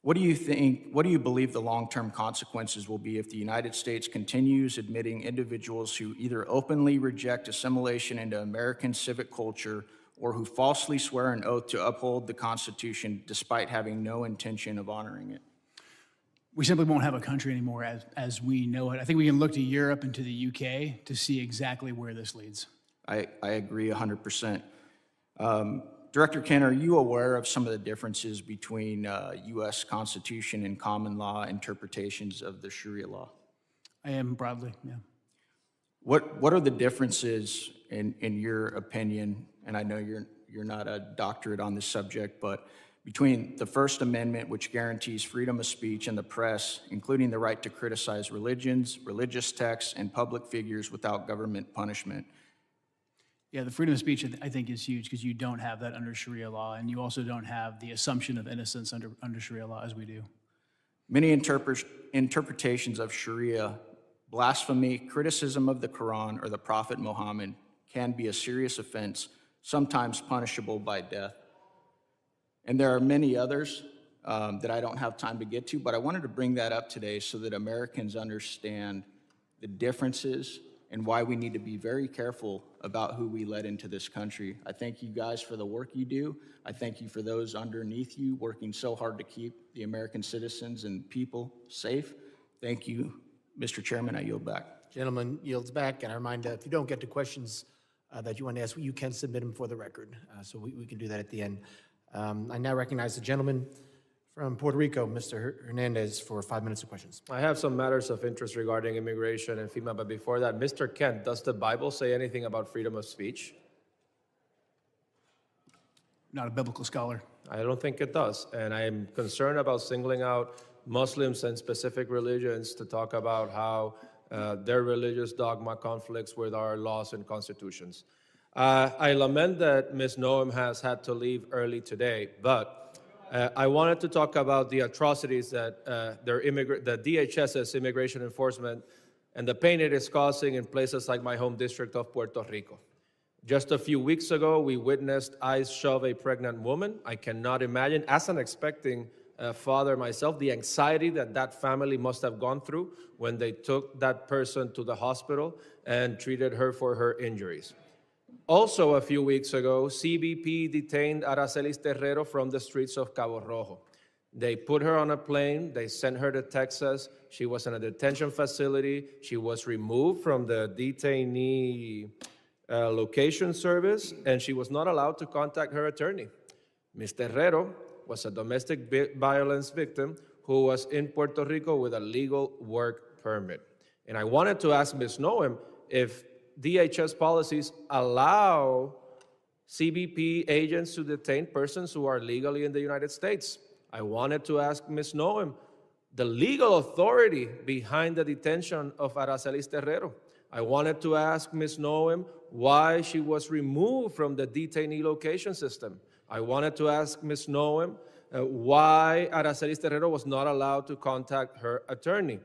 What do you believe the long-term consequences will be if the United States continues admitting individuals who either openly reject assimilation into American civic culture or who falsely swear an oath to uphold the Constitution despite having no intention of honoring it?
We simply won't have a country anymore as we know it. I think we can look to Europe and to the UK to see exactly where this leads.
I agree 100%. Director Kent, are you aware of some of the differences between U.S. Constitution and common law interpretations of the Sharia law?
I am broadly, yeah.
What are the differences in your opinion, and I know you're not a doctorate on this subject, but between the First Amendment, which guarantees freedom of speech and the press, including the right to criticize religions, religious texts, and public figures without government punishment?
Yeah, the freedom of speech, I think, is huge because you don't have that under Sharia law, and you also don't have the assumption of innocence under Sharia law as we do.
Many interpretations of Sharia, blasphemy, criticism of the Quran or the Prophet Muhammad can be a serious offense, sometimes punishable by death. And there are many others that I don't have time to get to, but I wanted to bring that up today so that Americans understand the differences and why we need to be very careful about who we let into this country. I thank you guys for the work you do. I thank you for those underneath you working so hard to keep the American citizens and people safe. Thank you, Mr. Chairman. I yield back.
Gentleman yields back, and I remind if you don't get to questions that you want to ask, you can submit them for the record, so we can do that at the end. I now recognize the gentleman from Puerto Rico, Mr. Hernandez, for 5 minutes of questions.
I have some matters of interest regarding immigration and FEMA, but before that, Mr. Kent, does the Bible say anything about freedom of speech?
Not a biblical scholar.
I don't think it does, and I am concerned about singling out Muslims and specific religions to talk about how their religious dogma conflicts with our laws and constitutions. I lament that Ms. Noem has had to leave early today, but I wanted to talk about the atrocities that the DHS's immigration enforcement and the pain it is causing in places like my home district of Puerto Rico. Just a few weeks ago, we witnessed ICE shove a pregnant woman. I cannot imagine, as an expecting father myself, the anxiety that family must have gone through when they took that person to the hospital and treated her for her injuries. Also, a few weeks ago, CBP detained Aracelis Terrero from the streets of Cabo Rojo. They put her on a plane, they sent her to Texas. She was in a detention facility. She was removed from the detainee location service, and she was not allowed to contact her attorney. Ms. Terrero was a domestic violence victim who was in Puerto Rico with a legal work permit. And I wanted to ask Ms. Noem if DHS policies allow CBP agents to detain persons who are legally in the United States. I wanted to ask Ms. Noem the legal authority behind the detention of Aracelis Terrero. I wanted to ask Ms. Noem why she was removed from the detainee location system. I wanted to ask Ms. Noem why Aracelis Terrero was not allowed to contact her attorney.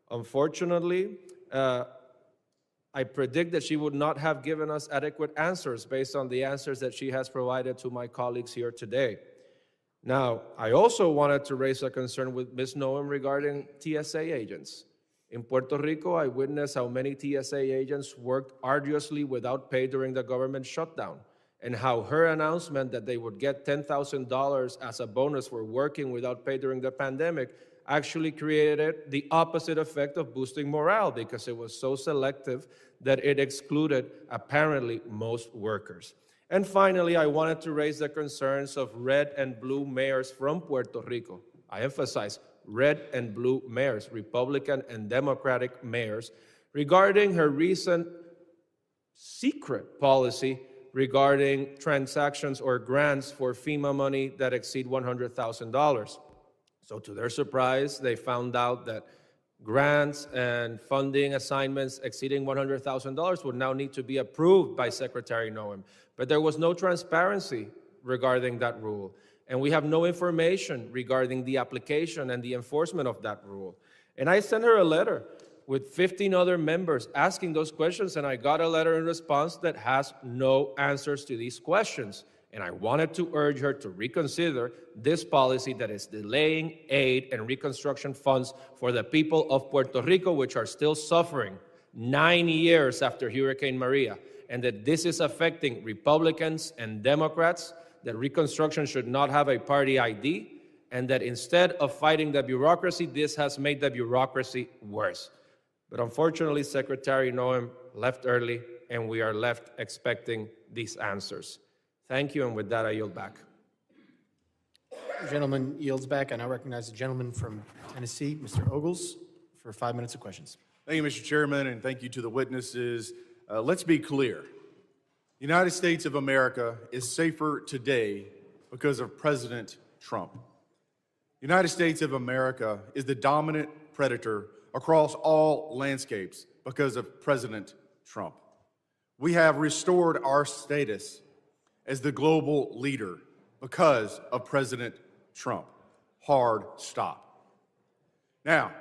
Unfortunately, I predict that she would not have given us adequate answers based on the answers that she has provided to my colleagues here today. Now, I also wanted to raise a concern with Ms. Noem regarding TSA agents. In Puerto Rico, I witnessed how many TSA agents worked arduously without pay during the government shutdown, and how her announcement that they would get $10,000 as a bonus for working without pay during the pandemic actually created the opposite effect of boosting morale, because it was so selective that it excluded, apparently, most workers. And finally, I wanted to raise the concerns of red and blue mayors from Puerto Rico. I emphasize red and blue mayors, Republican and Democratic mayors, regarding her recent secret policy regarding transactions or grants for FEMA money that exceed $100,000. So to their surprise, they found out that grants and funding assignments exceeding $100,000 would now need to be approved by Secretary Noem. But there was no transparency regarding that rule. And we have no information regarding the application and the enforcement of that rule. And I sent her a letter with 15 other members asking those questions, and I got a letter in response that has no answers to these questions. And I wanted to urge her to reconsider this policy that is delaying aid and reconstruction funds for the people of Puerto Rico, which are still suffering 9 years after Hurricane Maria, and that this is affecting Republicans and Democrats, that reconstruction should not have a party ID, and that instead of fighting the bureaucracy, this has made the bureaucracy worse. But unfortunately, Secretary Noem left early, and we are left expecting these answers. Thank you, and with that, I yield back.
The gentleman yields back. I now recognize the gentleman from Tennessee, Mr. Ogles, for 5 minutes of questions.
Thank you, Mr. Chairman, and thank you to the witnesses. Let's be clear. The United States of America is safer today because of President Trump. The United States of America is the dominant predator across all landscapes because of President Trump. We have restored our status as the global leader because of President Trump. Hard stop. Now,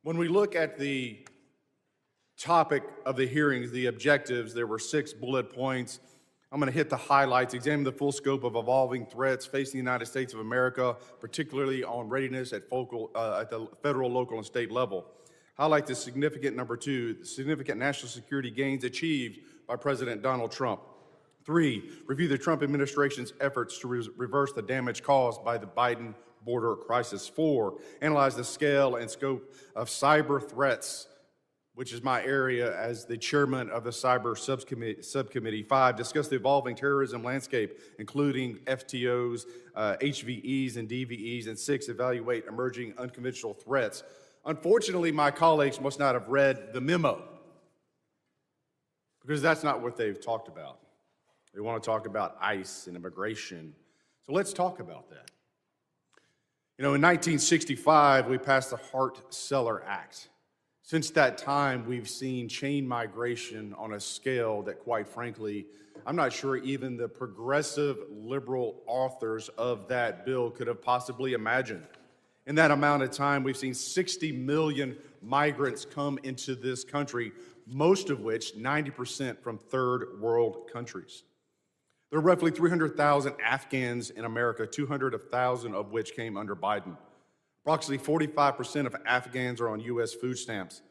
when we look at the topic of the hearings, the objectives, there were 6 bullet points. I'm going to hit the highlights, examine the full scope of evolving threats facing the United States of America, particularly on readiness at the federal, local, and state level. Highlight the significant, number 2, the significant national security gains achieved by President Donald Trump. 3, review the Trump administration's efforts to reverse the damage caused by the Biden border crisis. 4, analyze the scale and scope of cyber threats, which is my area as the chairman of the cyber subcommittee. 5, discuss the evolving terrorism landscape, including FTOs, HVEs, and DVEs. And 6, evaluate emerging unconventional threats. Unfortunately, my colleagues must not have read the memo, because that's not what they've talked about. They want to talk about ICE and immigration. So let's talk about that. You know, in 1965, we passed the Hart-Celler Act. Since that time, we've seen chain migration on a scale that, quite frankly, I'm not sure even the progressive liberal authors of that bill could have possibly imagined. In that amount of time, we've seen 60 million migrants come into this country, most of which, 90%, from third world countries. There are roughly 300,000 Afghans in America, 200,000 of which came under Biden. Approximately 45% of Afghans are on U.S. food stamps.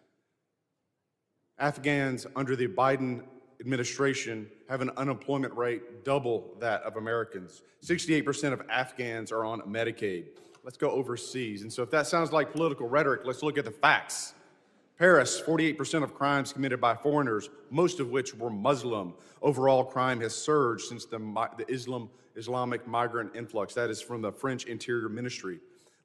Afghans under the Biden administration have an unemployment rate double that of Americans. 68% of Afghans are on Medicaid. Let's go overseas. And so if that sounds like political rhetoric, let's look at the facts. Paris, 48% of crimes committed by foreigners, most of which were Muslim. Overall crime has surged since the Islamic migrant influx. That is from the French Interior Ministry.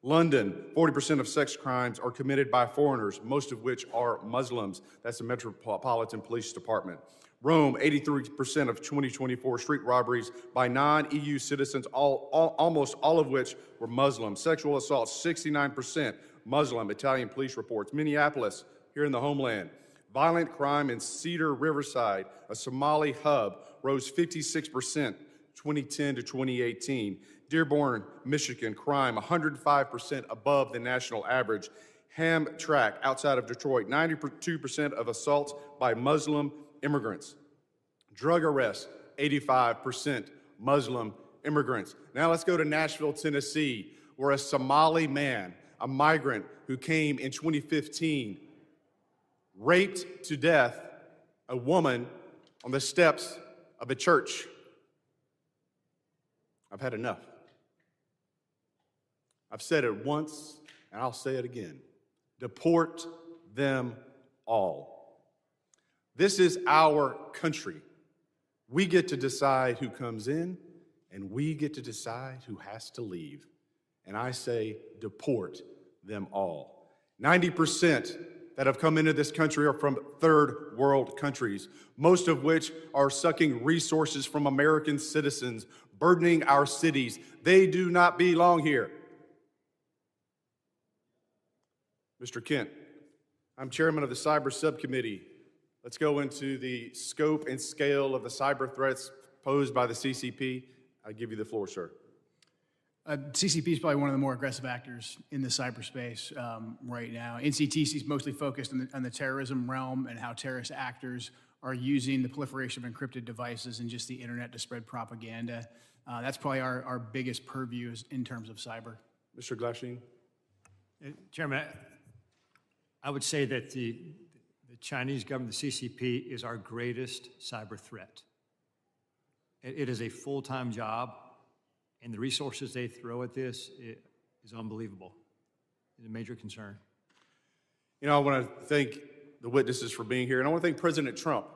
London, 40% of sex crimes are committed by foreigners, most of which are Muslims. That's the Metropolitan Police Department. Rome, 83% of 2024 street robberies by non-EU citizens, almost all of which were Muslim. Sexual assaults, 69% Muslim, Italian police reports. Minneapolis, here in the homeland. Violent crime in Cedar Riverside, a Somali hub, rose 56%, 2010 to 2018. Dearborn, Michigan, crime 105% above the national average. Hamtramck, outside of Detroit, 92% of assaults by Muslim immigrants. Drug arrests, 85% Muslim immigrants. Now let's go to Nashville, Tennessee, where a Somali man, a migrant who came in 2015, raped to death a woman on the steps of a church. I've had enough. I've said it once, and I'll say it again. Deport them all. This is our country. We get to decide who comes in, and we get to decide who has to leave. And I say, deport them all. 90% that have come into this country are from third world countries, most of which are sucking resources from American citizens, burdening our cities. They do not belong here. Mr. Kent, I'm chairman of the Cyber Subcommittee. Let's go into the scope and scale of the cyber threats posed by the CCP. I give you the floor, sir.
CCP is probably one of the more aggressive actors in the cyberspace right now. NCTC is mostly focused on the terrorism realm and how terrorist actors are using the proliferation of encrypted devices and just the internet to spread propaganda. That's probably our biggest purview in terms of cyber.
Mr. Glasheen?
Chairman, I would say that the Chinese government, the CCP, is our greatest cyber threat. It is a full-time job, and the resources they throw at this is unbelievable. It's a major concern.
You know, I want to thank the witnesses for being here, and I want to thank President Trump.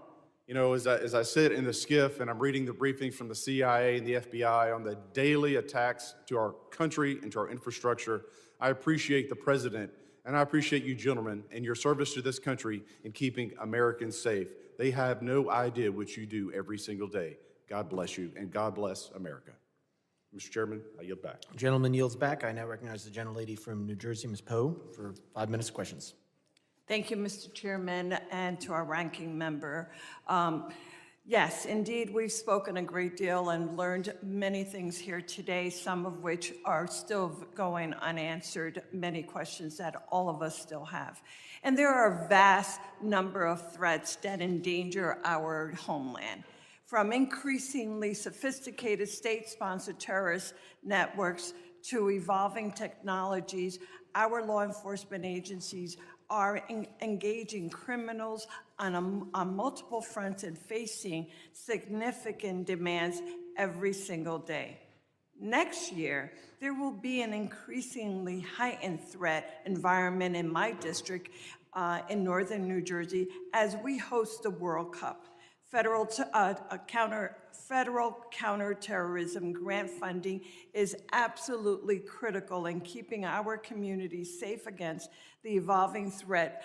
You know, as I sit in the skiff and I'm reading the briefings from the CIA and the FBI on the daily attacks to our country and to our infrastructure, I appreciate the president, and I appreciate you gentlemen and your service to this country in keeping Americans safe. They have no idea what you do every single day. God bless you, and God bless America. Mr. Chairman, I yield back.
Gentleman yields back. I now recognize the gentlelady from New Jersey, Ms. Poe, for 5 minutes of questions.
Thank you, Mr. Chairman, and to our ranking member. Yes, indeed, we've spoken a great deal and learned many things here today, some of which are still going unanswered, many questions that all of us still have. And there are a vast number of threats that endanger our homeland, from increasingly sophisticated state-sponsored terrorist networks to evolving technologies. Our law enforcement agencies are engaging criminals on multiple fronts and facing significant demands every single day. Next year, there will be an increasingly heightened threat environment in my district in northern New Jersey as we host the World Cup. Federal counterterrorism grant funding is absolutely critical in keeping our communities safe against the evolving threat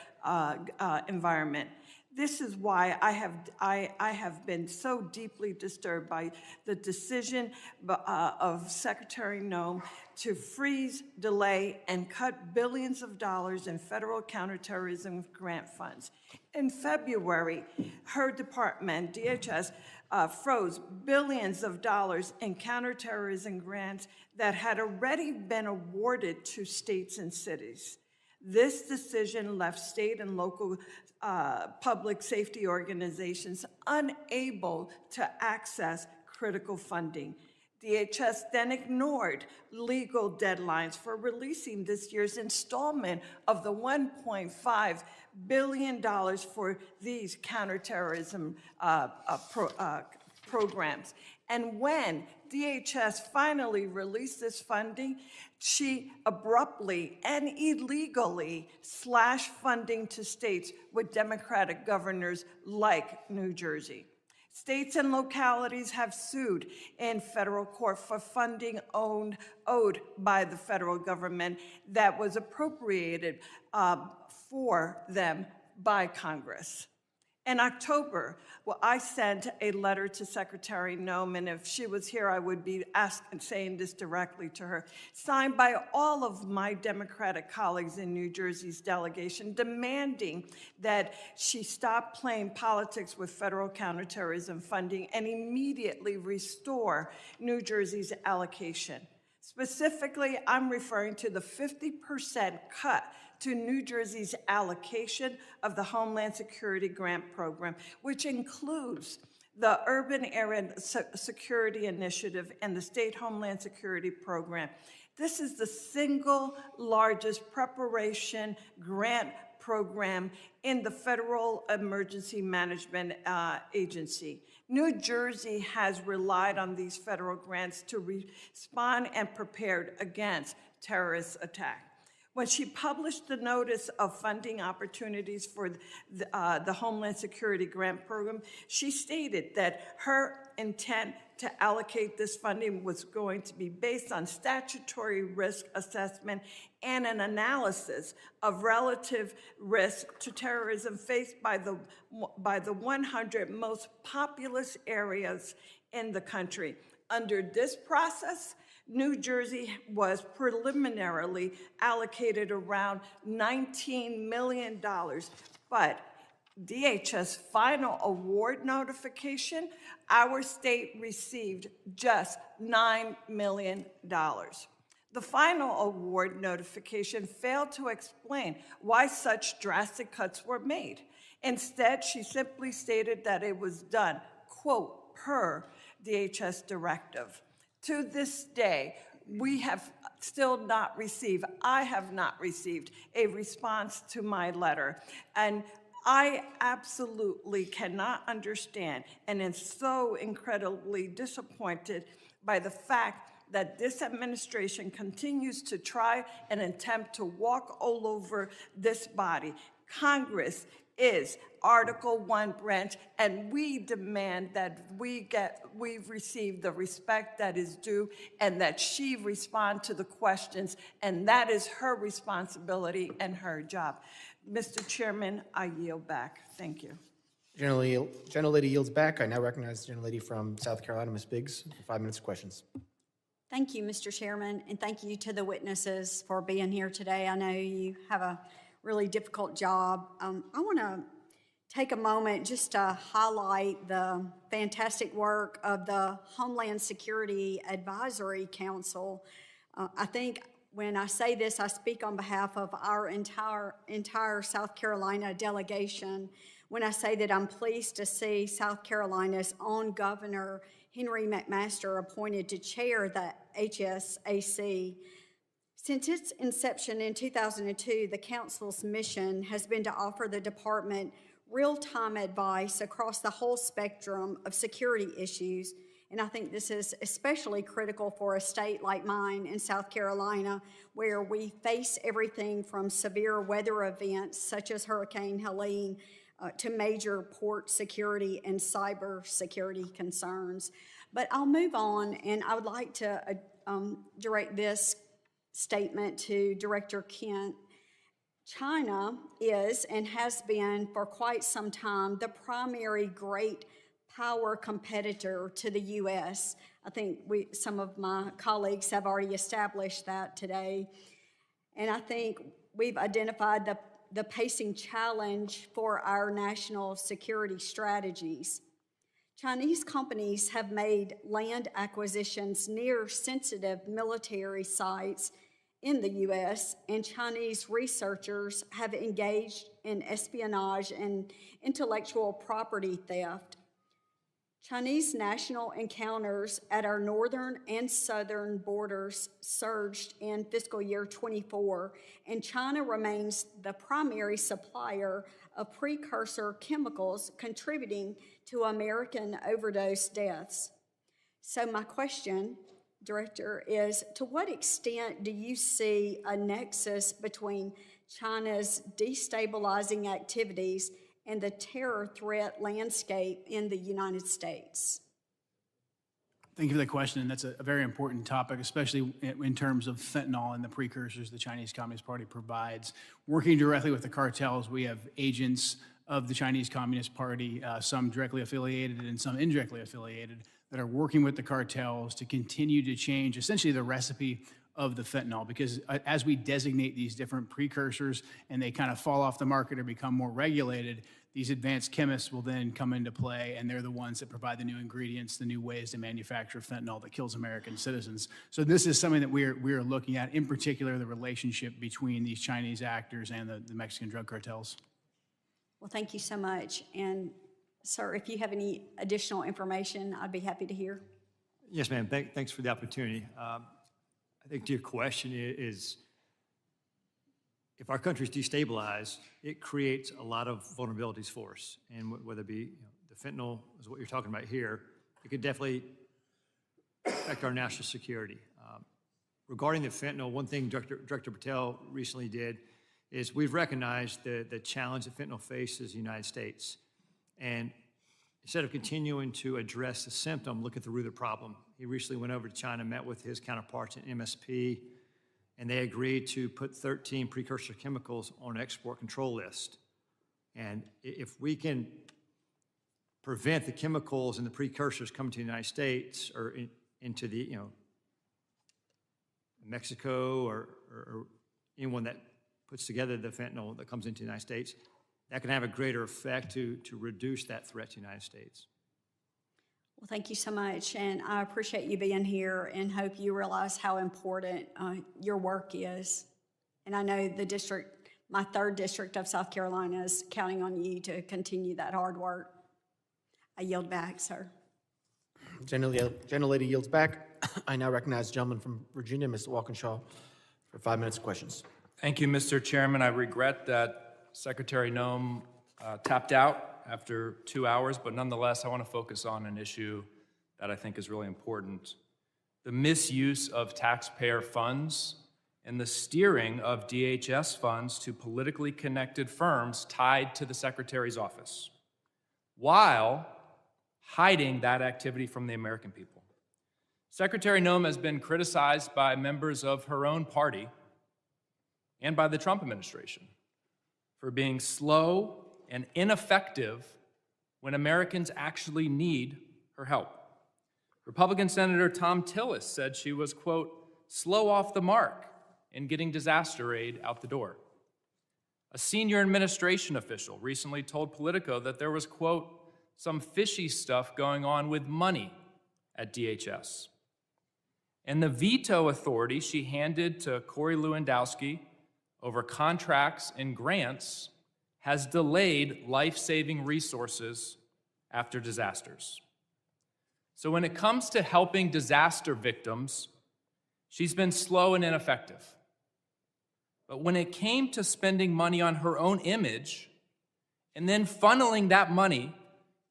environment. This is why I have been so deeply disturbed by the decision of Secretary Noem to freeze, delay, and cut billions of dollars in federal counterterrorism grant funds. In February, her department, DHS, froze billions of dollars in counterterrorism grants that had already been awarded to states and cities. This decision left state and local public safety organizations unable to access critical funding. DHS then ignored legal deadlines for releasing this year's installment of the $1.5 billion for these counterterrorism programs. And when DHS finally released this funding, she abruptly and illegally slashed funding to states with Democratic governors like New Jersey. States and localities have sued in federal court for funding owed by the federal government that was appropriated for them by Congress. In October, I sent a letter to Secretary Noem, and if she was here, I would be saying this directly to her, signed by all of my Democratic colleagues in New Jersey's delegation, demanding that she stop playing politics with federal counterterrorism funding and immediately restore New Jersey's allocation. Specifically, I'm referring to the 50% cut to New Jersey's allocation of the Homeland Security Grant Program, which includes the Urban Area Security Initiative and the State Homeland Security Program. This is the single largest preparation grant program in the Federal Emergency Management Agency. New Jersey has relied on these federal grants to respond and prepare against terrorist attacks. When she published the notice of funding opportunities for the Homeland Security Grant Program, she stated that her intent to allocate this funding was going to be based on statutory risk assessment and an analysis of relative risk to terrorism faced by the 100 most populous areas in the country. Under this process, New Jersey was preliminarily allocated around $19 million, but DHS final award notification, our state received just $9 million. The final award notification failed to explain why such drastic cuts were made. Instead, she simply stated that it was done, quote, per DHS directive. To this day, we have still not received, I have not received a response to my letter. And I absolutely cannot understand and am so incredibly disappointed by the fact that this administration continues to try and attempt to walk all over this body. Congress is Article 1 branch, and we demand that we've received the respect that is due and that she respond to the questions, and that is her responsibility and her job. Mr. Chairman, I yield back. Thank you.
Gentlelady yields back. I now recognize the gentlelady from South Carolina, Ms. Biggs, for 5 minutes of questions.
Thank you, Mr. Chairman, and thank you to the witnesses for being here today. I know you have a really difficult job. I want to take a moment just to highlight the fantastic work of the Homeland Security Advisory Council. I think when I say this, I speak on behalf of our entire South Carolina delegation when I say that I'm pleased to see South Carolina's own Governor Henry McMaster appointed to chair the HSAC. Since its inception in 2002, the Council's mission has been to offer the Department real-time advice across the whole spectrum of security issues, and I think this is especially critical for a state like mine in South Carolina, where we face everything from severe weather events such as Hurricane Helene to major port security and cyber security concerns. But I'll move on, and I would like to direct this statement to Director Kent. China is and has been for quite some time the primary great power competitor to the U.S. I think some of my colleagues have already established that today. And I think we've identified the pacing challenge for our national security strategies. Chinese companies have made land acquisitions near sensitive military sites in the U.S., and Chinese researchers have engaged in espionage and intellectual property theft. Chinese national encounters at our northern and southern borders surged in fiscal year 24, and China remains the primary supplier of precursor chemicals contributing to American overdose deaths. So my question, Director, is to what extent do you see a nexus between China's destabilizing activities and the terror threat landscape in the United States?
Thank you for that question. That's a very important topic, especially in terms of fentanyl and the precursors the Chinese Communist Party provides. Working directly with the cartels, we have agents of the Chinese Communist Party, some directly affiliated and some indirectly affiliated, that are working with the cartels to continue to change essentially the recipe of the fentanyl, because as we designate these different precursors and they kind of fall off the market or become more regulated, these advanced chemists will then come into play, and they're the ones that provide the new ingredients, the new ways to manufacture fentanyl that kills American citizens. So this is something that we're looking at, in particular, the relationship between these Chinese actors and the Mexican drug cartels.
Well, thank you so much. And sir, if you have any additional information, I'd be happy to hear.
Yes, ma'am. Thanks for the opportunity. I think to your question is, if our country's destabilized, it creates a lot of vulnerabilities for us. And whether it be the fentanyl is what you're talking about here, it could definitely affect our national security. Regarding the fentanyl, one thing Director Patel recently did is we've recognized the challenge that fentanyl faces in the United States. And instead of continuing to address the symptom, look at the root of the problem. He recently went over to China, met with his counterparts at MSP, and they agreed to put 13 precursor chemicals on an export control list. And if we can prevent the chemicals and the precursors coming to the United States or into the, Mexico or anyone that puts together the fentanyl that comes into the United States, that can have a greater effect to reduce that threat to the United States.
Well, thank you so much, and I appreciate you being here and hope you realize how important your work is. And I know the district, my 3rd district of South Carolina, is counting on you to continue that hard work. I yield back, sir.
Gentlelady yields back. I now recognize the gentleman from Virginia, Mr. Walkinshaw, for 5 minutes of questions.
Thank you, Mr. Chairman. I regret that Secretary Noem tapped out after 2 hours, but nonetheless, I want to focus on an issue that I think is really important: the misuse of taxpayer funds and the steering of DHS funds to politically connected firms tied to the Secretary's office, while hiding that activity from the American people. Secretary Noem has been criticized by members of her own party and by the Trump administration for being slow and ineffective when Americans actually need her help. Republican Senator Tom Tillis said she was, quote, slow off the mark in getting disaster aid out the door. A senior administration official recently told Politico that there was, quote, some fishy stuff going on with money at DHS. And the veto authority she handed to Corey Lewandowski over contracts and grants has delayed life-saving resources after disasters. So when it comes to helping disaster victims, she's been slow and ineffective. But when it came to spending money on her own image and then funneling that money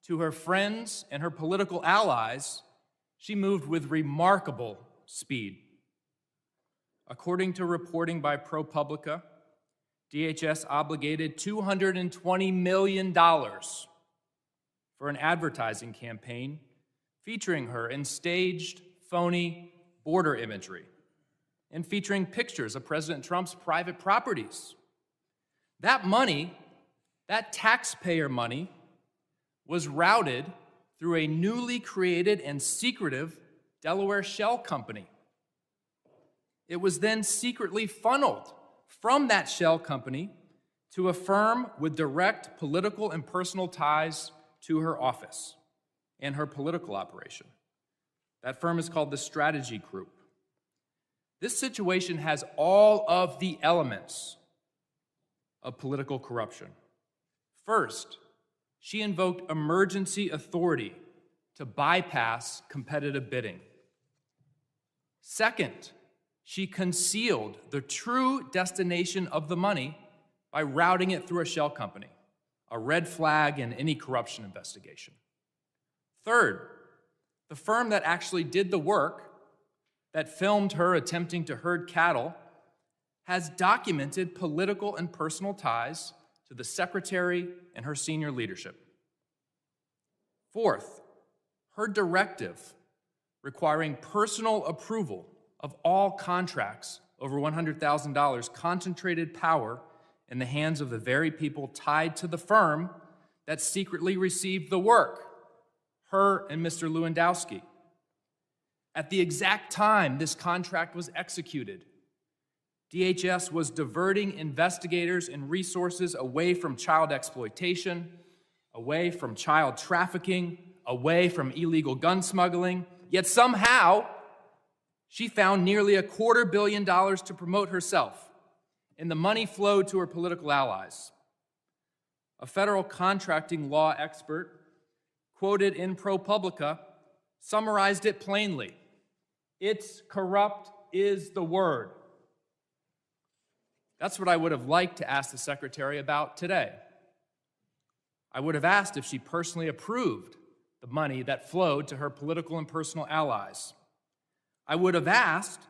to her friends and her political allies, she moved with remarkable speed. According to reporting by ProPublica, DHS obligated $220 million for an advertising campaign featuring her in staged, phony border imagery and featuring pictures of President Trump's private properties. That money, that taxpayer money, was routed through a newly created and secretive Delaware shell company. It was then secretly funneled from that shell company to a firm with direct political and personal ties to her office and her political operation. That firm is called the Strategy Group. This situation has all of the elements of political corruption. First, she invoked emergency authority to bypass competitive bidding. Second, she concealed the true destination of the money by routing it through a shell company, a red flag in any corruption investigation. Third, the firm that actually did the work, that filmed her attempting to herd cattle, has documented political and personal ties to the Secretary and her senior leadership. Fourth, her directive requiring personal approval of all contracts over $100,000 concentrated power in the hands of the very people tied to the firm that secretly received the work, her and Mr. Lewandowski. At the exact time this contract was executed, DHS was diverting investigators and resources away from child exploitation, away from child trafficking, away from illegal gun smuggling, yet somehow she found nearly $250 million to promote herself, and the money flowed to her political allies. A federal contracting law expert, quoted in ProPublica, summarized it plainly. It's corrupt is the word. That's what I would have liked to ask the Secretary about today. I would have asked if she personally approved the money that flowed to her political and personal allies. I would have asked